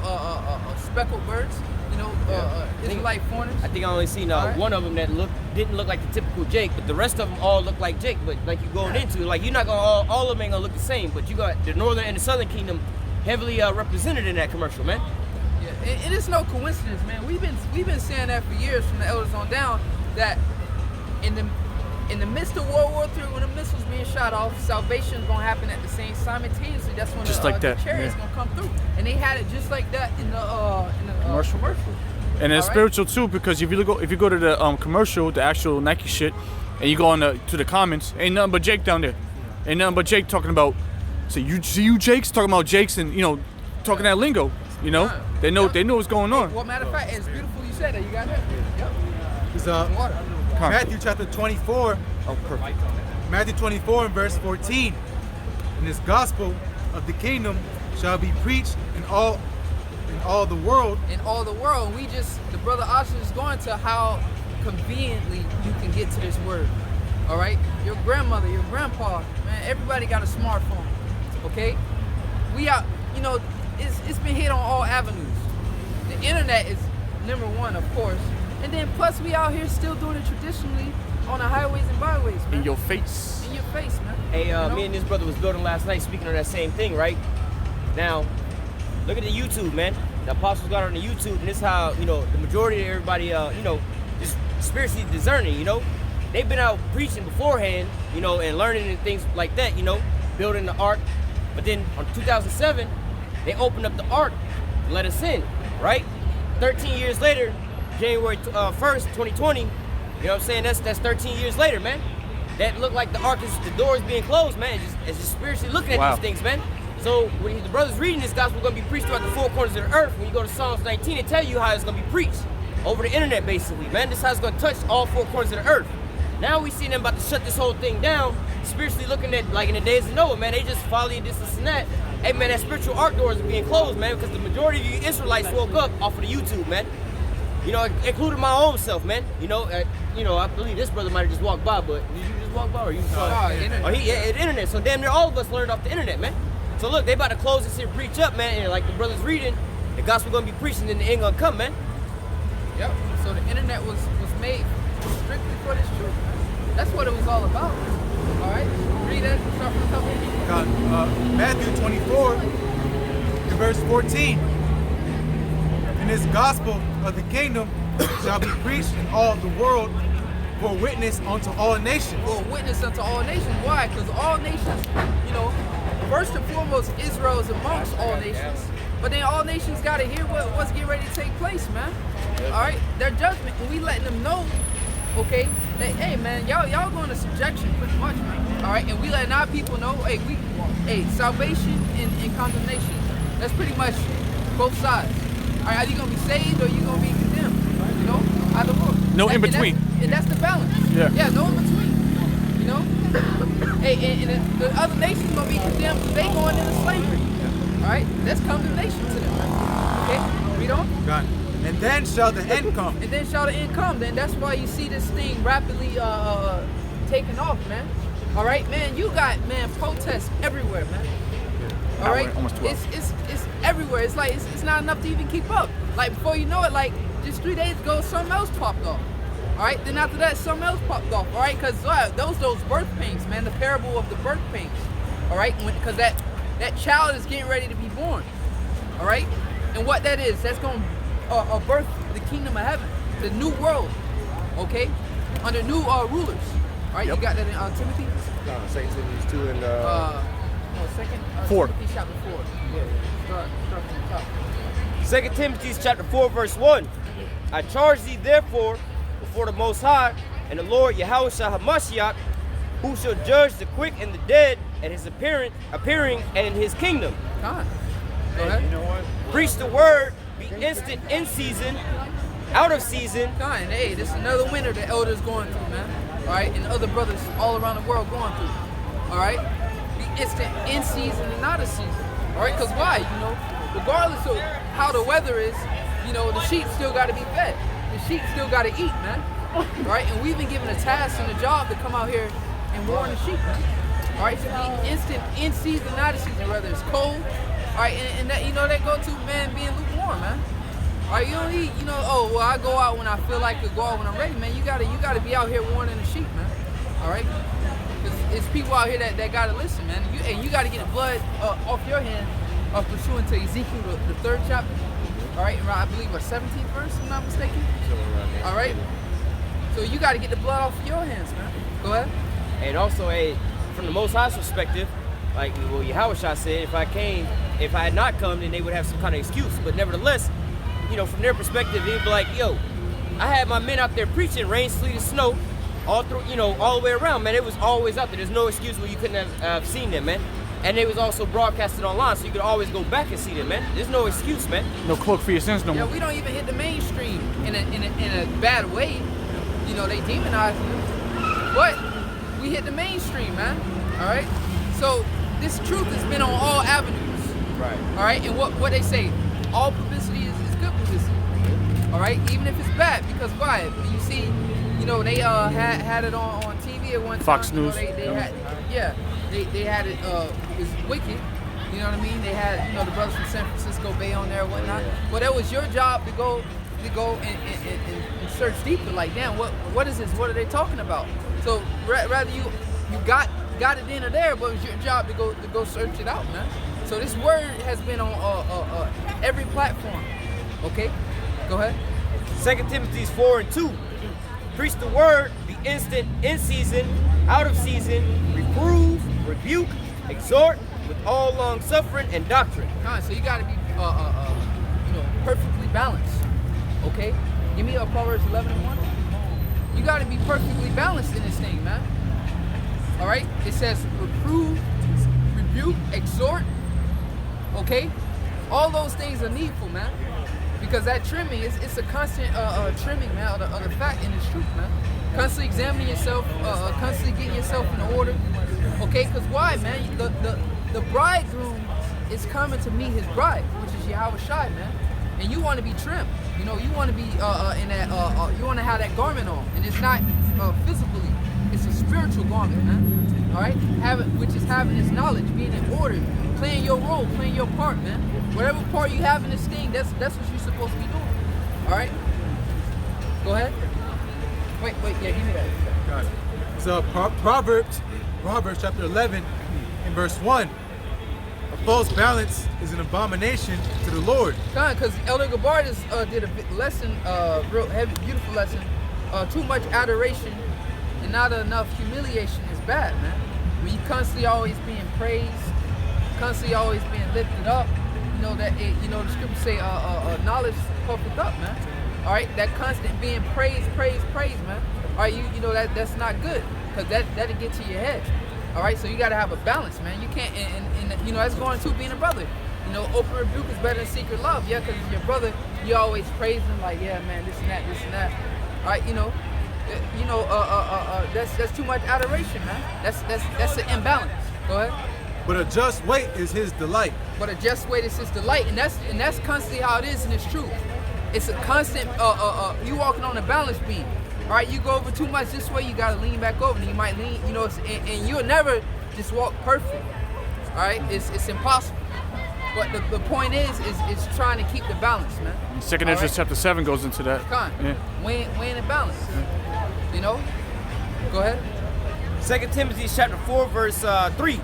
speckled birds. Israelite foreigners. I think I only seen one of them that didn't look like the typical Jake, but the rest of them all look like Jake. But like you going into, like you're not gonna all of them ain't gonna look the same. But you got the northern and the southern kingdom heavily represented in that commercial, man. Yeah, and it's no coincidence, man. We've been saying that for years from the elders on down that in the midst of World War III, when the missiles being shot off, salvation is gonna happen at the same simultaneously. That's when Just the like that, chariots yeah. gonna come through, and they had it just like that in the commercial. And it's All right. spiritual too, because if you go to the commercial, the actual Nike shit, and you go on to the comments, ain't nothing but Jake down there. Ain't nothing but Jake talking about. So you Jake's talking about Jake's and talking that lingo. They know what's going on. Well, matter of fact, it's beautiful you said that. You got that? Yep. It's Water. Matthew chapter 24. Oh, perfect. Matthew 24 and verse 14. And this gospel of the kingdom shall be preached in all the world. In all the world, the brother Austin is going to how conveniently you can get to this word. All right, your grandmother, your grandpa, man, everybody got a smartphone. Okay, we are, it's been hit on all avenues. The internet is number one, of course, and then plus we out here still doing it traditionally on the highways and byways, man. In your face. In your face, man. Hey, You know? me and this brother was building last night, speaking of that same thing, right? Now, look at the YouTube, man. The apostles got on the YouTube, and this is how, the majority of everybody, just spiritually discerning, They've been out preaching beforehand, and learning and things like that, building the ark. But then on 2007, they opened up the ark to let us in, right? 13 years later, January 1st, 2020, you know what I'm saying? That's 13 years later, man. That looked like the ark is, the door is being closed, man. It's just spiritually looking at these things, man. So when the brothers reading this gospel going to be preached throughout the four corners of the earth, when you go to Psalms 19, it tell you how it's going to be preached over the internet, basically, man. This is how it's going to touch all four corners of the earth. Now we see them about to shut this whole thing down, spiritually looking at, like in the days of Noah, man, they just following this and that. Hey, man, that spiritual ark doors are being closed, man, because the majority of you Israelites woke up off of the YouTube, man. Including my own self, man. I believe this brother might have just walked by, but did you just walk by or you saw it? Internet. Oh, the internet. So damn near all of us learned off the internet, man. So look, they about to close this here preach up, man, and like the brothers reading, the gospel gonna be preaching and the end gonna come, man. Yep. So the internet was made strictly for this truth. That's what it was all about. All right. Read that. Start from the top. God, Matthew 24, in verse 14. And this gospel of the kingdom shall be preached in all the world for a witness unto all nations. For a witness unto all nations. Why? Because all nations, first and foremost, Israel is amongst all nations. But then all nations got to hear what's getting ready to take place, man. All right? Their judgment, and we letting them know, okay, that, hey, man, y'all going to subjection pretty much, man. All right? And we letting our people know, hey, salvation and condemnation. That's pretty much both sides. All right, are you going to be saved or are you going to be condemned? Either or. No in between. And that's the balance. Yeah, no in between. Hey, and the other nations going to be condemned because they going into slavery. All right, that's condemnation to them. Okay, read on. God. And then shall the end come. And then shall the end come. Then that's why you see this thing rapidly taking off, man. All right, man, you got, protests everywhere, man. All right, it's everywhere. It's like it's not enough to even keep up. Like before you know it, like just 3 days ago, something else popped off. All right, then after that, something else popped off. All right, because those birth pains, man, the parable of the birth pains. All right, because that child is getting ready to be born. All right, and what that is, that's going to birth the kingdom of heaven, the new world. Okay, under new rulers. All right, you got that in Timothy. No, 2 Timothy 2 and Second. 4. Timothy chapter 4. Yeah. Start from the top. 2 Timothy chapter 4, verse 1. I charge thee therefore before the Most High and the Lord Yahushua HaMashiach, who shall judge the quick and the dead at his appearing and in his kingdom. God. Go ahead. you know what? Preach the word, be instant in season, out of season. God, and hey, this is another winter the elders going through, man. All right, and other brothers all around the world going through. All right, be instant in season and out of season. All right, because why? Regardless of how the weather is, the sheep still got to be fed. The sheep still got to eat, man. All right, and we've been given a task and a job to come out here and warn the sheep, man. All right, so be instant in season, out of season, whether it's cold. All right, and that they go to, man, being lukewarm, man. All right, you don't need, I go out when I feel like to go out when I'm ready, man. You gotta be out here warning the sheep, man. All right, because it's people out here that gotta listen, man. You gotta get the blood off your hand, pursuant to Ezekiel the 3rd chapter. All right, I believe 17th verse, if I'm not mistaken. All right, so you gotta get the blood off your hands, man. Go ahead. And also, from the Most High's perspective, like Yahushua said, if I had not come, then they would have some kind of excuse. But nevertheless, from their perspective, they'd be like, I had my men out there preaching, rain, sleet, and snow, all through, all the way around, man. It was always out there. There's no excuse where you couldn't have seen them, man. And it was also broadcasted online, so you could always go back and see them, man. There's no excuse, man. No cloak for your sins no more. Yeah, we don't even hit the mainstream in a bad way. They demonize them, but we hit the mainstream, man. All right. So this truth has been on all avenues. Right. All right. And what they say, all publicity is good publicity. All right. Even if it's bad, because why? You see, they had it on TV at one time. Fox News. They had it. It was wicked. You know what I mean? They had the brothers from San Francisco Bay on there and whatnot. Well, that was your job to go to go and search deeper. Like, damn, what is this? What are they talking about? So rather you got it in or there, but it's your job to go search it out, man. So this word has been on every platform. Okay, go ahead. 2 Timothy 4:2. Preach the word, be instant, in season, out of season, reprove, rebuke, exhort with all long suffering and doctrine. So you gotta be perfectly balanced. Okay? Give me Proverbs 11:1. You gotta be perfectly balanced in this thing, man. Alright? It says reprove, rebuke, exhort. Okay? All those things are needful, man. Because that trimming, it's a constant trimming, man, of the fact and the truth, man. Constantly examining yourself, constantly getting yourself in order. Okay? Because why, man? The bridegroom is coming to meet his bride, which is Yahweh Shai, man. And you want to be trimmed. You know, you want to be in that, you want to have that garment on. And it's not physically, it's a spiritual garment, man. All right? Which is having this knowledge, being in order, playing your role, playing your part, man. Whatever part you have in this thing, that's what you're supposed to be doing. All right? Go ahead. Wait, yeah, give me that. Got it. So Proverbs chapter 11 and verse 1. A false balance is an abomination to the Lord. Because Elder Gabardas did a lesson, real heavy, beautiful lesson. Too much adoration and not enough humiliation is bad, man. When you constantly always being praised, constantly always being lifted up, you know that the scriptures say knowledge puffeth up, man. All right, that constant being praised, man. All right, you know that's not good, because that'll get to your head. All right, so you got to have a balance, man. You can't, and you know, that's going to being a brother. You know, open rebuke is better than secret love. Yeah, because your brother, you always praise him like, yeah, man, this and that. All right, that's too much adoration, man. That's an imbalance. Go ahead. But a just weight is his delight. But a just weight is his delight, and that's constantly how it is, and it's true. It's a constant. You walking on a balance beam. All right, you go over too much this way, you gotta lean back over, and you might lean, you know, and you'll never just walk perfect. All right, it's impossible. But the point is trying to keep the balance, man. Second Ezra chapter 7 goes into that. Yeah. Weighing the balance. Yeah. You know. Go ahead. 2 Timothy chapter 4 verse 3.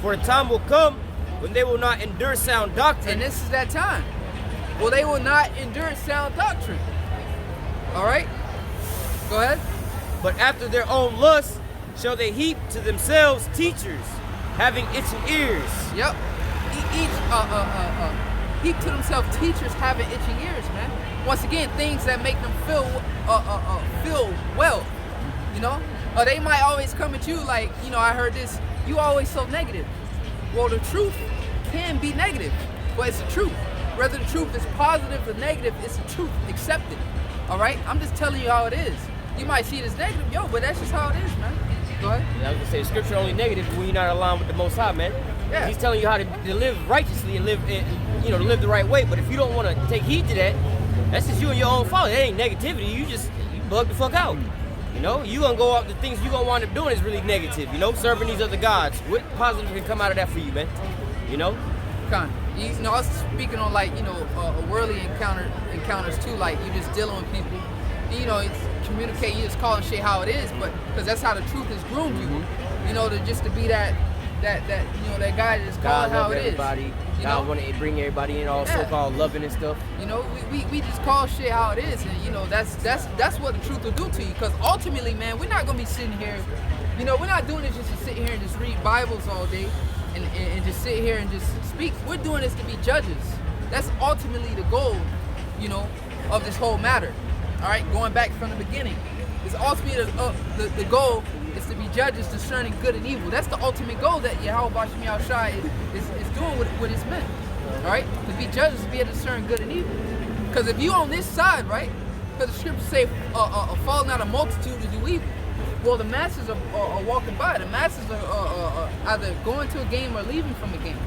For a time will come when they will not endure sound doctrine. And this is that time. Well, they will not endure sound doctrine. All right. Go ahead. But after their own lust shall they heap to themselves teachers, having itching ears. Yep. Heap to themselves teachers having itching ears, man. Once again, things that make them feel well. You know? Or they might always come at you like, you know, I heard this, you always so negative. Well, the truth can be negative, but it's the truth. Whether the truth is positive or negative, it's the truth. Accept it. All right? I'm just telling you how it is. You might see it as negative, but that's just how it is, man. Go ahead. I was gonna say, scripture only negative when you're not aligned with the Most High, man. Yeah. He's telling you how to live righteously and live, to live the right way. But if you don't want to take heed to that, that's just you and your own fault. It ain't negativity. You bug the fuck out. You know, you gonna go off the things you gonna wind up doing is really negative. You know, serving these other gods. What positive can come out of that for you, man? You know. You know, I was speaking on like, you know, worldly encounters too. Like you just dealing with people. You know, it's communicating. You just calling shit how it is, but because that's how the truth has groomed you. You know, to be that you know, that guy that just call it how it is. God want to bring everybody in, all so-called loving and stuff. You know, we just call shit how it is, and you know that's what the truth will do to you. Because ultimately, man, we're not gonna be sitting here. You know, we're not doing this just to sit here and just read Bibles all day and just sit here and just speak. We're doing this to be judges. That's ultimately the goal, you know, of this whole matter. All right, going back from the beginning, it's ultimately the goal is to be judges discerning good and evil. That's the ultimate goal that Yahweh Bashim Yahushai is doing with his men. All right, to be judges, to be able to discern good and evil. Because if you on this side, right, because the scriptures say, falling out a multitude to do evil. Well, the masses are walking by. The masses are either going to a game or leaving from a game.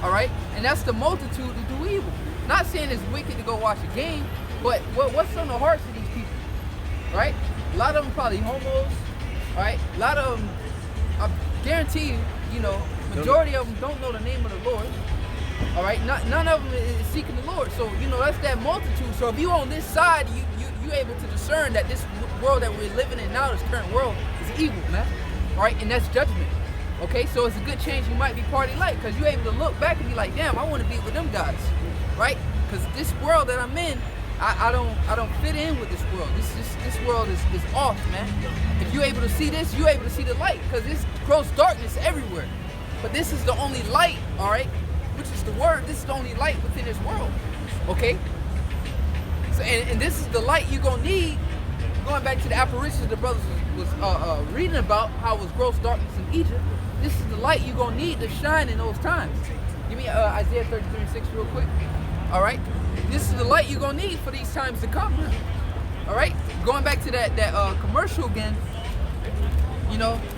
All right, and that's the multitude to do evil. Not saying it's wicked to go watch a game, but what's on the hearts of these people, right? A lot of them probably homos, right? A lot of them, I guarantee you, you know, majority of them don't know the name of the Lord, All right, none of them is seeking the Lord. So that's that multitude. So if you on this side, you able to discern that this world that we're living in now, this current world, is evil, man. All right, and that's judgment. Okay, so it's a good chance you might be party light, because you're able to look back and be like, damn, I want to be with them guys, right? Because this world that I'm in, I don't fit in with this world. This world is off, man. If you're able to see this, you're able to see the light, because it's gross darkness everywhere. But this is the only light, all right, which is the word. This is the only light within this world, okay? So, and this is the light you're gonna need. Going back to the apparitions the brothers was reading about, how it was gross darkness in Egypt. This is the light you're gonna need to shine in those times. Give me Isaiah 33:6 real quick. All right, this is the light you're gonna need for these times to come. All right, going back to that commercial again.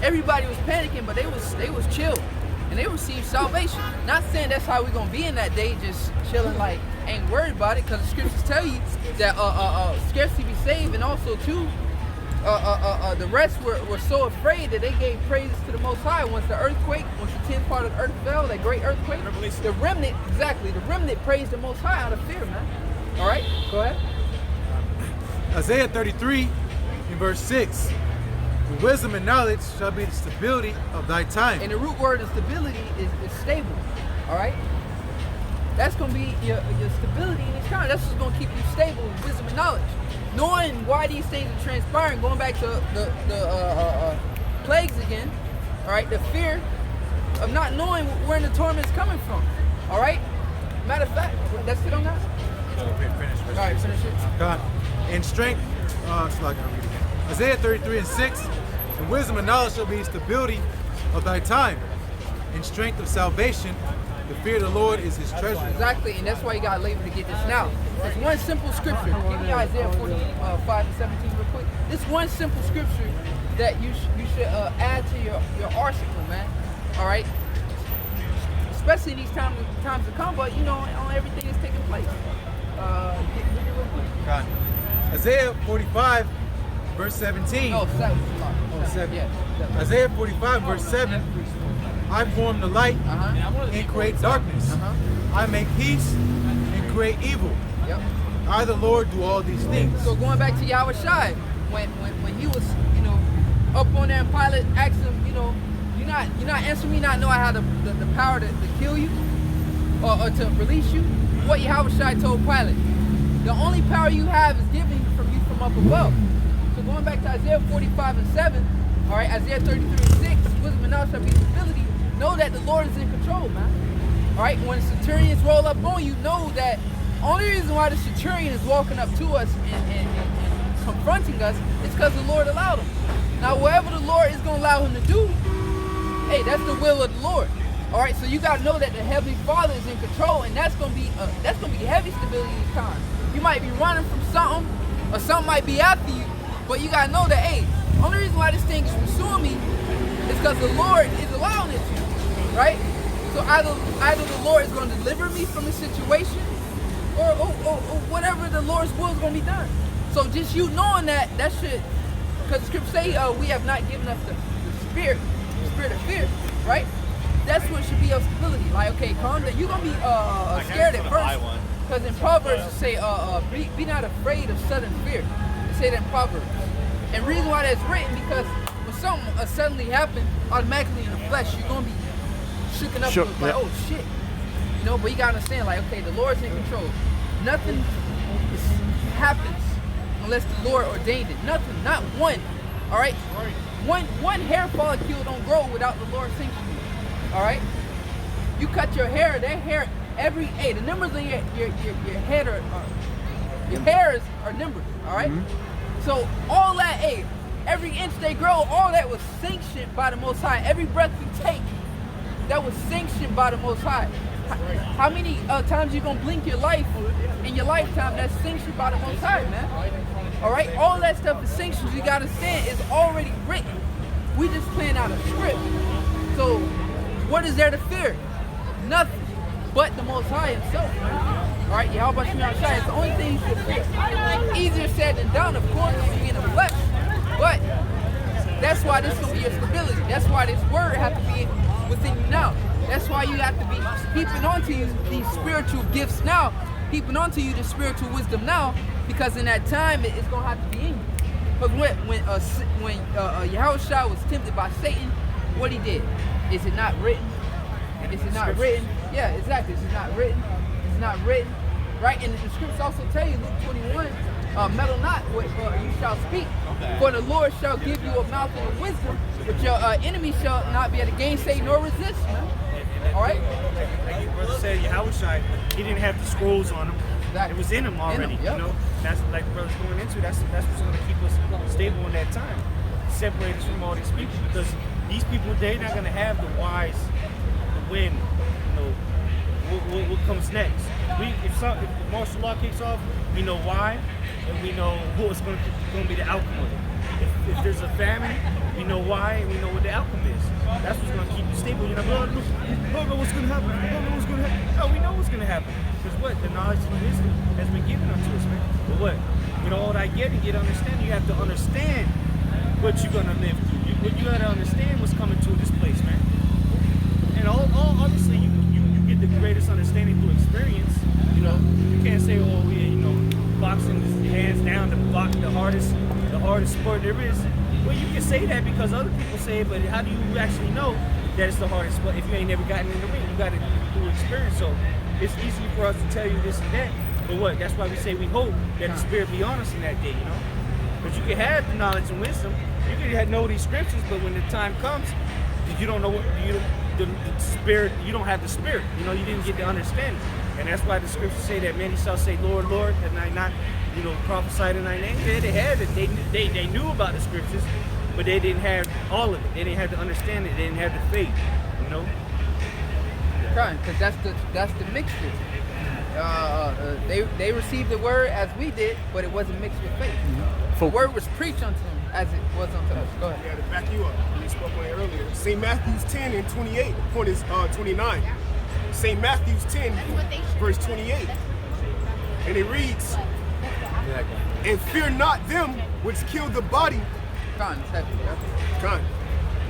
Everybody was panicking, but they was chill, and they received salvation. Not saying that's how we're gonna be in that day, just chilling, like ain't worried about it, because the scriptures tell you that scarcely be saved, and also too, the rest were so afraid that they gave praises to the Most High. Once the 10th part of the earth fell, that great earthquake, the remnant praised the Most High out of fear, man. All right, go ahead. Isaiah 33 in verse 6. The wisdom and knowledge shall be the stability of thy time. And the root word of stability is stable. All right? That's going to be your stability in this time. That's what's going to keep you stable with wisdom and knowledge. Knowing why these things are transpiring, going back to the plagues again, all right? The fear of not knowing where the torment is coming from. All right? Matter of fact, that's it on that? All right, finish it. God. In strength, Isaiah 33:6, and wisdom and knowledge shall be the stability of thy time. In strength of salvation, the fear of the Lord is his treasure. Exactly, and that's why you got labor to get this now. There's one simple scripture. Give me Isaiah 45:17 real quick. This one simple scripture that you should add to your arsenal, man. All right? Especially in these times to come, but on everything that's taking place. Read it real quick. God. Isaiah 45, verse 17. No, 7. Oh, 7. Yeah, 7. Isaiah 45, verse 7. I form the light and create darkness. I make peace and create evil. Yep. I, the Lord, do all these things. So going back to Yahweh Shai, when he was, up on there and Pilate asked him, you're not answering me, not knowing I have the power to kill you or to release you. What Yahweh Shai told Pilate, the only power you have is given from you from up above. So going back to Isaiah 45:7, all right, Isaiah 33:6, wisdom and knowledge shall be stability. Know that the Lord is in control, man. All right, when the centurions roll up on you, know that only reason why the centurion is walking up to us and confronting us is because the Lord allowed him. Now, whatever the Lord is going to allow him to do, hey, that's the will of the Lord. All right, so you got to know that the Heavenly Father is in control, and that's going to be heavy stability this time. You might be running from something, or something might be after you, but you got to know that, hey, only reason why this thing is pursuing me is because the Lord is allowing it to, right? So either the Lord is going to deliver me from the situation, or whatever the Lord's will is going to be done. So just you knowing that should, because the scripture say we have not given us the spirit of fear, right? That's what should be your stability. Like, okay, calm down. You're going to be scared at first. Because in Proverbs it say, be not afraid of sudden fear. They say that in Proverbs. And the reason why that's written, because when something suddenly happens, automatically in the flesh, you're going to be shooken up like, oh shit. But you got to understand, like, okay, the Lord's in control. Nothing happens unless the Lord ordained it. Nothing, not one. All right? One hair follicle don't grow without the Lord's sanction. All right? You cut your hair, that hair, the numbers in your head your hairs are numbers, all right? So all that, every inch they grow, all that was sanctioned by the Most High. Every breath you take, that was sanctioned by the Most High. How many times you gonna blink your life in your lifetime? That's sanctioned by the Most High, man. All right, all that stuff is sanctioned. You gotta understand, it's already written. We just playing out a script. So what is there to fear? Nothing but the Most High himself, man. All right, Yahweh Shai, it's the only thing you should fear. Easier said than done, of course, when you're in the flesh. But that's why this is going to be your stability. That's why this word has to be within you now. That's why you have to be heaping onto you these spiritual gifts now, heaping onto you the spiritual wisdom now, because in that time it's gonna have to be in you. Because when Yahushua was tempted by Satan, what he did? Is it not written? Is it not written? Yeah, exactly. Is it not written? It's not written, right? And the scriptures also tell you, Luke 21, meddle not what you shall speak. For the Lord shall give you a mouth and a wisdom, but your enemy shall not be able to gainsay nor resist, man. All right? Like your brother said, Yahushua, he didn't have the scrolls on him. Exactly. It was in him already, yep. you know? That's like the brother's going into. That's what's going to keep us stable in that time. Separate us from all these people, because these people, they're not going to have the wise to win, you know, what comes next. If the martial law kicks off, we know why, and we know what's going to be the outcome of it. If there's a famine, we know why, and we know what the outcome is. That's what's going to keep you stable. You know, I don't know what's going to happen. I don't know what's going to happen. No, we know what's going to happen. Because what? The knowledge and wisdom has been given unto us, man. But what? You know, all that get understanding. You have to understand what you're going to live through. What you got to understand what's coming to this place, man. And all obviously, you get the greatest understanding through experience. You know, you can't say, oh, yeah, you know, boxing is hands down the hardest sport there is. Well, you can say that because other people say it, but how do you actually know that it's the hardest sport if you ain't never gotten in the ring? You got to do it through experience. So it's easy for us to tell you this and that. But what? That's why we say we hope that the Spirit be on us in that day, you know? But you can have the knowledge and wisdom. You can know these scriptures, but when the time comes, you don't know what the Spirit. You don't have the Spirit. You know, you didn't get the understanding, and that's why the scriptures say that many shall say, "Lord, Lord," and I not, you know, prophesied in Thy name. Yeah, they had it. They knew about the scriptures, but they didn't have all of it. They didn't have the understanding. They didn't have the faith. You know. Because that's the mixture. They received the word as we did, but it wasn't mixed with faith. The word was preached unto them as it was unto us. Go ahead. Yeah, to back you up, we spoke on it earlier. St. Matthew's 10 and 28, the point is 29. St. Matthew's 10, verse 28. And it reads, and fear not them which kill the body,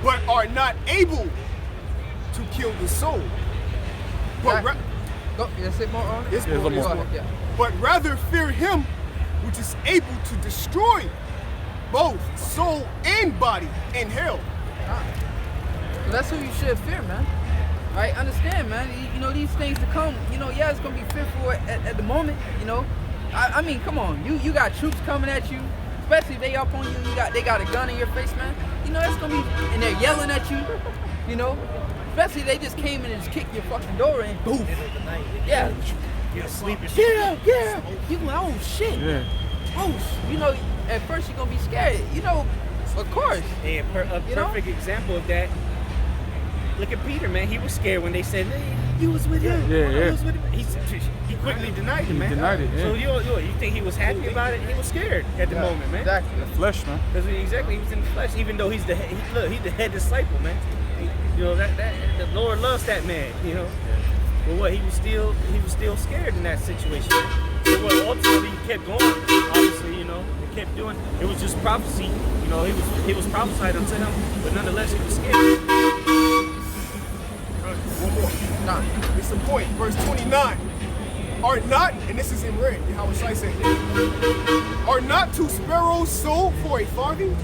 but are not able to kill the soul. But Yes, it more on it? It's more. Yeah. But rather fear him which is able to destroy both soul and body in hell. So that's who you should fear, man. Right? Understand, man. You know, these things to come, you know, yeah, it's going to be fearful at the moment, you know. I mean, come on. You got troops coming at you, especially if they up on you, they got a gun in your face, man. You know, that's going to be, and they're yelling at you, you know. Especially if they just came in and just kicked your fucking door in. Boom. Yeah. You're sleeping. Yeah. You go, oh shit. Yeah. Oh, you know, at first you're gonna be scared. You know, of course. Yeah, a perfect example of that. Look at Peter, man. He was scared when they said, hey, you was with him. Yeah. Was with him. He quickly denied it, man. He denied it, yeah. So you think he was happy about it? He was scared at the moment, man. Exactly. The flesh, man. Because he was in the flesh, even though he's the head disciple, man. You know, that the Lord loves that man, you know. But what, he was still scared in that situation. But what, ultimately he kept going, obviously, you know, he kept doing, it was just prophecy, you know, he was prophesied unto him, but nonetheless he was scared. One more. It's a point. Verse 29. Are not, and this is in red, how was I saying it? Are not 2 sparrows sold for a farthing?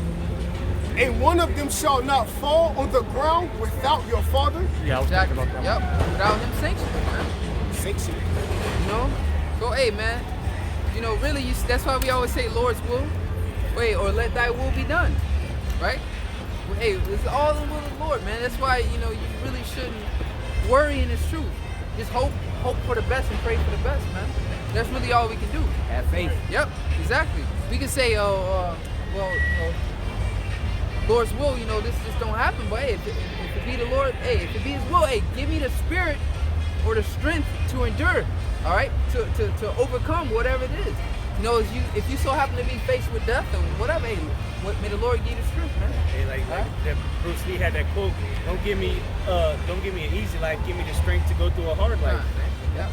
And one of them shall not fall on the ground without your father? Yeah, I was thinking about that. Yep, without him sanctioning, man. Sanctioning. You know? So, hey, man, you know, really, that's why we always say Lord's will. Wait, or let thy will be done, right? Hey, it's all in the will of the Lord, man. That's why, you know, you really shouldn't worry in His truth. Just hope for the best and pray for the best, man. That's really all we can do. Have faith. Yep, exactly. We can say, well, you know, Lord's will, you know, this just don't happen. But hey, if it be the Lord, hey, if it be His will, hey, give me the spirit or the strength to endure, all right, to overcome whatever it is. You know, if you so happen to be faced with death or whatever, hey, may the Lord give you the strength, man. Hey, like that Bruce Lee had that quote, don't give me an easy life, give me the strength to go through a hard life, man. Yep.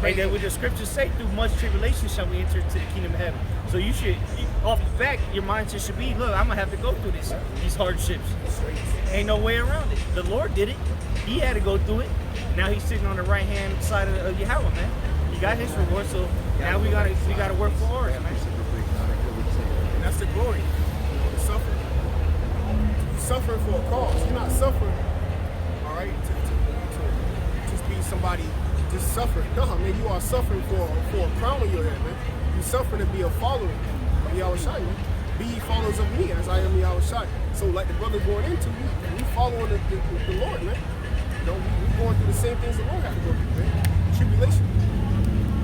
Hey, that what the scriptures say, through much tribulation shall we enter into the kingdom of heaven. So you should, off the back, your mindset should be, look, I'm gonna have to go through these hardships. Ain't no way around it. The Lord did it. He had to go through it. Now he's sitting on the right hand side of Yahweh, man. He got his reward, so now we gotta work for ours, man. And that's the glory. The suffering. You're suffering for a cause. You're not suffering, all right, to just be somebody just suffering. No, man, you are suffering for a crown on your head, man. You're suffering to be a follower of Yahushua, man. Be ye followers of me as I am Yahushua. So like the brother going into, we following the Lord, man. You know, we going through the same things the Lord had to go through, man.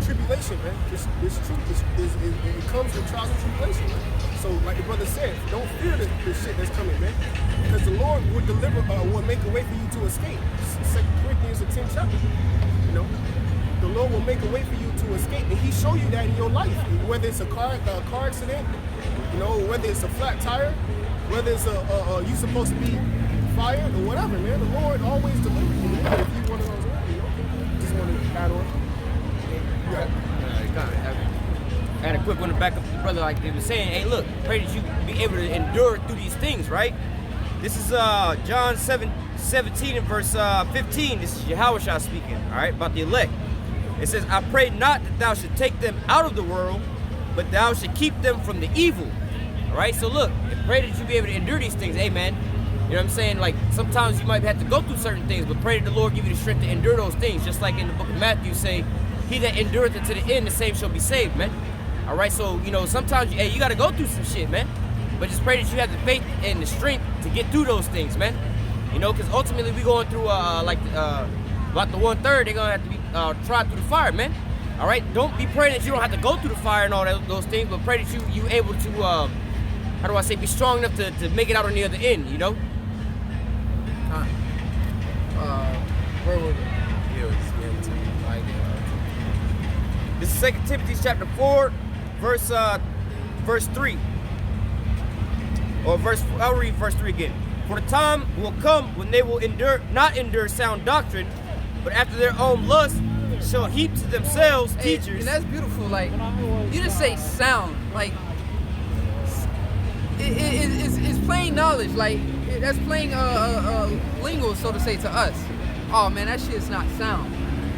Tribulation, man. This truth it comes with trials and tribulation, man. So like the brother said, don't fear the shit that's coming, man. Because the Lord will deliver, will make a way for you to escape. 2 Corinthians, the 10th chapter. You know, the Lord will make a way for you to escape, and He show you that in your life. Whether it's a car accident, you know, whether it's a flat tire, whether it's you supposed to be fired or whatever, man. The Lord always delivers you, man. If you one of those, you know, just want to add on. I had a quick one to back up the brother, like they were saying, hey, look, pray that you be able to endure through these things, right? This is John 7:17 and verse 15. This is Yahushua speaking, all right, about the elect. It says, I pray not that thou should take them out of the world, but thou should keep them from the evil. All right, so look, pray that you be able to endure these things, amen. You know what I'm saying? Like, sometimes you might have to go through certain things, but pray that the Lord give you the strength to endure those things. Just like in the book of Matthew say, he that endureth unto the end, the same shall be saved, man. All right, so, you know, sometimes you got to go through some shit, man. But just pray that you have the faith and the strength to get through those things, man. You know, because ultimately we going through, about the 1/3, they're going to have to be tried through the fire, man. All right, don't be praying that you don't have to go through the fire and all those things, but pray that you able to, how do I say, be strong enough to make it out on the other end, you know? Where was it? This is 2 Timothy chapter 4, verse 3. I'll read verse 3 again. For the time will come when they will not endure sound doctrine, but after their own lust shall heap to themselves teachers. And that's beautiful. Like, you just say sound. Like, it's plain knowledge. Like, that's plain lingo, so to say, to us. Oh man, that shit is not sound.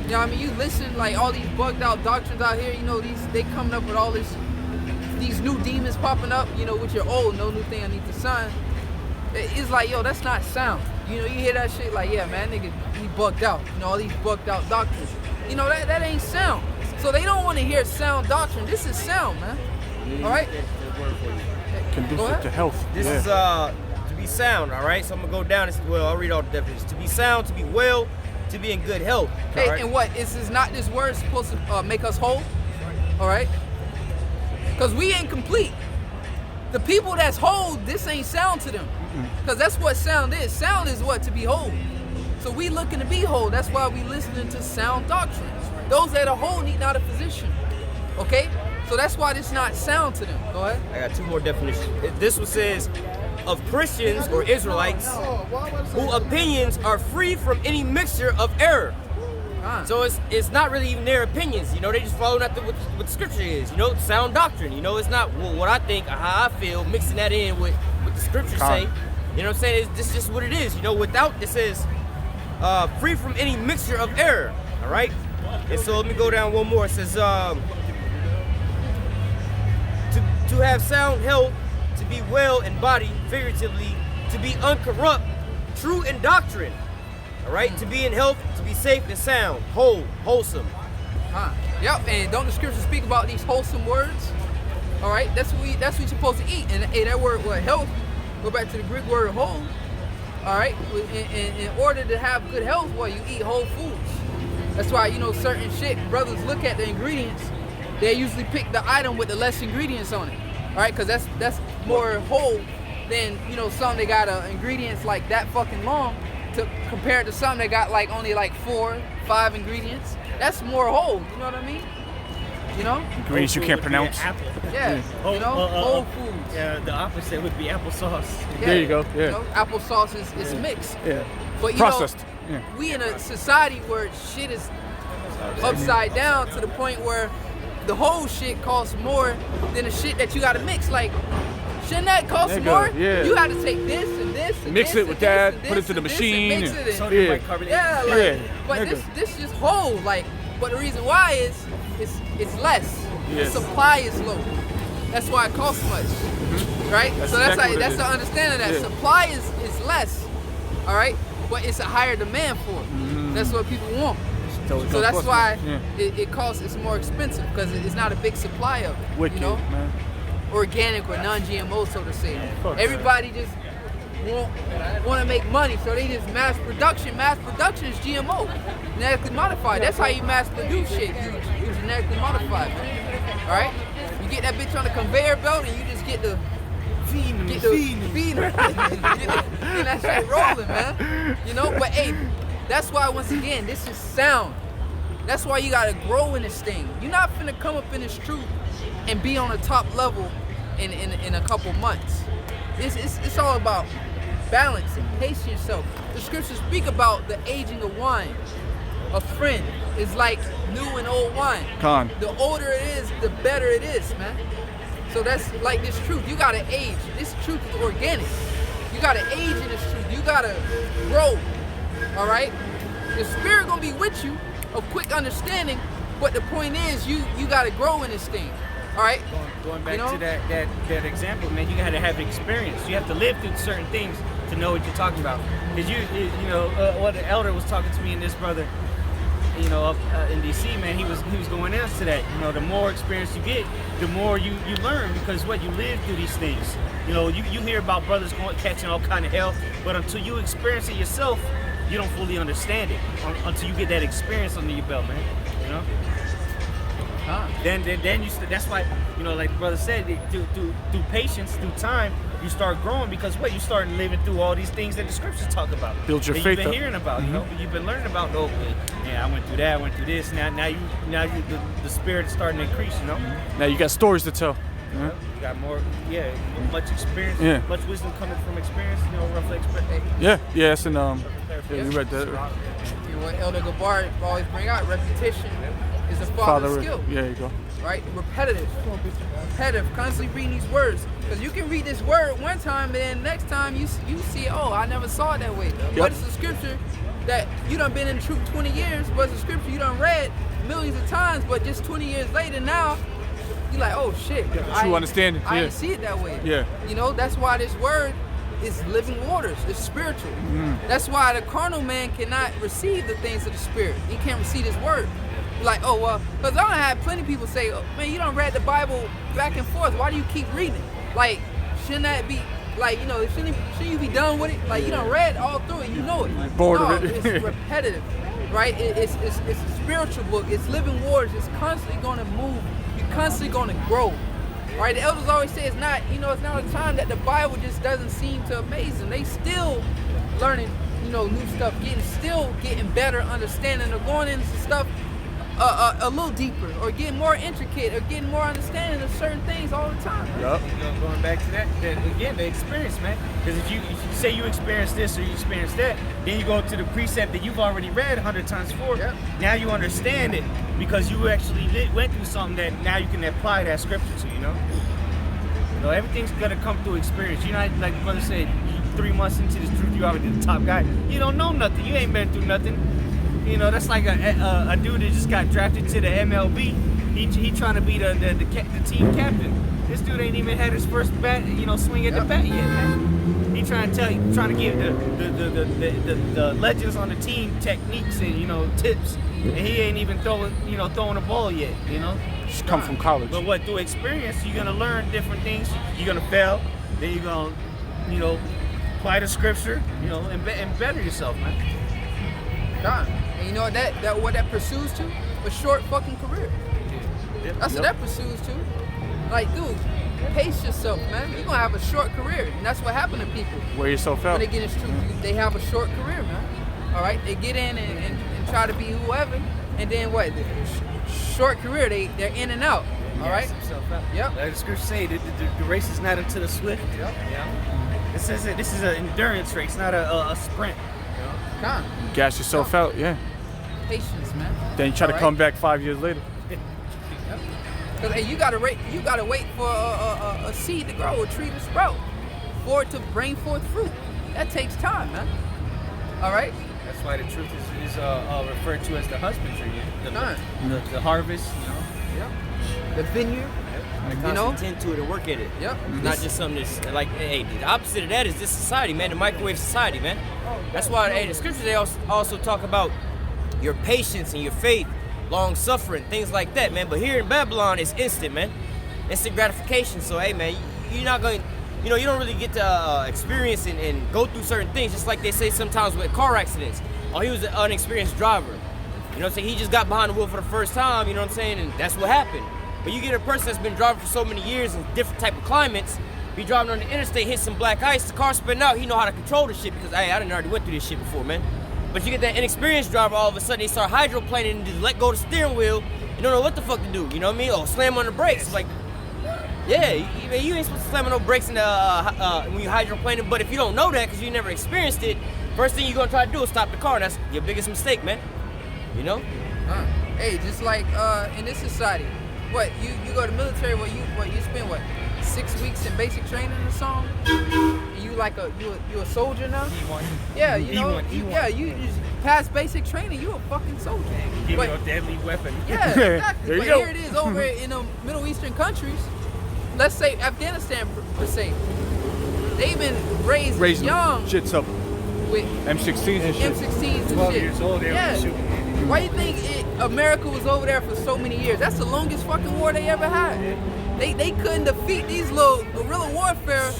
You know what I mean? You listen, like, all these bugged out doctrines out here, you know, they coming up with all these new demons popping up, you know, with your old, no new thing underneath the sun. It's like, yo, that's not sound. You know, you hear that shit like, yeah, man, nigga, he bugged out. You know, all these bugged out doctrines. You know, that ain't sound. So they don't want to hear sound doctrine. This is sound, man. All right? Conducive to health. This is to be sound, all right? So I'm going to go down as well. I'll read all the definitions. To be sound, to be well, to be in good health. Hey, right? and what? Is not this word supposed to make us whole? All right? Because we incomplete. The people that's whole, this ain't sound to them. Because that's what sound is. Sound is what? To be whole. So we looking to be whole. That's why we listening to sound doctrine. Those that are whole need not a physician. Okay? So that's why this not sound to them. Go ahead. I got two more definitions. This one says, of Christians or Israelites whose opinions are free from any mixture of error. So it's not really even their opinions, you know, they just following after what the scripture is, you know, sound doctrine, you know, it's not what I think or how I feel, mixing that in with what the scriptures say, you know what I'm saying, it's just what it is, you know, without, it says, free from any mixture of error, all right, and so let me go down one more, it says, to have sound health, to be well in body, figuratively, to be uncorrupt, true in doctrine, all right, to be in health, to be safe and sound, wholesome. Yep, and don't the scriptures speak about these wholesome words? All right, that's what you're supposed to eat. And that word, what, health, go back to the Greek word whole. All right, in order to have good health, well, you eat whole foods. That's why, you know, certain shit, brothers look at the ingredients, they usually pick the item with the less ingredients on it. All right, because that's more whole than, you know, some they got ingredients like that fucking long compared to some that got like only like 4, 5 ingredients. That's more whole, you know what I mean? You know? Ingredients you can't pronounce. Yeah, you know, whole foods. Yeah, the opposite would be applesauce. Yeah, There you go, yeah. You know, applesauce is mixed. Yeah. But you Processed. know, Yeah. we in a society where shit is upside down to the point where the whole shit costs more than the shit that you gotta mix. Like, shouldn't that cost Nigga, more? yeah. You had to take this and this and Mix this it with and that, this and put it this to the and this machine and mix and- it in. Sodium Yeah. bicarbonate. Yeah, like, Yeah, but nigga. this just whole, like, but the reason why is it's less. Yes. The supply is low. That's why it costs much, right? That's So that's exactly what it that's is. the understanding that Yeah. supply is less, all right, but it's a higher demand for it. That's what people want. So that's why it costs. It's more expensive because it's not a big supply of it. Wicked, you know, man. organic or non-GMO, so to say. Fuck. Everybody just want to make money, so they just mass production. Mass production is GMO, genetically modified. That's how you mass produce shit. You genetically modified, all right? You get that bitch on the conveyor belt, and you just get the feed her. Get that shit rolling, man. You know, but hey, that's why once again, this is sound. That's why you gotta grow in this thing. You're not finna come up in this truth and be on the top level in a couple months. It's all about balance and pace yourself. The scriptures speak about the aging of wine. A friend is like new and old wine. Con. The older it is, the better it is, man. So that's like this truth. You gotta age. This truth is organic. You gotta age in this truth. You gotta grow. All right. The spirit gonna be with you of quick understanding, but the point is, you gotta grow in this thing. All right. Going back You know? to that example, man, you gotta have experience. You have to live through certain things to know what you're talking about. Cause you know, what the elder was talking to me and this brother, you know, up in DC, man, he was going into that. You know, the more experience you get, the more you learn, because what you live through these things. You know, you hear about brothers catching all kind of hell, but until you experience it yourself, you don't fully understand it until you get that experience under your belt, man. You know. Then you. That's why, you know, like the brother said, through patience, through time, you start growing, because what you start living through all these things that the scriptures talk about. Build your that faith you've been up. hearing about, you know, you've been learning about. Oh, yeah, I went through that, I went through this. Now you the spirit is starting to increase, you know. Now you got stories to tell. You got more, much experience, Yeah. much wisdom coming from experience. You know, roughly experience. Yeah, it's in yeah, you read that. You know what Elder Gabar always bring out, repetition is the father of skill. Yeah, you go. Right? Repetitive, constantly reading these words. Because you can read this word one time, and then next time you see, oh, I never saw it that way. But it's a scripture that you done been in the truth 20 years, but it's a scripture you done read millions of times, but just 20 years later now, you're like, oh shit. True understanding. I Yeah. didn't see it that way. Yeah. You know, that's why this word is living waters. It's spiritual. That's why the carnal man cannot receive the things of the spirit. He can't receive this word. Like, oh, well, because I done had plenty of people say, oh, man, you done read the Bible back and forth. Why do you keep reading? Like, shouldn't that be, like, you know, shouldn't you be done with it? Like, you done read all through it. You know it. Bored no, of it. It's repetitive, right? It's a spiritual book. It's living waters. It's constantly going to move. You're constantly going to grow. Right? The elders always say it's not a time that the Bible just doesn't seem to amaze them. They still learning, you know, new stuff, still getting better understanding, or going into stuff a little deeper, or getting more intricate, or getting more understanding of certain things all the time. Yup. You know, going back to that again, the experience, man. Because if you say you experience this or you experience that, then you go to the precept that you've already read 100 times before. Yep. Now you understand it because you actually went through something that now you can apply that scripture to. You know, everything's gonna come through experience. You're not, like the brother said, 3 months into this truth, you already the top guy. You don't know nothing. You ain't been through nothing. You know, that's like a dude that just got drafted to the MLB. He trying to be the team captain. This dude ain't even had his first bat, you know, swing at the bat yet, man. He trying to give the legends on the team techniques and, you know, tips, and he ain't even throwing a ball yet, you know. Just come from college. But what, through experience, you're gonna learn different things. You're gonna fail, then you're gonna, you know, apply the scripture, you know, and better yourself, man. God. And you know what that pursues to? A short fucking career. That's what that pursues to. Like, dude, pace yourself, man. You're gonna have a short career, and that's what happened to people. Wear yourself out. When they get into truth, they have a short career, man. All right, they get in and try to be whoever, and then what? Short career, they're in and out. All right. Yep. Like the scripture say, the race is not unto the swift. Yep. Yeah. It says that this is an endurance race, not a sprint. Con. Gas yourself out, yeah. Patience, man. Then you try to All come back 5 years later. Yep. Cause hey, you gotta wait for a seed to grow, a tree to sprout, for it to bring forth fruit. That takes time, man. All right. That's why the truth is referred to as the husbandry, the harvest, you know. Yep. The vineyard. You know, tend to it and work at it. Yep. It's not just something that's like, hey, the opposite of that is this society, man, the microwave society, man. That's why, hey, the scriptures, they also talk about your patience and your faith, long suffering, things like that, man. But here in Babylon, it's instant, man. Instant gratification. So, hey, man, you're not going, you know, you don't really get to experience and go through certain things, just like they say sometimes with car accidents. Oh, he was an unexperienced driver. You know what I'm saying? He just got behind the wheel for the first time, you know what I'm saying? And that's what happened. But you get a person that's been driving for so many years in different type of climates, be driving on the interstate, hit some black ice, the car spinning out, he know how to control the shit because, hey, I done already went through this shit before, man. But you get that inexperienced driver, all of a sudden they start hydroplaning and just let go of the steering wheel, you don't know what the fuck to do, you know what I mean? Or slam on the brakes, like, yeah, you ain't supposed to slam on no brakes in when you hydroplaning, but if you don't know that because you never experienced it, first thing you're gonna try to do is stop the car, and that's your biggest mistake, man, you know? Hey, just like in this society, what you go to military? You spend 6 weeks in basic training or something? And you a soldier now? E1. Yeah, you know. E1. Yeah, you just pass basic training. You a fucking soldier. Give you a deadly weapon. Yeah, exactly. There you But go. here it is over in the Middle Eastern countries. Let's say Afghanistan per se. They've been raised young shits up. with M16s and shit. M16s and 12 shit. years old, they were shooting. Why do you think America was over there for so many years? That's the longest fucking war they ever had. They couldn't defeat these little guerrilla warfare,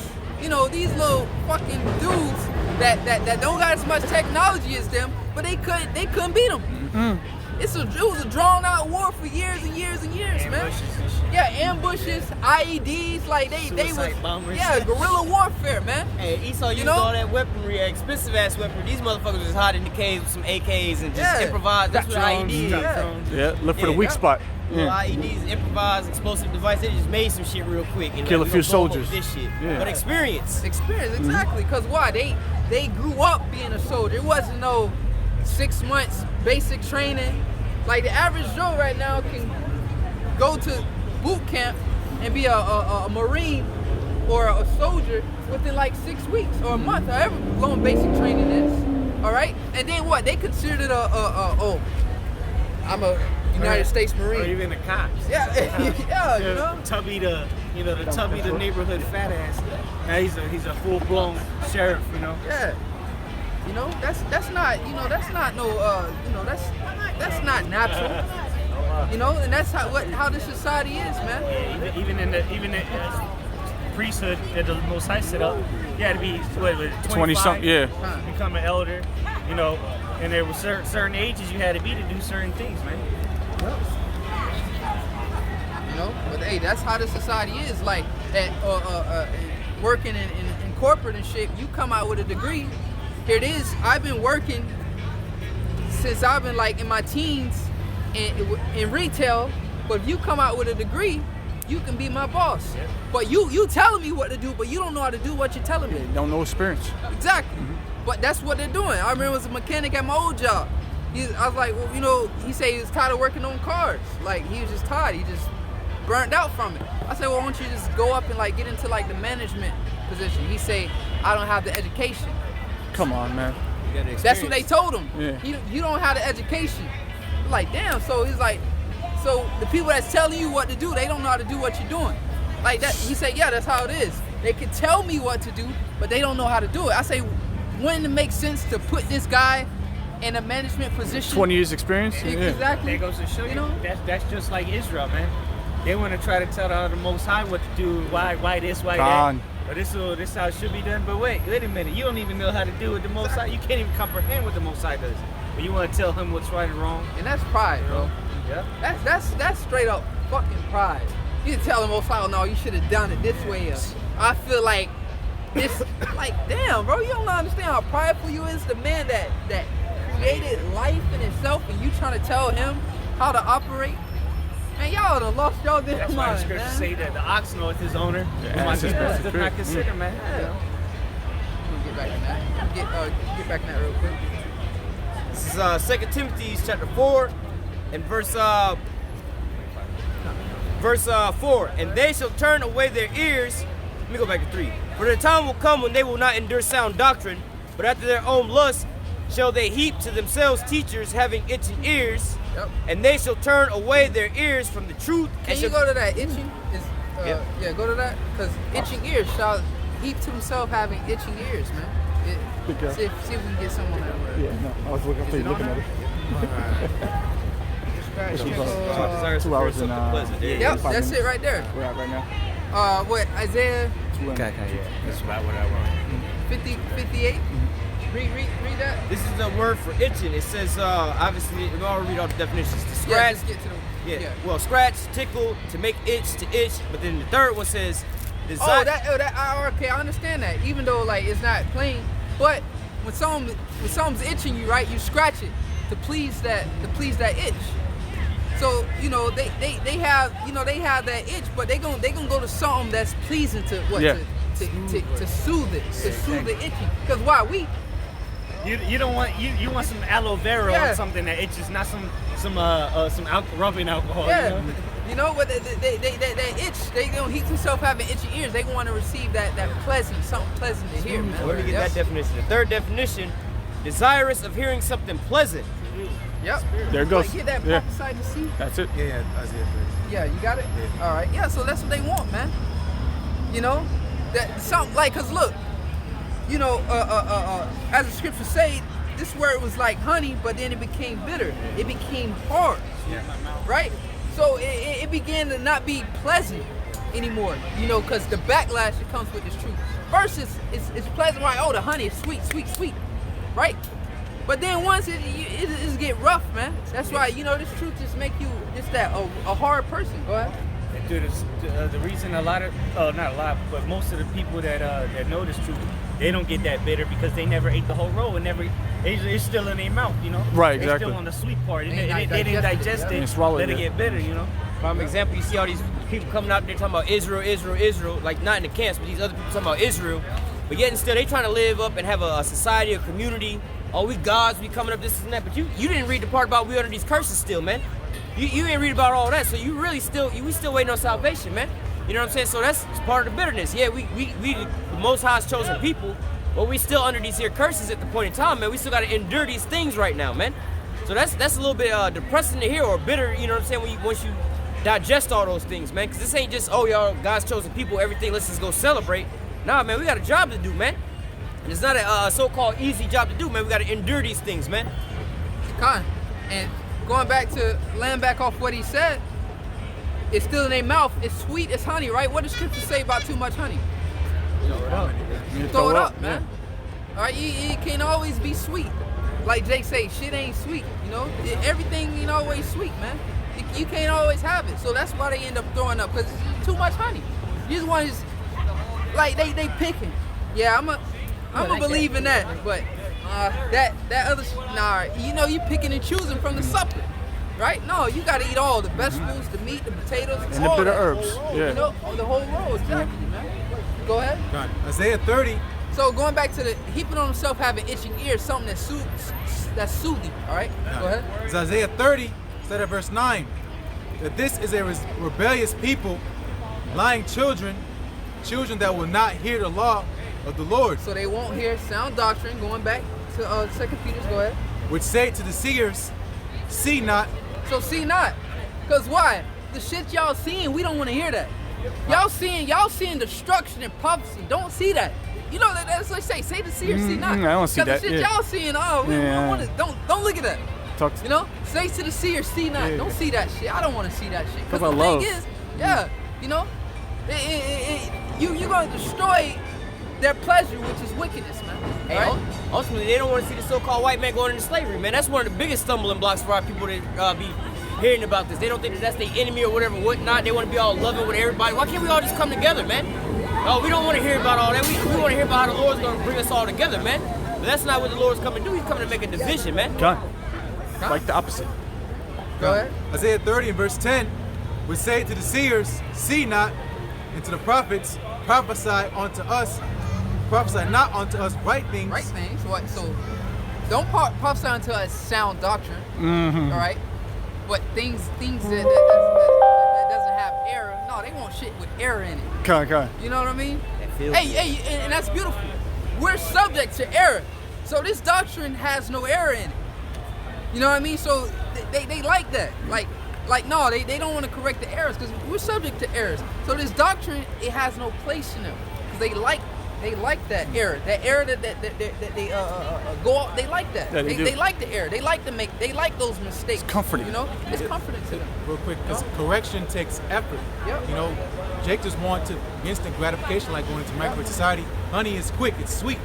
you know, these little fucking dudes that don't got as much technology as them, but they couldn't beat them. It was a drawn out war for years and years and years, man. Yeah, ambushes, IEDs, like they was bombers. yeah, guerrilla warfare, man. Hey, Esau used know? all that weaponry, expensive ass weaponry. These motherfuckers was hiding in the caves with some AKs and just improvise. That's what Drones, IED is. drones. Yeah, look for the weak Yeah. spot. Little Yeah. IEDs, improvised explosive device. They just made some shit real quick and Kill a we few gonna blow up soldiers. This shit, Yeah. but experience. Experience, exactly. Cause why? They grew up being a soldier. It wasn't no 6 months basic training. Like the average Joe right now can go to boot camp and be a Marine or a soldier within like 6 weeks or a month, however long basic training is. All right, and then what? They considered it I'm a United States Or Marine. even the cops. Yeah, yeah, you know. Tubby the neighborhood fat ass. Now he's a full blown sheriff, you know. Yeah. You know, that's not, you know, that's not no you know, that's not natural. You know, and that's how this society is, man. Yeah, even in the priesthood that the Most High set up, you had to be 20 something, yeah. become an elder, you know, and there were certain ages you had to be to do certain things, man. You know, but hey, that's how the society is. Like working in corporate and shit, you come out with a degree. Here it is. I've been working since I've been like in my teens in retail. But if you come out with a degree, you can be my boss. Yeah. But you telling me what to do, but you don't know how to do what you're telling me. Don't know experience. Exactly. But that's what they're doing. I remember as a mechanic at my old job. I was like, well, you know, he said he was tired of working on cars. Like, he was just tired. He just burnt out from it. I said, well, why don't you just go up and like get into like the management position? He said, I don't have the education. Come on, man. That's what they told him. Yeah. You don't have the education. Like, damn. So he's like, so the people that's telling you what to do, they don't know how to do what you're doing. Like that. He said, yeah, that's how it is. They can tell me what to do, but they don't know how to do it. I say, wouldn't it make sense to put this guy in a management position? 20 years experience? Yeah. Exactly. That goes to show you, know? that's just like Israel, man. They want to try to tell the Most High what to do, why this, why Con. that. But this how it should be done. But wait a minute, you don't even know how to do what the Most High. You can't even comprehend what the Most High does. But you want to tell him what's right and wrong. And that's pride, bro. Yeah. That's straight up fucking pride. You can tell the Most High, no, you should have done it this way. I feel like this, like, damn, bro, you don't understand how prideful you is. The man that created life in itself, and you trying to tell him how to operate. Man, y'all done lost y'all damn That's why the mind, scriptures man. say that the ox knoweth his owner. Yeah, But my that's his people best does friend. not consider, man. Yeah. Let me get back in that. Get back in that real quick. This is 2 Timothy chapter 4 and verse verse 4, and they shall turn away their ears. Let me go back to 3. For the time will come when they will not endure sound doctrine, but after their own lust shall they heap to themselves teachers having itching ears, and they shall turn away their ears from the truth. Can you go to that itching? Yeah, go to that. Because itching ears shall heap to himself having itching ears, man. See if we can get someone that word. Yeah, no, I was looking at it. Alright. 2 hours and Yep, that's it right there. We're at right now. What, Isaiah Okay, yeah. That's about what I want. 58? Read that. This is the word for itching. It says, obviously, we'll all read all the definitions. To scratch, Let's get to the, yeah. Well, scratch, tickle, to make itch, to itch. But then the third one says, desire. Okay, I understand that. Even though like it's not plain, but when something's itching you, right, you scratch it to please that itch. So they have that itch, but they gonna go to something that's pleasing to what to soothe it, to soothe the itching. Because why You don't want you want some aloe vera or something that itches, not some rubbing alcohol. Yeah, but that itch, they gonna heat themselves having itchy ears. They want to receive that something pleasant to hear, man. Let me get that definition. The third definition: desirous of hearing something pleasant. Yep. There it goes. Like, get that prophesy to see. That's it. Yeah, Isaiah 30. Yeah, you got it. Yeah. All right. Yeah. So that's what they want, man. That something like, cause look, as the scriptures say, this word was like honey, but then it became bitter. It became hard. Yeah. Right. So it began to not be pleasant anymore. Cause the backlash that comes with this truth. First, it's pleasant, right? Oh, the honey is sweet, right? But then once it get rough, man. That's why this truth just make you just a hard person. Go ahead. Dude, the reason not a lot, but most of the people that know this truth, they don't get that bitter because they never ate the whole roll and it's still in their mouth, Right, They're exactly. still on the sweet part. They didn't digest it. And swallow Let it it. get bitter, Prime example, you see all these people coming out there talking about Israel, like not in the camps, but these other people talking about Israel. But yet and still, they trying to live up and have a society, a community. Oh, we gods, we coming up this and that. But you didn't read the part about we under these curses still, man. You didn't read about all that. So you really we still waiting on salvation, man. You know what I'm saying? So that's part of the bitterness. Yeah, we the Most High's chosen people, but we still under these here curses at the point in time, man. We still got to endure these things right now, man. So that's a little bit depressing to hear or bitter. You know what I'm saying? Once you digest all those things, man. Because this ain't just y'all God's chosen people. Everything. Let's just go celebrate. Nah, man. We got a job to do, man. And it's not a so-called easy job to do, man. We got to endure these things, man. And going back to land back off what he said, it's still in their mouth. It's sweet as honey, right? What does scripture say about too much honey? Throw it up, man. All right, it can't always be sweet. Like Jake say, shit ain't sweet. Everything ain't always sweet, man. You can't always have it. So that's why they end up throwing up, because it's too much honey. You just want to like they picking. Yeah, I'm a believe in that, but that other you picking and choosing from the supper, right? No, you got to eat all the vegetables, the meat, the potatoes, And the bitter herbs. Yeah. The whole roll, exactly, man. Go ahead. God. Isaiah 30. So going back to the heaping on himself having itching ears, something that's soothing. All right, go ahead. It's Isaiah 30, said at verse 9, that this is a rebellious people, lying children that will not hear the law of the Lord. So they won't hear sound doctrine. Going back to 2 Peter, go ahead. Which say to the seers, see not. So see not, cause why? The shit y'all seeing, we don't want to hear that. Y'all seeing destruction and prophecy. Don't see that. That's what they say the seers, see not. I don't see that. The shit y'all seeing, we don't want to. Don't look at that. Say to the seers, see not. Don't see that shit. I don't want to see that shit. Cause the thing is, you're gonna destroy their pleasure, which is wickedness, man. Hey, right? Ultimately, they don't want to see the so-called white man going into slavery, man. That's one of the biggest stumbling blocks for our people to be hearing about this. They don't think that that's their enemy or whatever, whatnot. They want to be all loving with everybody. Why can't we all just come together, man? Oh, we don't want to hear about all that. We want to hear about how the Lord's going to bring us all together, man. But that's not what the Lord's coming to do. He's coming to make a division, man. Like the opposite. Go ahead. Isaiah 30 and verse 10 would say to the seers, see not, and to the prophets, prophesy not unto us right things. Right things. What? So don't prophesy unto us sound doctrine. Mm-hmm. All right. But things that doesn't have error no, they want shit with error in it. Come. You know what I mean? That feels Hey, and that's beautiful. We're subject to error. So this doctrine has no error in it. You know what I mean? So they like that. Like no, they don't want to correct the errors because we're subject to errors. So this doctrine, it has no place in them because they like that error. That error that they go out. They like that. Yeah, they like the error. They like those mistakes. It's comforting. You know, it's comforting to them. Real quick, because correction takes effort. Yep. You know, Jake just wanted instant gratification like going into microwave society. Honey is quick, it's sweet.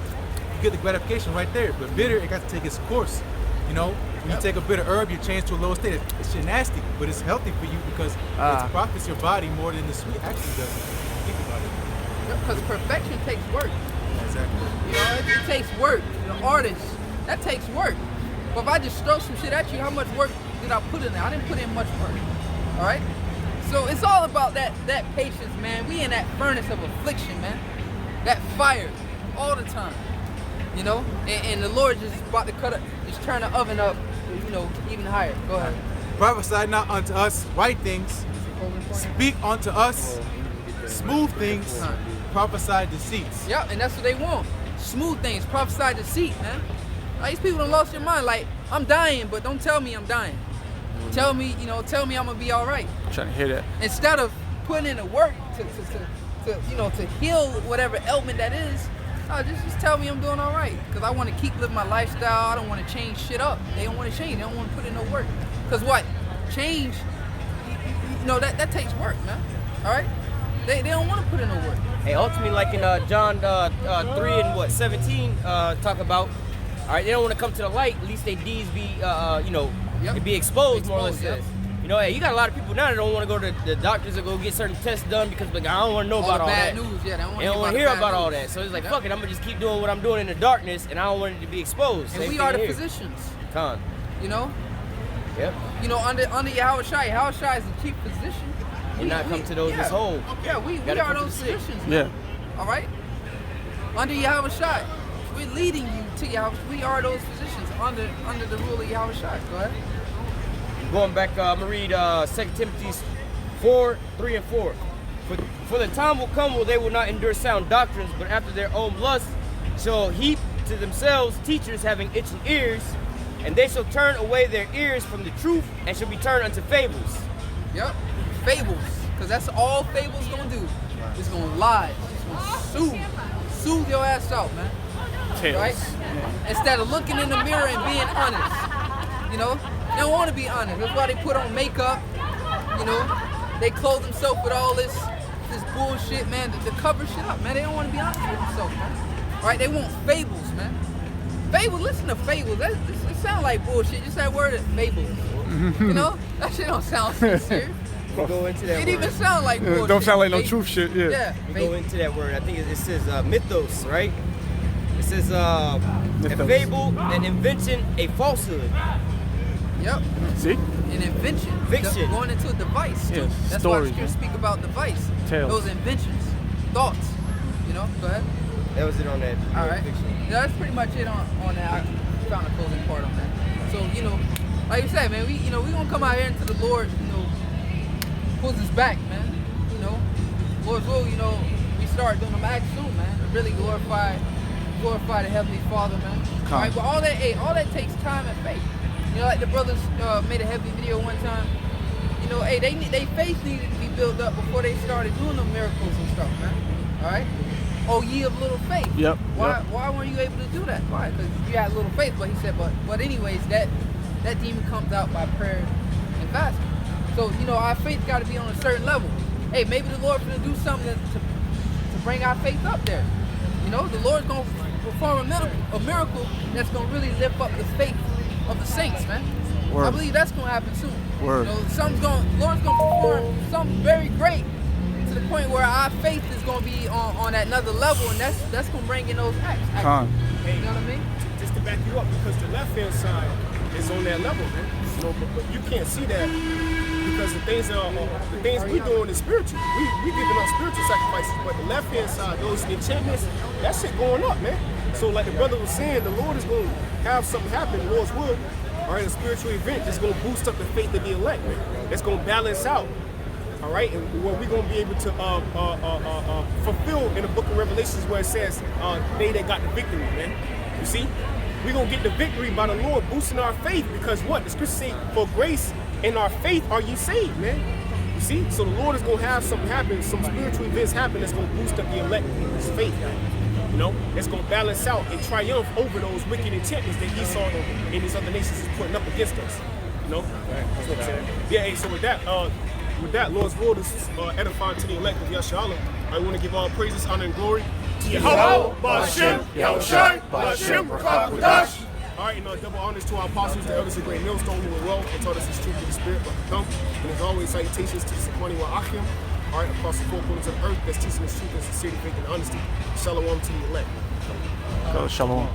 You get the gratification right there. But bitter, it got to take its course. You know, when you take a bitter herb, you change to a lower state. It's shit nasty, but it's healthy for you because it profits your body more than the sweet actually does. Think about it. Because perfection takes work. Exactly. You know, it takes work. The artist, that takes work. But if I just throw some shit at you, how much work did I put in there? I didn't put in much work. All right? So it's all about that patience, man. We in that furnace of affliction, man. That fire all the time. You know? And the Lord just about to just turn the oven up, you know, even higher. Go ahead. Prophesy not unto us right things, speak unto us smooth things, prophesy deceits. Yep, and that's what they want. Smooth things, prophesy deceit, man. Like, these people done lost their mind. Like, I'm dying, but don't tell me I'm dying. Tell me I'm gonna be all right. Trying to hear that. Instead of putting in the work to heal whatever ailment that is, just tell me I'm doing all right. Because I want to keep living my lifestyle. I don't want to change shit up. They don't want to change. They don't want to put in no work. Because what? Change, that takes work, man. All right? They don't want to put in no work. Hey, ultimately, like in John 3 and 17, talk about, all right, they don't want to come to the light. At least their deeds be, be exposed, more or less. Yep. You know, hey, you got a lot of people now that don't want to go to the doctors or go get certain tests done because like I don't want to know about all bad that. News, yeah, they don't want to hear about all that. So it's like, fuck it, I'm gonna just keep doing what I'm doing in the darkness, and I don't want it to be exposed. And Same we thing are the here. physicians. Con. You know. Yep. You know, under Yahushua. Yahushua is the chief physician. And not come to those as whole. Yeah, we Gotta are come to those the sick. physicians. Yeah. All right. Under Yahushua, we're leading you to Yahushua. We are those physicians under the rule of Yahushua. Go ahead. Going back, I'm going to read 2 Timothy 4, 3 and 4. For the time will come where they will not endure sound doctrines, but after their own lusts shall heap to themselves teachers having itching ears, and they shall turn away their ears from the truth and shall be turned unto fables. Yep. Fables. Because that's all fables going to do. It's going to lie. It's going to soothe your ass out, man. Tales. Right? Yeah. Instead of looking in the mirror and being honest. You know? They don't want to be honest. That's why they put on makeup. You know? They clothe themselves with all this bullshit, man. To cover shit up, man. They don't want to be honest with themselves, man. Right? They want fables, man. Fables, listen to fables. It sounds like bullshit. Just that word is fables. You know? That shit don't sound sincere. We go into that It word. even sound like bullshit. Don't sound like no Fables. truth shit. Yeah. Yeah. We go into that word. I think it says mythos, right? It says a Mythos. fable, an invention, a falsehood. Yep. See? An invention. Fiction. Going into a device, too. Yeah, That's stories, why I speak about device. Tales. Those inventions. Thoughts. You know? Go ahead. That was it on that. All right. Fiction. Yeah, that's pretty much it on that. I found a closing part on that. So, like you said, man, we gonna come out here into the Lord, pulls us back, man. Lord's will, we start doing them acts soon, man. To really glorify the Heavenly Father, man. All right, but all that takes time and faith. Like the brothers made a heavy video one time. They faith needed to be built up before they started doing the miracles and stuff, man. All right. Oh, ye of little faith. Yep. Why weren't you able to do that? Why? Because you had little faith. But he said, but anyways, that demon comes out by prayer and fasting. So our faith got to be on a certain level. Hey, maybe the Lord's gonna do something to bring our faith up there. The Lord's gonna perform a miracle that's gonna really lift up the faith of the saints, man. Word. I believe that's gonna happen soon. Word. Lord's gonna perform something very great to the point where our faith is gonna be on another level, and that's gonna bring in those acts. Con. You know what I mean? Just to back you up, because the left hand side is on that level, man. But you can't see that because the things we doing is spiritual. We giving up spiritual sacrifices, but the left hand side, those enchantments, that shit going up, man. So like the brother was saying, the Lord is gonna have something happen, the Lord's will, all right, a spiritual event that's gonna boost up the faith of the elect, man. That's gonna balance out All right, and what we're gonna be able to fulfill in the book of Revelations, where it says, "They that got the victory," man. You see, we're gonna get the victory by the Lord, boosting our faith, because what the scriptures say, for grace and our faith are you saved, man. You see, so the Lord is gonna have something happen, some spiritual events happen that's gonna boost up the elect people's faith. You know, it's gonna balance out and triumph over those wicked intentions that Esau and these other nations is putting up against us. You know, that's what I'm saying. Yeah. Hey, so with that, Lord's word is edifying to the elect of Yashala. I want to give all praises, honor, and glory to Yahweh, Ba'ashem, Yahushai, Ba'ashem, Rakakadash. All right, and double honors to our apostles, the elders of Great Millstone, who were well and taught us the truth of the Spirit, but the thumb. And as always, salutations to the Sequani wa Achim. All right, across the four corners of the earth, that's teaching us truth and sincerity, faith, and honesty. Shalom to the elect. Shalom.